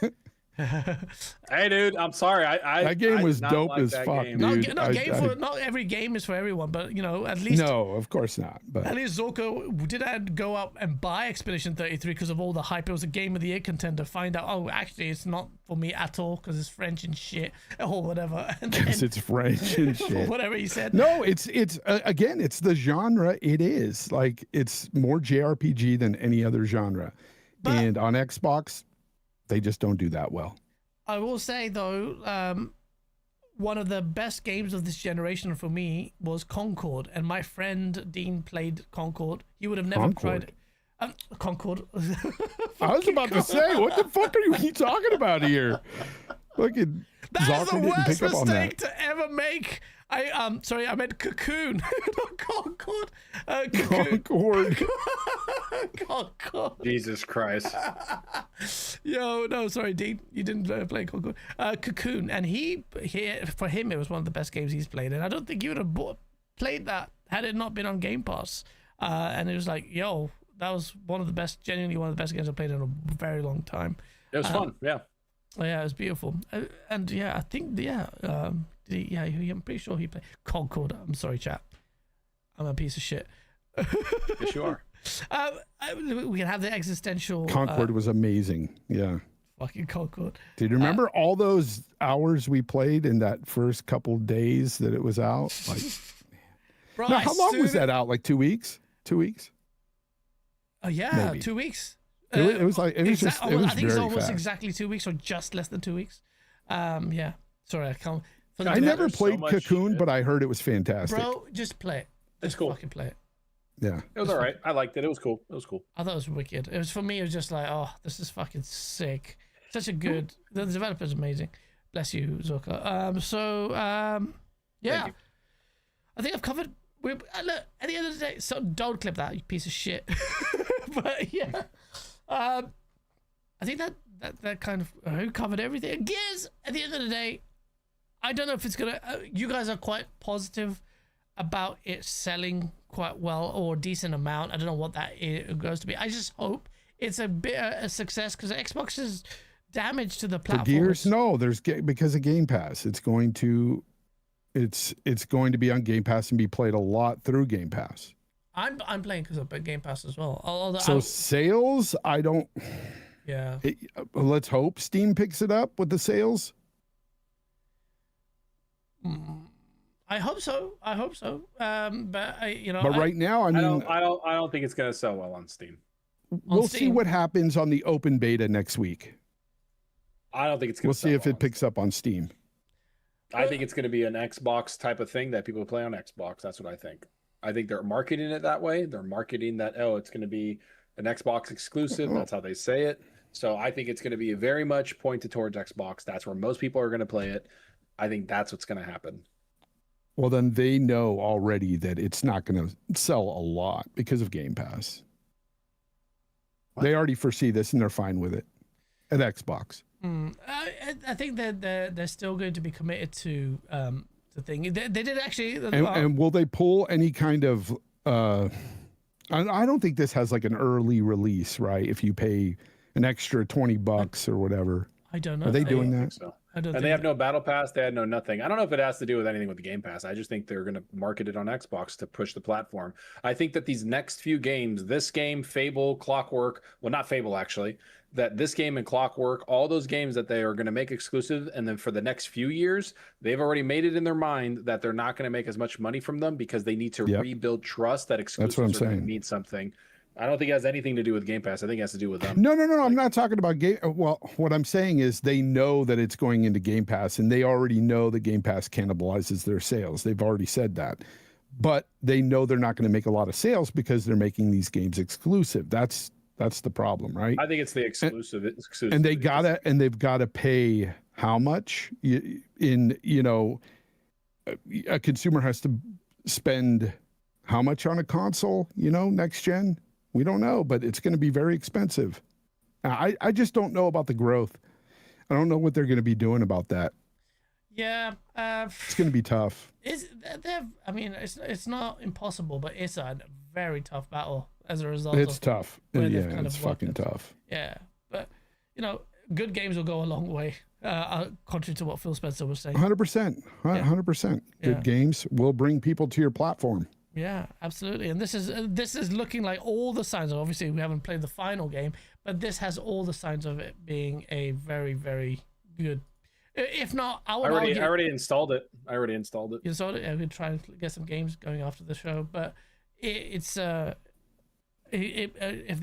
Hey, dude, I'm sorry. That game was dope as fuck, dude. Not every game is for everyone, but at least no, of course not. But at least Zorko did go out and buy Expedition 33 because of all the hype. It was a Game of the Year contender. Find out, oh, actually, it's not for me at all because it's French and shit or whatever. Because it's French and shit. Whatever he said. No, it's again, it's the genre. It is like it's more JRPG than any other genre, and on Xbox, they just don't do that well. I will say, though, one of the best games of this generation for me was Concord, and my friend Dean played Concord. He would have never tried it. Concord. I was about to say, what the fuck are you talking about here? Fucking that is the worst mistake to ever make. Sorry, I meant Cocoon, not Concord. Concord. Concord. Jesus Christ. Yo, no, sorry, Dean, you didn't play Concord. Cocoon, and for him, it was one of the best games he's played, and I don't think he would have played that had it not been on Game Pass. And it was like, yo, that was genuinely one of the best games I played in a very long time. It was fun, yeah. Yeah, it was beautiful, and yeah, I think I'm pretty sure he played Concord. I'm sorry, chat. I'm a piece of shit. Yes, you are. We can have the existential. Concord was amazing. Yeah. Fucking Concord. Did you remember all those hours we played in that first couple days that it was out? Like, bro, now, how long was that out? Like 2 weeks? 2 weeks? Oh yeah, maybe. 2 weeks. It was I think it's almost fast. Exactly 2 weeks, or just less than 2 weeks. Yeah. Sorry, I can't. I never played Cocoon, but I heard it was fantastic. Bro, just play it. It's cool. Fucking play it. Yeah. It was all right. I liked it. It was cool. I thought it was wicked. It was, for me, it was just like, oh, this is fucking sick. Such a good. The developer's amazing. Bless you, Zorka. Yeah. I think I've covered. Look, at the end of the day, so don't clip that, you piece of shit. But yeah. I think that kind of who covered everything. Gears, at the end of the day, I don't know if it's gonna. You guys are quite positive about it selling quite well or a decent amount. I don't know what that goes to be. I just hope it's a bit a success because Xbox's damage to the platform. For Gears, no, because of Game Pass, it's going to It's going to be on Game Pass and be played a lot through Game Pass. I'm playing because of Game Pass as well. Although So sales, I don't. yeah. Let's hope Steam picks it up with the sales. I hope so. But But right now, I mean, I don't think it's gonna sell well on Steam. we'll see Steam. what happens on the open beta next week. I don't think it's gonna. We'll see sell if well it picks up on Steam. I think it's going to be an Xbox type of thing that people play on Xbox. That's what I think. I think they're marketing it that way. They're marketing that, oh, it's going to be an Xbox exclusive. That's how they say it. So I think it's going to be very much pointed towards Xbox. That's where most people are going to play it. I think that's what's going to happen. Well, then they know already that it's not going to sell a lot because of Game Pass. What? They already foresee this and they're fine with it at Xbox. I think that they're still going to be committed to the thing. They did actually. And will they pull any kind of? I don't think this has like an early release, right? If you pay an extra $20 or whatever. I don't know. Are they if doing I that? think so. I don't. And they have no battle pass. They had no nothing. I don't know if it has to do with anything with the Game Pass. I just think they're going to market it on Xbox to push the platform. I think that these next few games, this game, Fable, Clockwork, well, not Fable actually, that this game and Clockwork, all those games that they are going to make exclusive, and then for the next few years, they've already made it in their mind that they're not going to make as much money from them because they need to rebuild trust that exclusives I'm are going to saying. mean something. I don't think it has anything to do with Game Pass. I think it has to do with them. No. I'm not talking about game. Well, what I'm saying is they know that it's going into Game Pass, and they already know that Game Pass cannibalizes their sales. They've already said that, but they know they're not going to make a lot of sales because they're making these games exclusive. That's the problem, right? I think it's the exclusive. And they've got to pay how much a consumer has to spend how much on a console, next gen. We don't know, but it's going to be very expensive. I just don't know about the growth. I don't know what they're going to be doing about that. Yeah. It's going to be tough. I mean, it's not impossible, but it's a very tough battle as a result. It's tough. Yeah, where they've kind it's of fucking worked it. tough. Yeah, but good games will go a long way. Contrary to what Phil Spencer was saying. 100%. 100%. Yeah. Good games will bring people to your platform. Yeah, absolutely. And this is looking like all the signs. Obviously, we haven't played the final game, but this has all the signs of it being a very, very good. If not, I already installed it. You installed it. I could try and get some games going after the show, but if they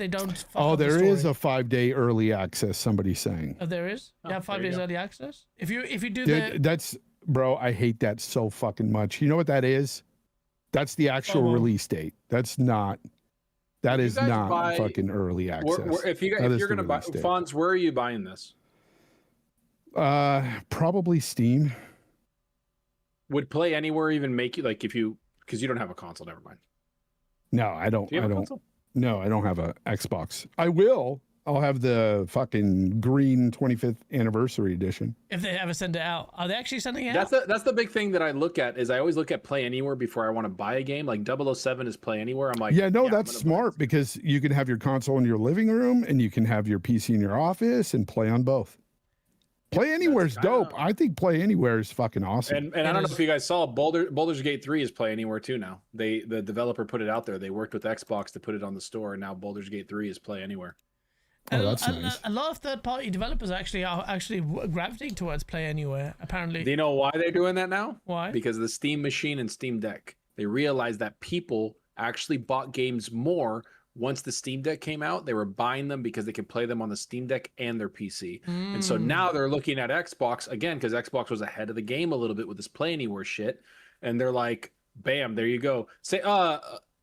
don't. There is a 5-day early access. Somebody's saying. Oh, there is. You have 5 days early access. If you do that's bro. I hate that so fucking much. You know what that is? That's the actual release date. That's not. That is not fucking early access. If you're gonna buy Fonz, where are you buying this? Probably Steam. Would Play Anywhere even make you because you don't have a console? Never mind. No, I don't. Do you have a console? No, I don't have a Xbox. I will. I'll have the fucking green 25th anniversary edition. if they ever send it out, are they actually sending it out? That's the big thing that I look at is I always look at Play Anywhere before I want to buy a game. Like 007 is Play Anywhere. I'm like, that's smart because you can have your console in your living room and you can have your PC in your office and play on both. Play Anywhere is dope. I think Play Anywhere is fucking awesome. And I don't know if you guys saw Baldur's Gate 3 is Play Anywhere too now. The developer put it out there. They worked with Xbox to put it on the store, and now Baldur's Gate 3 is Play Anywhere. Oh, that's nice. A lot of third-party developers are actually gravitating towards Play Anywhere. Apparently. Do you know why they're doing that now? Why? Because of the Steam Machine and Steam Deck. They realized that people actually bought games more once the Steam Deck came out. They were buying them because they could play them on the Steam Deck and their PC. And so now they're looking at Xbox again because Xbox was ahead of the game a little bit with this Play Anywhere shit. And they're like, bam, there you go. Say,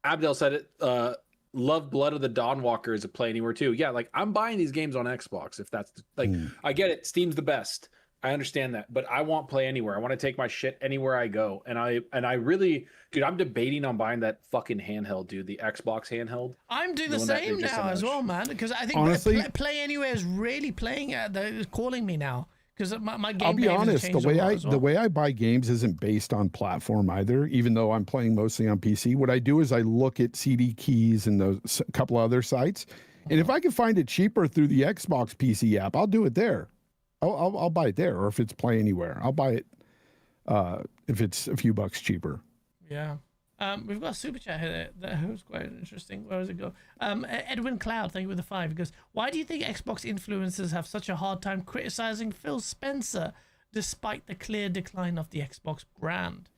Abdel said it. Love Blood of the Dawnwalker is a Play Anywhere too. Yeah, like I'm buying these games on Xbox if that's like I get it. Steam's the best. I understand that, but I want Play Anywhere. I want to take my shit anywhere I go. And I really, dude, I'm debating on buying that fucking handheld, dude, the Xbox handheld. I'm doing the same now as well, man, because I think honestly, Play Anywhere is really playing calling me now. Because my game. I'll be honest, the way I buy games isn't based on platform either. Even though I'm playing mostly on PC, what I do is I look at CD Keys and those a couple other sites, and if I can find it cheaper through the Xbox PC app, I'll do it there. I'll buy it there, or if it's Play Anywhere, I'll buy it if it's a few bucks cheaper. Yeah. We've got a super chat here that was quite interesting. Where does it go? Edwin Cloud, thank you for the 5. He goes, why do you think Xbox influencers have such a hard time criticizing Phil Spencer despite the clear decline of the Xbox brand?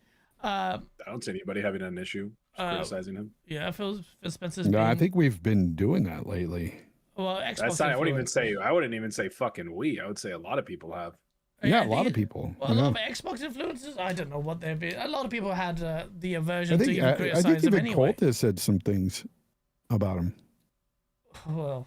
I don't see anybody having an issue criticizing him. Yeah, Phil Spencer's No, been, I think we've been doing that lately. well, Xbox That's not, I wouldn't influence- even say fucking we. I would say a lot of people have. Yeah, I a lot think of people. Well, a yeah. lot of Xbox influencers, I don't know what they've been. A lot of people had the aversion I to think even I criticize think them even anyway. Colt has said some things about him. Well,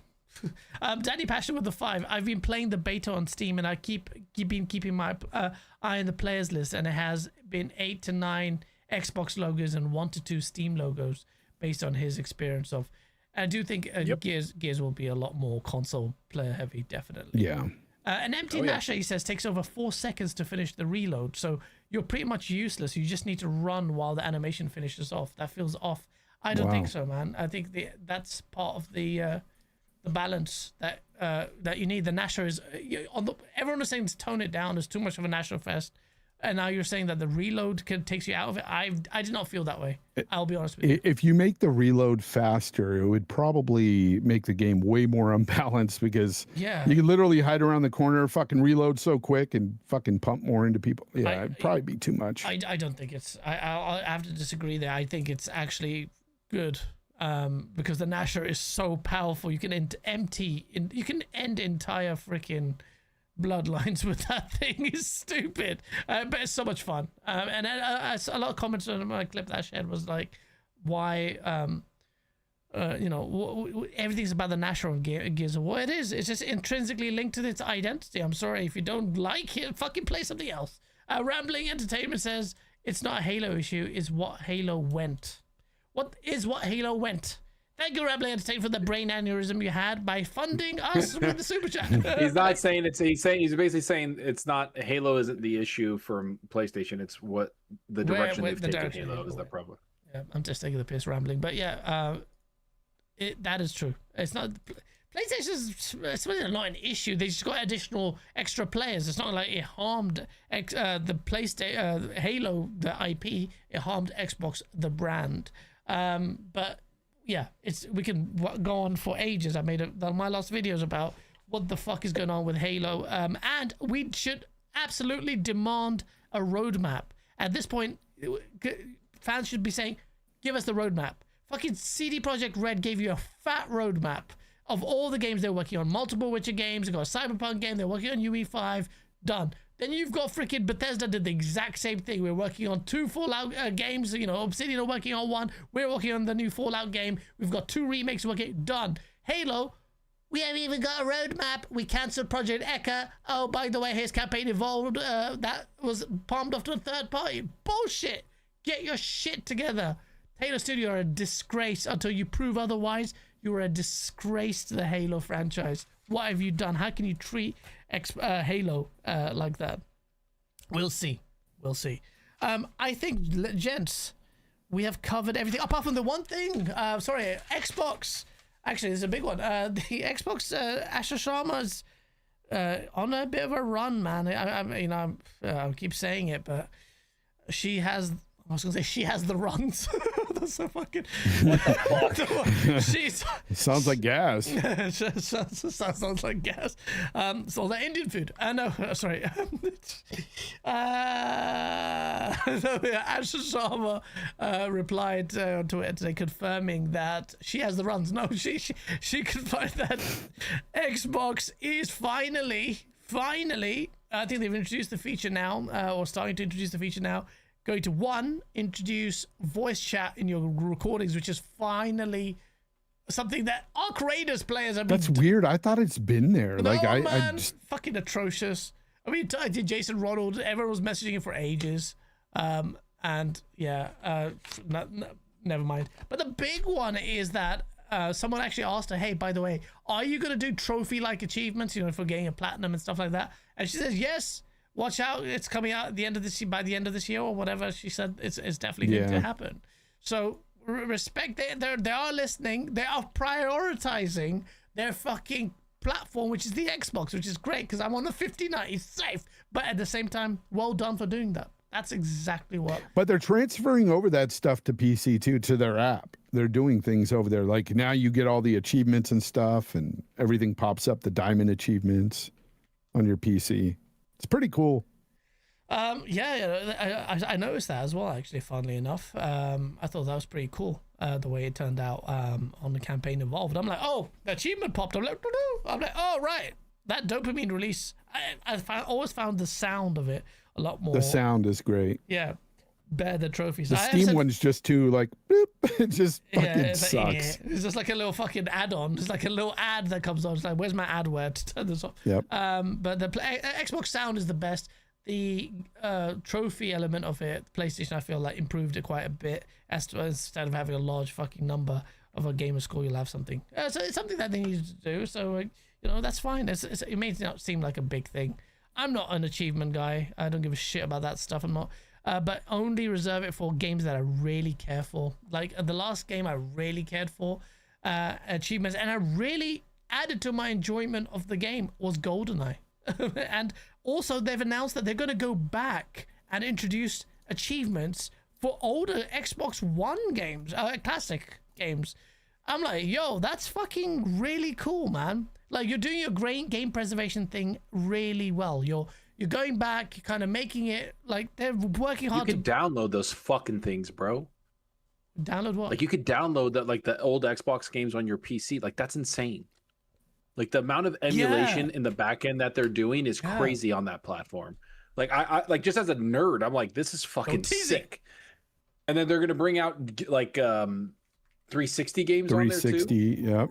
Danny Passion with the 5. I've been playing the beta on Steam, and I been keeping my eye on the players list, and it has been 8 to 9 Xbox logos and 1 to 2 Steam logos based on his experience of. I do think Gears will be a lot more console player heavy, definitely. Yeah. An empty Nasher, he says, takes over 4 seconds to finish the reload, so you're pretty much useless. You just need to run while the animation finishes off. That feels off. I don't think so, man. I think that's part of the balance that you need. The Nasher is everyone is saying to tone it down. There's too much of a Nasher fest, and now you're saying that the reload takes you out of it. I did not feel that way. I'll be honest with you. If you make the reload faster, it would probably make the game way more unbalanced because you can literally hide around the corner, fucking reload so quick, and fucking pump more into people. Yeah, it'd probably be too much. I don't think it's. I'll have to disagree there. I think it's actually good because the Nasher is so powerful. You can you can end entire freaking bloodlines with that thing. Is stupid, but it's so much fun. And a lot of comments on my clip that I shared was like, why everything's about the Nasher on Gears of War. It is. It's just intrinsically linked to its identity. I'm sorry if you don't like it, fucking play something else. Rambling Entertainment says it's not a Halo issue. It's what Halo went. What Halo went? Thank you, Rambling Entertainment, for the brain aneurysm you had by funding us with the super chat. He's not saying it's. He's basically saying it's not Halo isn't the issue from PlayStation. It's what the direction they've taken Halo is the problem. Yeah, I'm just taking the piss rambling, but yeah, that is true. It's not. PlayStation's it's really not an issue. They just got additional extra players. It's not like it harmed the PlayStation Halo, the IP. It harmed Xbox, the brand. But yeah, we can go on for ages. I made my last videos about what the fuck is going on with Halo. And we should absolutely demand a roadmap. At this point, fans should be saying, give us the roadmap. Fucking CD Projekt Red gave you a fat roadmap of all the games they're working on. Multiple Witcher games. They've got a Cyberpunk game. They're working on UE5. Done. Then you've got freaking Bethesda did the exact same thing. We're working on 2 Fallout games. Obsidian are working on 1. We're working on the new Fallout game. We've got 2 remakes working. Done. Halo, we haven't even got a roadmap. We cancelled Project Echo. Oh, by the way, his campaign evolved. That was palmed off to a third party. Bullshit. Get your shit together. Halo Studio are a disgrace. Until you prove otherwise, you are a disgrace to the Halo franchise. What have you done? How can you treat Halo like that? We'll see. I think, gents, we have covered everything apart from the one thing. Sorry, Xbox. Actually, this is a big one. The Xbox, Asher Sharma's on a bit of a run, man. I keep saying it, but she has. I was gonna say she has the runs. That's so fucking. What the fuck? She's. Sounds like gas. sounds like gas. So the Indian food. No, sorry. Asher Sharma replied on Twitter today confirming that she has the runs. No, she confirmed that Xbox is finally. I think they've introduced the feature now, or starting to introduce the feature now. Going to introduce voice chat in your recordings, which is finally something that Arc Raiders players have been. That's weird. I thought it's been there. No, I just fucking atrocious. I mean, I did Jason Ronald. Everyone was messaging him for ages. And yeah, never mind. But the big one is that someone actually asked her, hey, by the way, are you going to do trophy-like achievements, for getting a platinum and stuff like that? And she says, yes. Watch out, it's coming out at the end of this year, by the end of this year or whatever she said. It's definitely going to happen. So respect, they are listening. They are prioritizing their fucking platform, which is the Xbox, which is great because I'm on the 5090 safe. But at the same time, well done for doing that. That's exactly what. But they're transferring over that stuff to PC too, to their app. They're doing things over there. Like now you get all the achievements and stuff, and everything pops up, the diamond achievements on your PC. It's pretty cool. I noticed that as well, actually, funnily enough. I thought that was pretty cool, the way it turned out on the campaign involved. I'm like, oh, the achievement popped. I'm like, oh, right. That dopamine release, always found the sound of it a lot more. The sound is great. Yeah, better than trophies. The Steam one's just too like, boop, it just fucking it's sucks. Like, it's just like a little fucking add-on. It's like a little ad that comes on. It's like, where's my adware to turn this off? Yep. But the Xbox sound is the best. The trophy element of it, PlayStation, I feel like improved it quite a bit. Instead of having a large fucking number of a gamer score, you'll have something. So it's something that they needed to do. So that's fine. It may not seem like a big thing. I'm not an achievement guy. I don't give a shit about that stuff. I'm not. But only reserve it for games that I really care for. Like the last game I really cared for achievements, and I really added to my enjoyment of the game was GoldenEye. And also they've announced that they're going to go back and introduce achievements for older Xbox One games, classic games. I'm like, yo, that's fucking really cool, man. Like, you're doing your great game preservation thing really well. You're going back, you're kind of making it like they're working hard. You can download those fucking things, bro. Download what? Like, you could download that, like the old Xbox games on your PC. Like, that's insane. Like, the amount of emulation in the back end that they're doing is crazy on that platform. Like, I like, just as a nerd, I'm like, this is fucking sick. And then they're gonna bring out like 360 games on there too. 360, yep.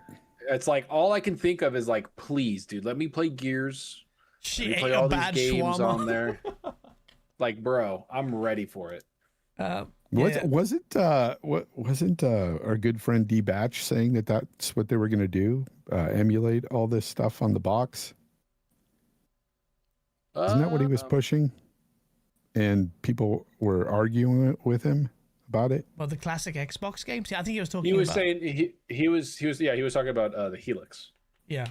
It's like all I can think of is like, please, dude, let me play Gears. She let me ate play a all bad these games shawarma. on there. Like, bro, I'm ready for it. Wasn't our good friend D Batch saying that that's what they were going to do? Emulate all this stuff on the box? Isn't that what he was pushing? And people were arguing with him about it. Well, the classic Xbox games. Yeah, I think he was talking. He was about... saying he was talking about the Helix. Yeah.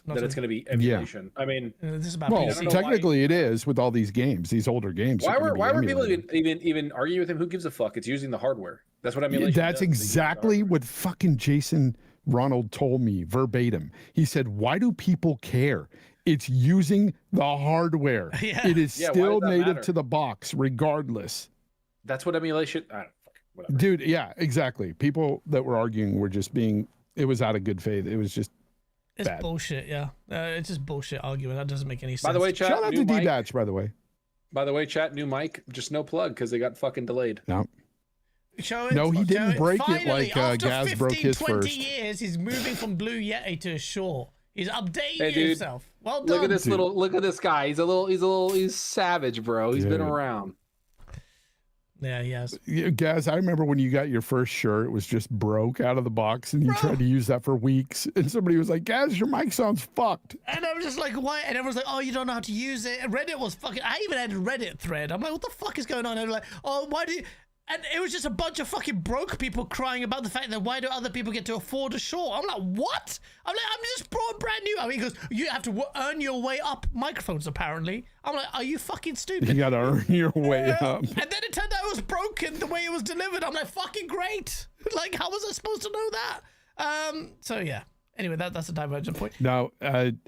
That it's going to be emulation. Yeah. I mean, this is about PC. Technically it is with all these games, these older games. Why were people even arguing with him? Who gives a fuck? It's using the hardware. That's what emulation That's does. exactly what fucking Jason Ronald told me verbatim. He said, "Why do people care? It's using the hardware. Yeah. It is still native matter? to the box, regardless." That's what emulation. Whatever. Dude, yeah, exactly. People that were arguing were just being. It was out of good faith. It was just. It's bad. bullshit, yeah. It's just bullshit argument. That doesn't make any sense. By the way, chat, shout out to D-Batch, by the way. By the way, chat, new mic, just no plug because they got fucking delayed. No. No, he didn't break finally, it like Gaz broke his 20 first. years, he's moving from Blue Yeti to Shore. He's updating Hey, dude, himself. Well done. Look at this look at this guy. He's savage, bro. He's been around. Yeah, yes. Gaz, I remember when you got your first shirt, it was just broke out of the box and you tried to use that for weeks. And somebody was like, Gaz, your mic sounds fucked. And I was just like, why? And everyone's like, oh, you don't know how to use it. And Reddit was fucking, I even had a Reddit thread. I'm like, what the fuck is going on? And they're like, oh, why do you... And it was just a bunch of fucking broke people crying about the fact that why do other people get to afford a Shore? I'm like, what? I'm like, I'm just brand new. I mean, because you have to earn your way up microphones, apparently. I'm like, are you fucking stupid? You gotta earn your way up. And then it turned out it was broken the way it was delivered. I'm like, fucking great. Like, how was I supposed to know that? So yeah. Anyway, that's a divergent point. Now,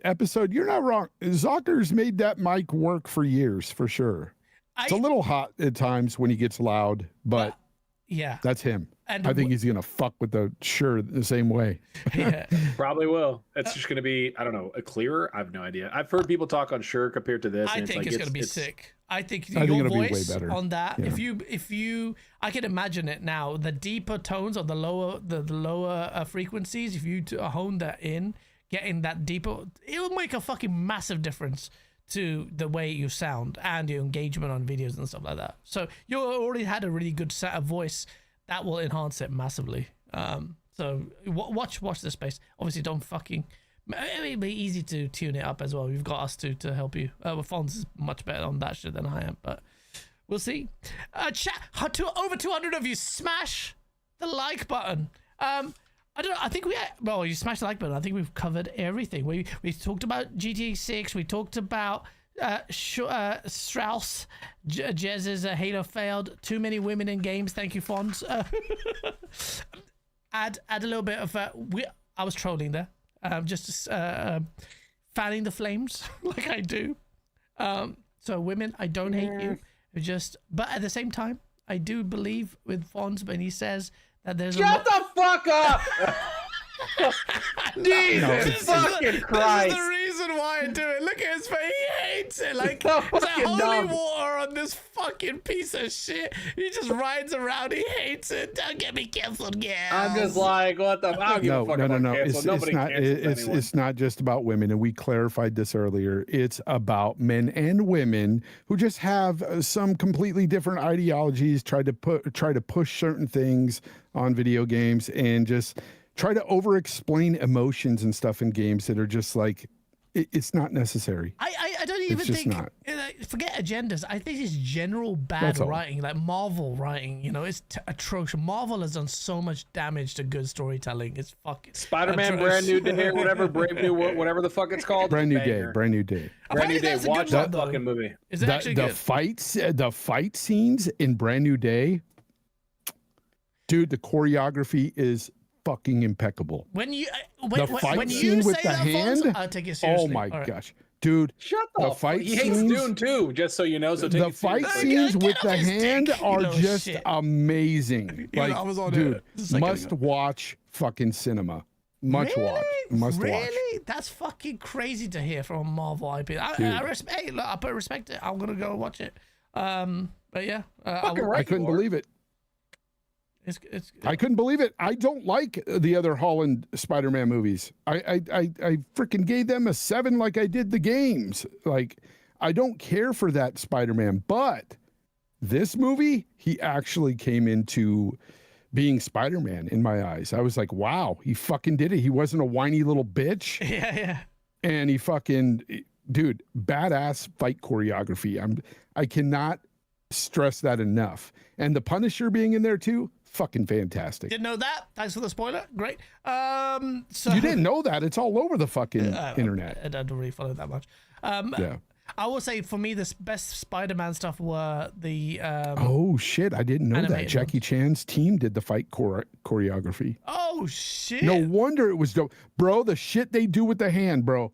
episode, you're not wrong. Zocker's made that mic work for years, for sure. It's a little hot at times when he gets loud, but yeah, that's him. And I think he's gonna fuck with the shirt the same way. Yeah, probably will. It's just gonna be, I don't know, a clearer. I have no idea. I've heard people talk on Shure compared to this. I and think it's gonna be sick. I think your your it'll be way voice better. on that. Yeah. If you, I can imagine it now. The deeper tones of the lower frequencies. If you hone that in, getting that deeper, it will make a fucking massive difference to the way you sound and your engagement on videos and stuff like that. So you already had a really good set of voice that will enhance it massively. So watch this space. Obviously, don't fucking. It'll be easy to tune it up as well. We've got us to help you. Fonz is much better on that shit than I am, but we'll see. Chat to over 200 of you. Smash the like button. I don't know. I think you smashed the like button. I think we've covered everything. We talked about GTA 6. We talked about Strauss, Jez's Halo failed. Too many women in games. Thank you, Fonz. Add a little bit of I was trolling there. Just fanning the flames like I do. So women, I don't hate you. But at the same time, I do believe with Fonz when he says that there's Shut the fuck up! Jesus fucking Christ! This is the reason why I do it. Look at his face. He hates it. Like, So it's like fucking holy dumb. water on this fucking piece of shit. He just rides around. He hates it. Don't get me canceled, yeah. I'm just like, what the? I don't give a fuck about No. cancel. Nobody cancels anyone. It's not just about women, and we clarified this earlier. It's about men and women who just have some completely different ideologies. Try to push certain things on video games and just try to over-explain emotions and stuff in games that are just like it's not necessary. I don't even just think not. Forget agendas. I think it's general bad That's all. writing, like Marvel writing. You know, it's atrocious. Marvel has done so much damage to good storytelling. It's fucking Spider-Man, atrocious. Brand New Day, whatever, Brave New, whatever the fuck it's called. Brand new day, Banger. brand new day. Brand New Apparently Day. that's a good Watch one, that though. fucking movie. Is it actually The good? the fight scenes in Brand New Day, dude. The choreography is fucking impeccable. When you The fight when scene you with say the that, Fonz, hand. I'll take it seriously. Oh my All right. gosh, dude. Shut The the fight He hates scenes- Dune too, just so you know. So take The it fight seriously. scenes Get with off the his hand dick, you are little just shit. amazing. You know, Like, I was on dude, it a second must ago. watch fucking cinema. Must watch. Must watch. Really? That's fucking crazy to hear from a Marvel IP. I respect. Hey, look, I put respect it. I'm gonna go watch it. But yeah, Fucking right. I couldn't you are. believe it. it's I couldn't believe it. I don't like the other Holland Spider-Man movies. I freaking gave them a 7 like I did the games. Like, I don't care for that Spider-Man, but this movie, he actually came into being Spider-Man in my eyes. I was like, wow, he fucking did it. He wasn't a whiny little bitch. yeah. And he fucking, dude, badass fight choreography. I cannot stress that enough. And the Punisher being in there too, fucking fantastic. Didn't know that. Thanks for the spoiler. Great. So You didn't know that? It's all over the fucking internet. I don't really follow that much. Yeah. I will say for me, the best Spider-Man stuff were the. Oh shit! I didn't know that. Animated Jackie Chan's team did the fight choreography. Oh shit! No wonder it was dope, bro. The shit they do with the hand, bro,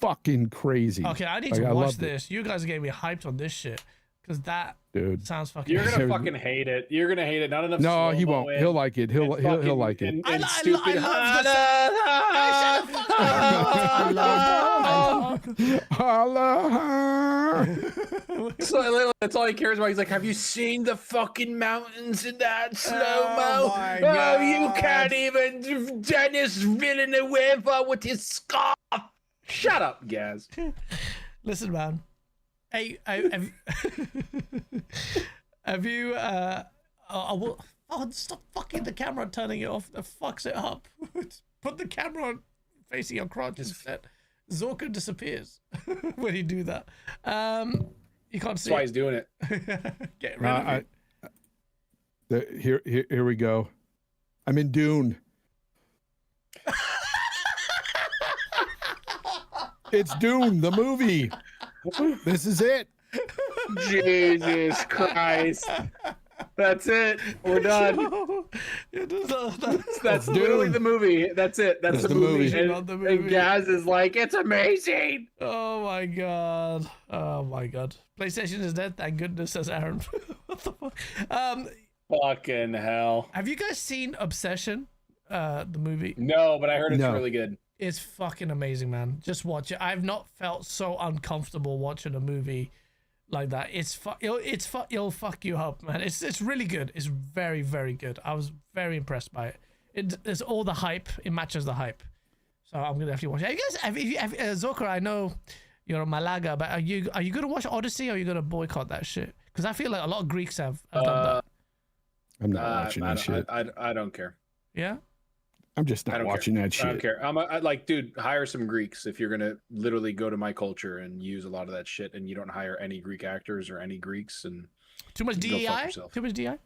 fucking crazy. Okay, I need Like, to I watch loved it. this. You guys are getting me hyped on this shit because that Dude. sounds fucking. You're gonna So- fucking hate it. You're gonna hate it. Not enough. No, he slow-mo won't. in, He'll like it. He'll and fucking- like it. And I stupid. love That's all he cares about. He's like, have you seen the fucking mountains in that slow Oh mo? my Oh, you God. can't even. Dennis Villeneuve with his scarf. Shut up, Gaz. Listen, man. Hey, have you? Stop fucking the camera, turning it off. That fucks it up. Put the camera on facing your crotch instead. Zorka disappears when you do that. You can't see. That's why he's doing it. Get rid of it. Here we go. I'm in Dune. It's Dune, the movie. This is it. Jesus Christ. That's it. We're done. That's literally Dune. the movie. That's it. That's the movie. movie. And, Not the and movie. Gaz is like, it's amazing. Oh my god. Oh my god. PlayStation is dead. Thank goodness, says Aaron. What the fuck? Fucking hell. Have you guys seen Obsession? The movie. No, but I heard it's No. really good. It's fucking amazing, man. Just watch it. I've not felt so uncomfortable watching a movie like that. It'll fuck you up, man. It's really good. It's very, very good. I was very impressed by it. It's all the hype. It matches the hype. So I'm gonna definitely watch it. You guys, Zoka, I know you're a Malaga, but are you gonna watch Odyssey or are you gonna boycott that shit? Because I feel like a lot of Greeks have done that. I'm not watching that shit. I don't care. Yeah. I'm just I not don't watching care. that shit. I don't care. I like, dude, hire some Greeks if you're gonna literally go to my culture and use a lot of that shit, and you don't hire any Greek actors or any Greeks and Too much Go fuck DEI. yourself. Too much DEI.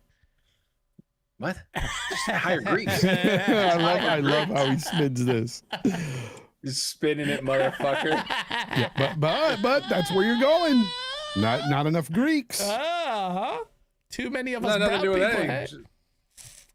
what? Just hire Greeks. I love how he spins this. Just spinning it, motherfucker. Yeah, but that's where you're going. Not enough Greeks. Too many of us Nothing brown to do with people. anything.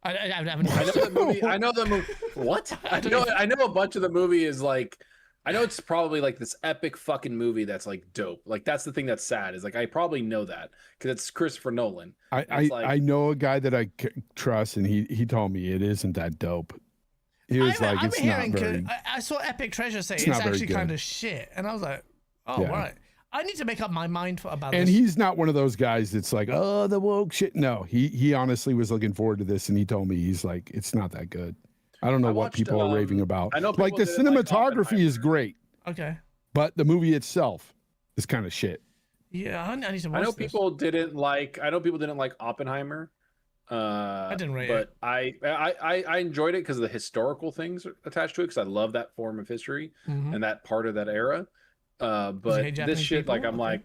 I haven't I know the movie. I know the movie. What? I know a bunch of the movie is like. I know it's probably like this epic fucking movie that's like dope. Like that's the thing that's sad is like I probably know that because it's Christopher Nolan. I know a guy that I trust, and he told me it isn't that dope. He was like, it's not very. I saw Epic Treasure say it's not very actually good. kind of shit, and I was like, oh Yeah. right. I need to make up my mind about And this. he's not one of those guys that's like, oh, the woke shit. No, he honestly was looking forward to this, and he told me he's like, it's not that good. I don't know what watched, people are raving about. I know like the people didn't like cinematography is Oppenheimer. great, Okay. but the movie itself is kind of shit. Yeah, I need to watch I know this. people didn't like. I know people didn't like Oppenheimer. I didn't rate but I enjoyed it because of the historical things attached to it. Because I love that form of history Mhm. and that part of that era. But hate this Japanese shit, like, people? I'm Okay.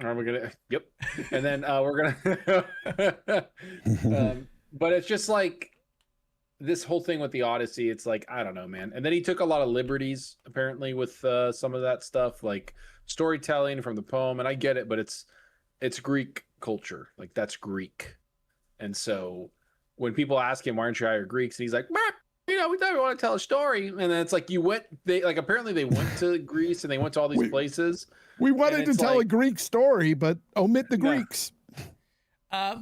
like, are we gonna? Yep. And then we're gonna. But it's just like this whole thing with the Odyssey. It's like I don't know, man. And then he took a lot of liberties apparently with some of that stuff, like storytelling from the poem. And I get it, but it's Greek culture. Like that's Greek. And so when people ask him, why aren't you hire Greeks? And he's like, you know, we thought we want to tell a story. And then it's like apparently they went to Greece and they went to all these places. We wanted to it's tell a like- Greek story, but omit the Yeah. Greeks.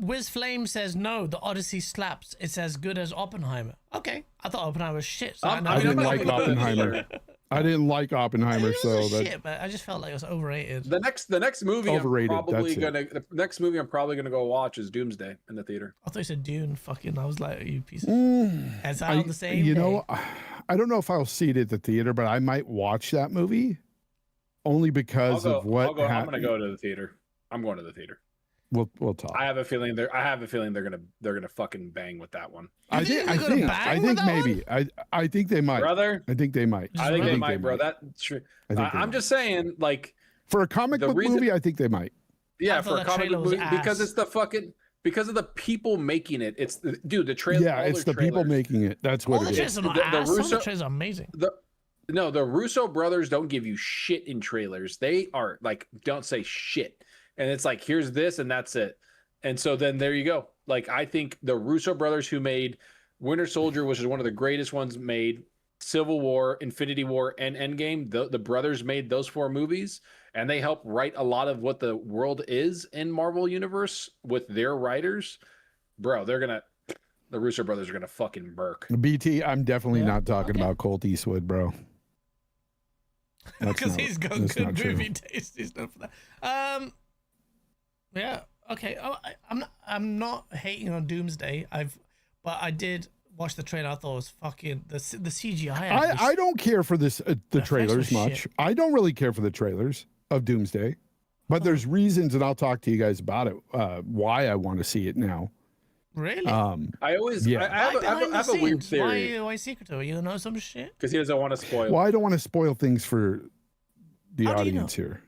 Wiz Flame says no. The Odyssey slaps. It's as good as Oppenheimer. Okay, I thought Oppenheimer was shit. So I know I mean, didn't I'm not like gonna put it Oppenheimer. either. I didn't like Oppenheimer, It so was that shit, but I just felt like it was overrated. The next movie Overrated, the next movie I'm probably gonna go watch is Doomsday in the theater. I thought you said Dune. Fucking, I was like, you piece of. Mm, As on the same. you day. know, I don't know if I'll see it at the theater, but I might watch that movie only because of what I'm gonna happened. go to the theater. I'm going to the theater. We'll talk. I have a feeling they're gonna fucking bang with that one, I think think they're gonna bang with that maybe. I think they might. brother. I think they might. I think they really? might, bro. That's true. I think they I'm might. just saying, like, For a comic the book reason- movie, I think they might. yeah, I thought for a that comic trailer book was movie because ass. it's the fucking because of the people making it. It's dude, the trailer. Yeah, it's the people making it. That's All what the it trailers is. are not The ass. Some of the Russo- trailers are amazing. The Russo brothers don't give you shit in trailers. They are like, don't say shit. And it's like, here's this, and that's it. And so then there you go. Like, I think the Russo brothers who made Winter Soldier, which is one of the greatest ones made, Civil War, Infinity War, and Endgame, the brothers made those 4 movies, and they helped write a lot of what the world is in Marvel Universe with their writers. Bro, the Russo brothers are gonna fucking burk. BT, I'm definitely Yeah, not talking okay. about Colt Eastwood, bro. That's Because not- he's got that's good not true. movie taste. He's known for that. Yeah. Okay. Oh, I'm not hating on Doomsday. But I did watch the trailer. I thought it was fucking the CGI. I don't care for this the effects trailers were much. shit. I don't really care for the trailers of Doomsday, but there's reasons, and I'll talk to you guys about it. Why I want to see it now. Really. I always, Yeah. I have, Why a, I have, a, I behind have the a weird scenes? theory Why secret? You know some shit. because he doesn't want to spoil. Well, I don't want to spoil things for the How do you audience here.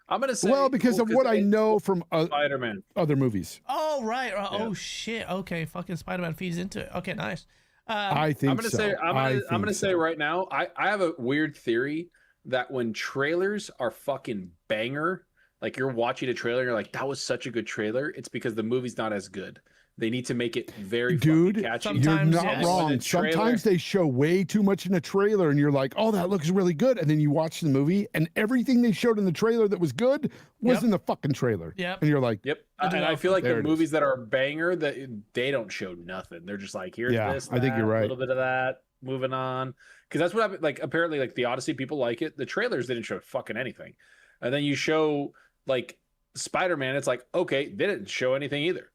I'm gonna say, Well, because of what I know from Spider-Man. other movies. Oh right. Yeah. Oh shit. Okay. Fucking Spider-Man feeds into it. Okay. Nice. I think I'm gonna so. say, I'm I gonna think say so. right now, I have a weird theory that when trailers are fucking banger, like you're watching a trailer, and you're like, that was such a good trailer. It's because the movie's not as good. They need to make it very Dude, fucking catchy. You're Sometimes, not yes. wrong. When the trailer- Sometimes they show way too much in a trailer, and you're like, "Oh, that looks really good," and then you watch the movie, and everything they showed in the trailer that was good was Yep. in the fucking trailer. Yep. And you're like, Yep, I do and I love- feel like There the it is. movies that are banger, that they don't show nothing. They're just like, here's Yeah, this, I think you're that, right. a little bit of that, moving on. Because that's what happened. Like apparently, like the Odyssey, people like it. The trailers didn't show fucking anything, and then you show like Spider-Man. It's like, okay, they didn't show anything either,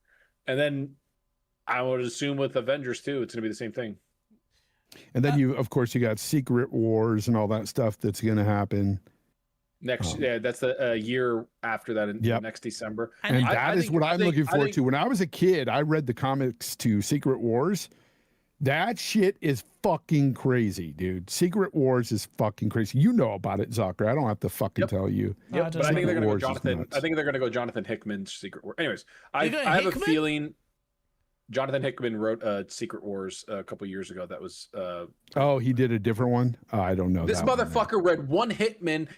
and then I would assume with Avengers too, it's gonna be the same thing. and then you, of course, you got Secret Wars and all that stuff that's going to happen. Next, yeah, that's the year after that, in Yep. next December. And I that is think- what I I'm think- looking I forward think- to. When I was a kid, I read the comics to Secret Wars. That shit is fucking crazy, dude. Secret Wars is fucking crazy. You know about it, Zucker. I don't have to fucking Yep. tell you. No, Yep, it but I think doesn't. they're gonna go Wars is Jonathan. nuts. I think they're gonna go Jonathan Hickman's Secret War. Anyways, I You're going have a Hickman? feeling. Jonathan Hickman wrote Secret Wars a couple years ago. That was Oh, he did a different one. I don't know. this that one. motherfucker read one Hickman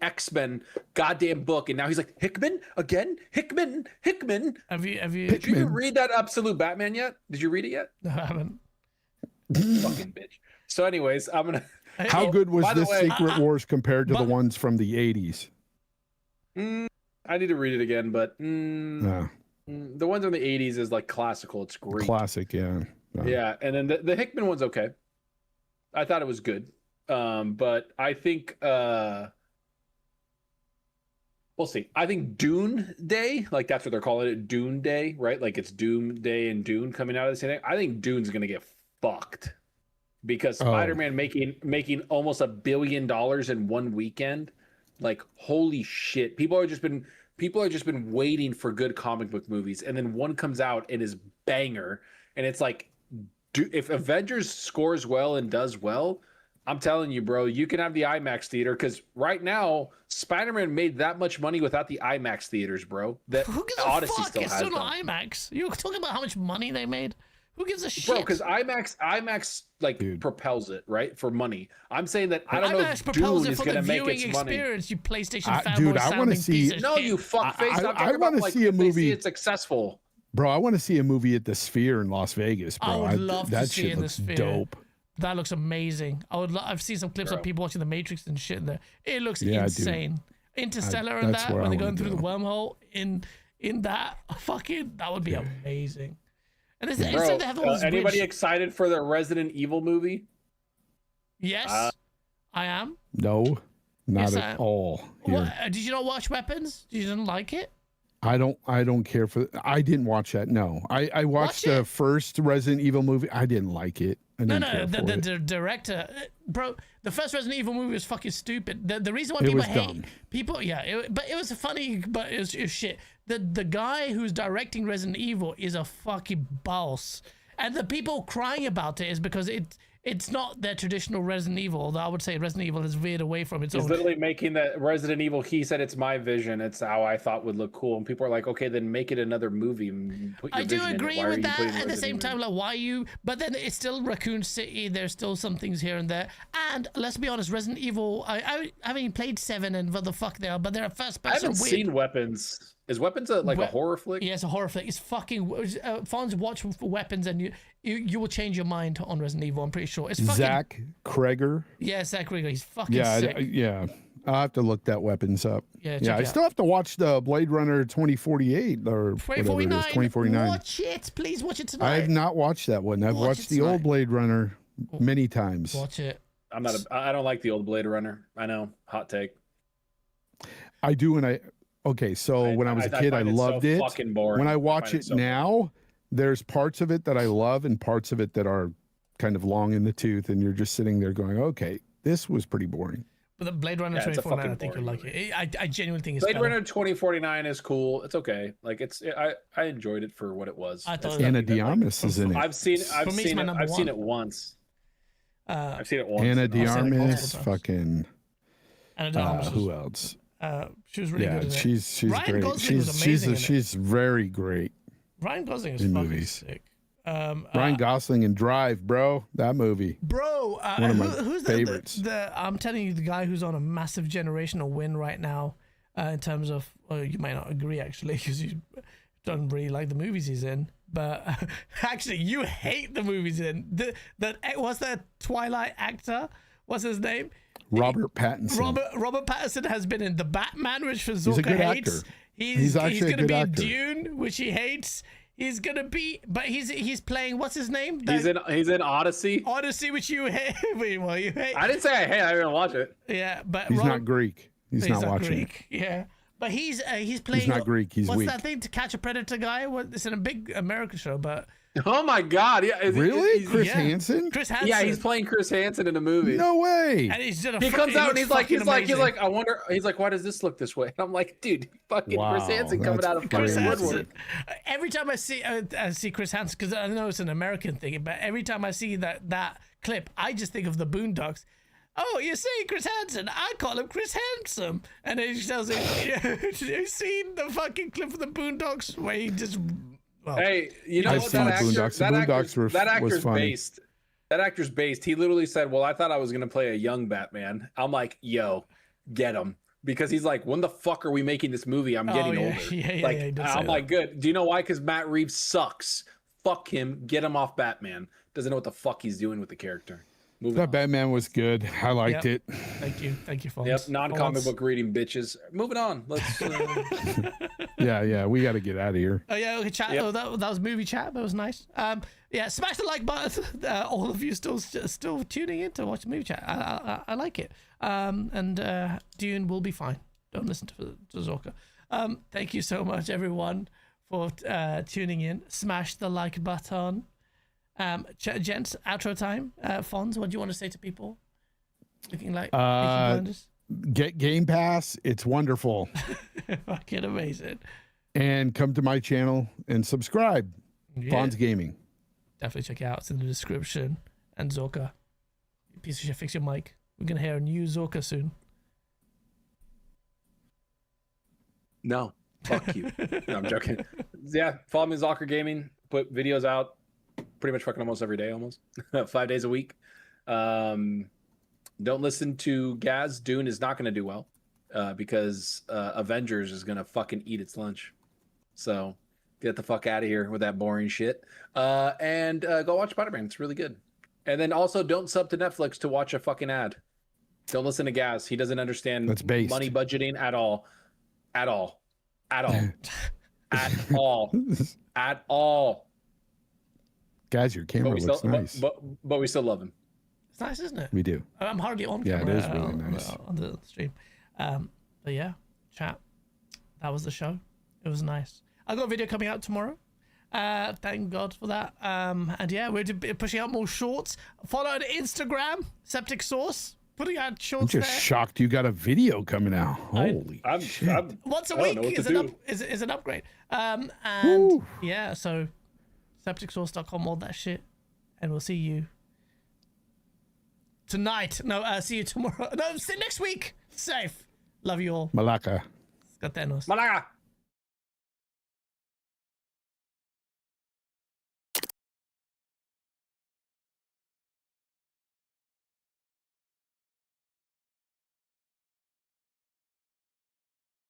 X-Men goddamn book, and now he's like, Hickman again, Hickman. Have you? Did you read that Absolute Batman yet? Did you read it yet? No, I haven't. Fucking bitch. So, anyways, I'm gonna. How good was By the this way, Secret Wars compared to the ones from the 80s? I need to read it again, but the ones in the 80s is like classical. It's great. Classic, yeah. Yeah, and then the Hickman one's okay. I thought it was good, but I think we'll see. I think Dune Day, like that's what they're calling it, Dune Day, right? Like it's Doom Day and Dune coming out of the same thing. I think Dune's gonna get fucked because Spider-Man making almost $1 billion in one weekend. Like holy shit, people are just been waiting for good comic book movies, and then one comes out and is banger, and it's like, if Avengers scores well and does well, I'm telling you, bro, you can have the IMAX theater, because right now Spider-Man made that much money without the IMAX theaters, bro. That Who gives a Odyssey fuck? still It's has still them. not IMAX. You were talking about how much money they made. Who gives a shit? Bro, because IMAX propels it, right, for money. I'm saying that I don't know IMAX if propels Dune it is for going the to make viewing its money. experience. You PlayStation fanboy dude, I wanna sounding see- piece of No, shit. you fuckface. I'm I talking wanna about, like, see a if they movie- it's successful. Bro, I want to see a movie at the Sphere in Las Vegas, bro. I would love to that see shit it in the looks Sphere. dope. That looks amazing. I've seen some clips of Bro. people watching The Matrix and shit in there. It looks Yeah, dude. insane. Interstellar and that's that, where when I they're going wanna through the go. wormhole in that, fucking, that would be amazing. And it's, Bro, they have all this anybody weird excited for the Resident Evil movie? Yes, I am. No, not Yes, at all. Here. What, did you not watch Weapons? You didn't like it? I don't care for. I didn't watch that. No, I watched Watch the it. first Resident Evil movie. I didn't like it. I No, didn't care for it. the director, bro. The first Resident Evil movie was fucking stupid. The reason why It people was hate dumb. people, yeah, but it was funny, but it was shit. The guy who's directing Resident Evil is a fucking boss, and the people crying about it is because it's not their traditional Resident Evil. Although I would say Resident Evil has veered away from its He's own. literally making that Resident Evil. He said it's my vision. It's how I thought would look cool. And people are like, okay, then make it another movie. And put your I do vision in it. agree Why are with you that. putting At the Resident same Evil time, in? like, why you? But then it's still Raccoon City. There's still some things here and there. And let's be honest, Resident Evil. I haven't even played 7 and what the fuck they are, but they're a first I person. haven't weird. seen Weapons. Is Weapons a horror flick? Yeah, it's a horror flick. It's fucking. Fonz, watch Weapons, and you will change your mind on Resident Evil. I'm pretty sure. It's fucking. Zach Kreger. Yeah, Zach Rigger. He's fucking Yeah, sick. yeah. I'll have to look that Weapons up. Yeah, check yeah. it I out. still have to watch the Blade Runner 2048 or whatever it is. 2049. Watch it, please. Watch it tonight. I have not watched that one. I've Watch watched it the tonight. old Blade Runner many times. Watch it. I don't like the old Blade Runner. I know, hot take. I do, and okay. So when I was a kid, I find loved so it. Fucking boring. When I I watch find it so now, there's parts of it that I love and parts of it that are kind of long in the tooth, and you're just sitting there going, "Okay, this was pretty boring." But the Blade Runner Yeah, it's a 2049, I fucking think you'll like boring it. I genuinely think it's Blade better. Runner 2049 is cool. It's okay. Like I enjoyed it for what it was. I thought It's it was- Anna nothing that, like, Diarmas is in it. I've seen For me, it's my number I've seen one. it once. Uh, I've seen it once. Anna I've seen it multiple Diarmas, times. fucking. Anna Diarmas was- Who else? she was really Yeah, good. In it. she's Ryan great. Gosling was She's amazing in it. she's very great. Ryan Gosling is in fucking movies. sick. Ryan Gosling and Drive, bro. That movie. Bro, One of my who's favorites. I'm telling you, the guy who's on a massive generational win right now, in terms of, you might not agree actually, because you don't really like the movies he's in, but actually you hate the movies he's in. What's that Twilight actor? What's his name? Robert Pattinson. Robert Pattinson has been in The Batman, which a Fazulka good hates. actor. He's actually a gonna good be actor. in Dune, which he hates. He's gonna be, but he's playing. What's his name? He's in Odyssey. Odyssey, which you hate. Well, you hate. I didn't say I hate. I didn't watch it. Yeah, but He's Rob- not Greek. He's not watching it. Greek. Yeah, but he's playing. He's not Greek. He's what's weak. that thing, To Catch a Predator guy? It's in a big American show, but Oh my god! Yeah, Really? Chris yeah. Hansen? Chris Hansen. Yeah, he's playing Chris Hansen in a movie. No way. And he's done a He comes out and he's like, amazing. I wonder. He's like, why does this look this way? And I'm like, dude, fucking Wow, Chris Hansen coming that's out of Chris fucking crazy. woodwork. Hansen. Every time I see Chris Hansen, because I know it's an American thing, but every time I see that clip, I just think of the Boondocks. Oh, you see Chris Hansen? I call him Chris Handsome. And then he tells him, "You've seen the fucking clip of the Boondocks where he just Well, Hey, you know I've what? seen That the actor, Boondocks. The that Boondocks actor's, were- that was actor's funny. based. That actor's based. He literally said, "Well, I thought I was gonna play a young Batman." I'm like, "Yo, get him," because he's like, "When the fuck are we making this movie? I'm getting older." Like, he did say I'm that. like, "Good." Do you know why? Because Matt Reeves sucks. Fuck him. Get him off Batman. Doesn't know what the fuck he's doing with the character. Moving That on. Batman was good. I liked Yep. it. Thank you, Fonz. Yep, non-comic Fonz. book reading bitches. Moving on. Let's. Yeah, we got to get out of here. Oh yeah, okay, chat. Yep. Oh, that was movie chat. That was nice. Yeah, smash the like button. All of you still tuning in to watch movie chat. I like it. And Dune will be fine. Don't listen to Zorka. Thank you so much, everyone, for tuning in. Smash the like button. Gents, outro time. Fonz, what do you want to say to people? Looking like Peaky Blinders? Get Game Pass. It's wonderful. Fucking amazing. And come to my channel and subscribe. Yeah. Fonz Gaming. Definitely check it out. It's in the description. And Zorka, you piece of shit, fix your mic. We're gonna hear a new Zorka soon. No, fuck you. No, I'm joking. Yeah, follow me, Zocker Gaming. Put videos out pretty much fucking almost every day, almost 5 days a week. Don't listen to Gaz. Dune is not going to do well because Avengers is going to fucking eat its lunch. So get the fuck out of here with that boring shit. And go watch Spider-Man. It's really good. And then also don't sub to Netflix to watch a fucking ad. Don't listen to Gaz. He doesn't understand That's based. money budgeting at all. At all. At all. At all. At all. Guys, your camera looks nice. But we still love him. It's nice, isn't it? We do. I'm hardly on Yeah, it camera is really nice. on the stream. But yeah, chat. That was the show. It was nice. I got a video coming out tomorrow. Thank God for that. And yeah, we're pushing out more shorts. Follow on Instagram, Septic Sauce. Putting out I'm shorts just there. shocked you got a video coming out. Holy shit. I'm Once a I don't week know what is to an, do. is an upgrade. And Woo. yeah, so septicsauce.com, all that shit. And we'll see you tonight. No, see you tomorrow. No, see you next week. Safe. Love you all. Malaka. Got Thanos. Malaga.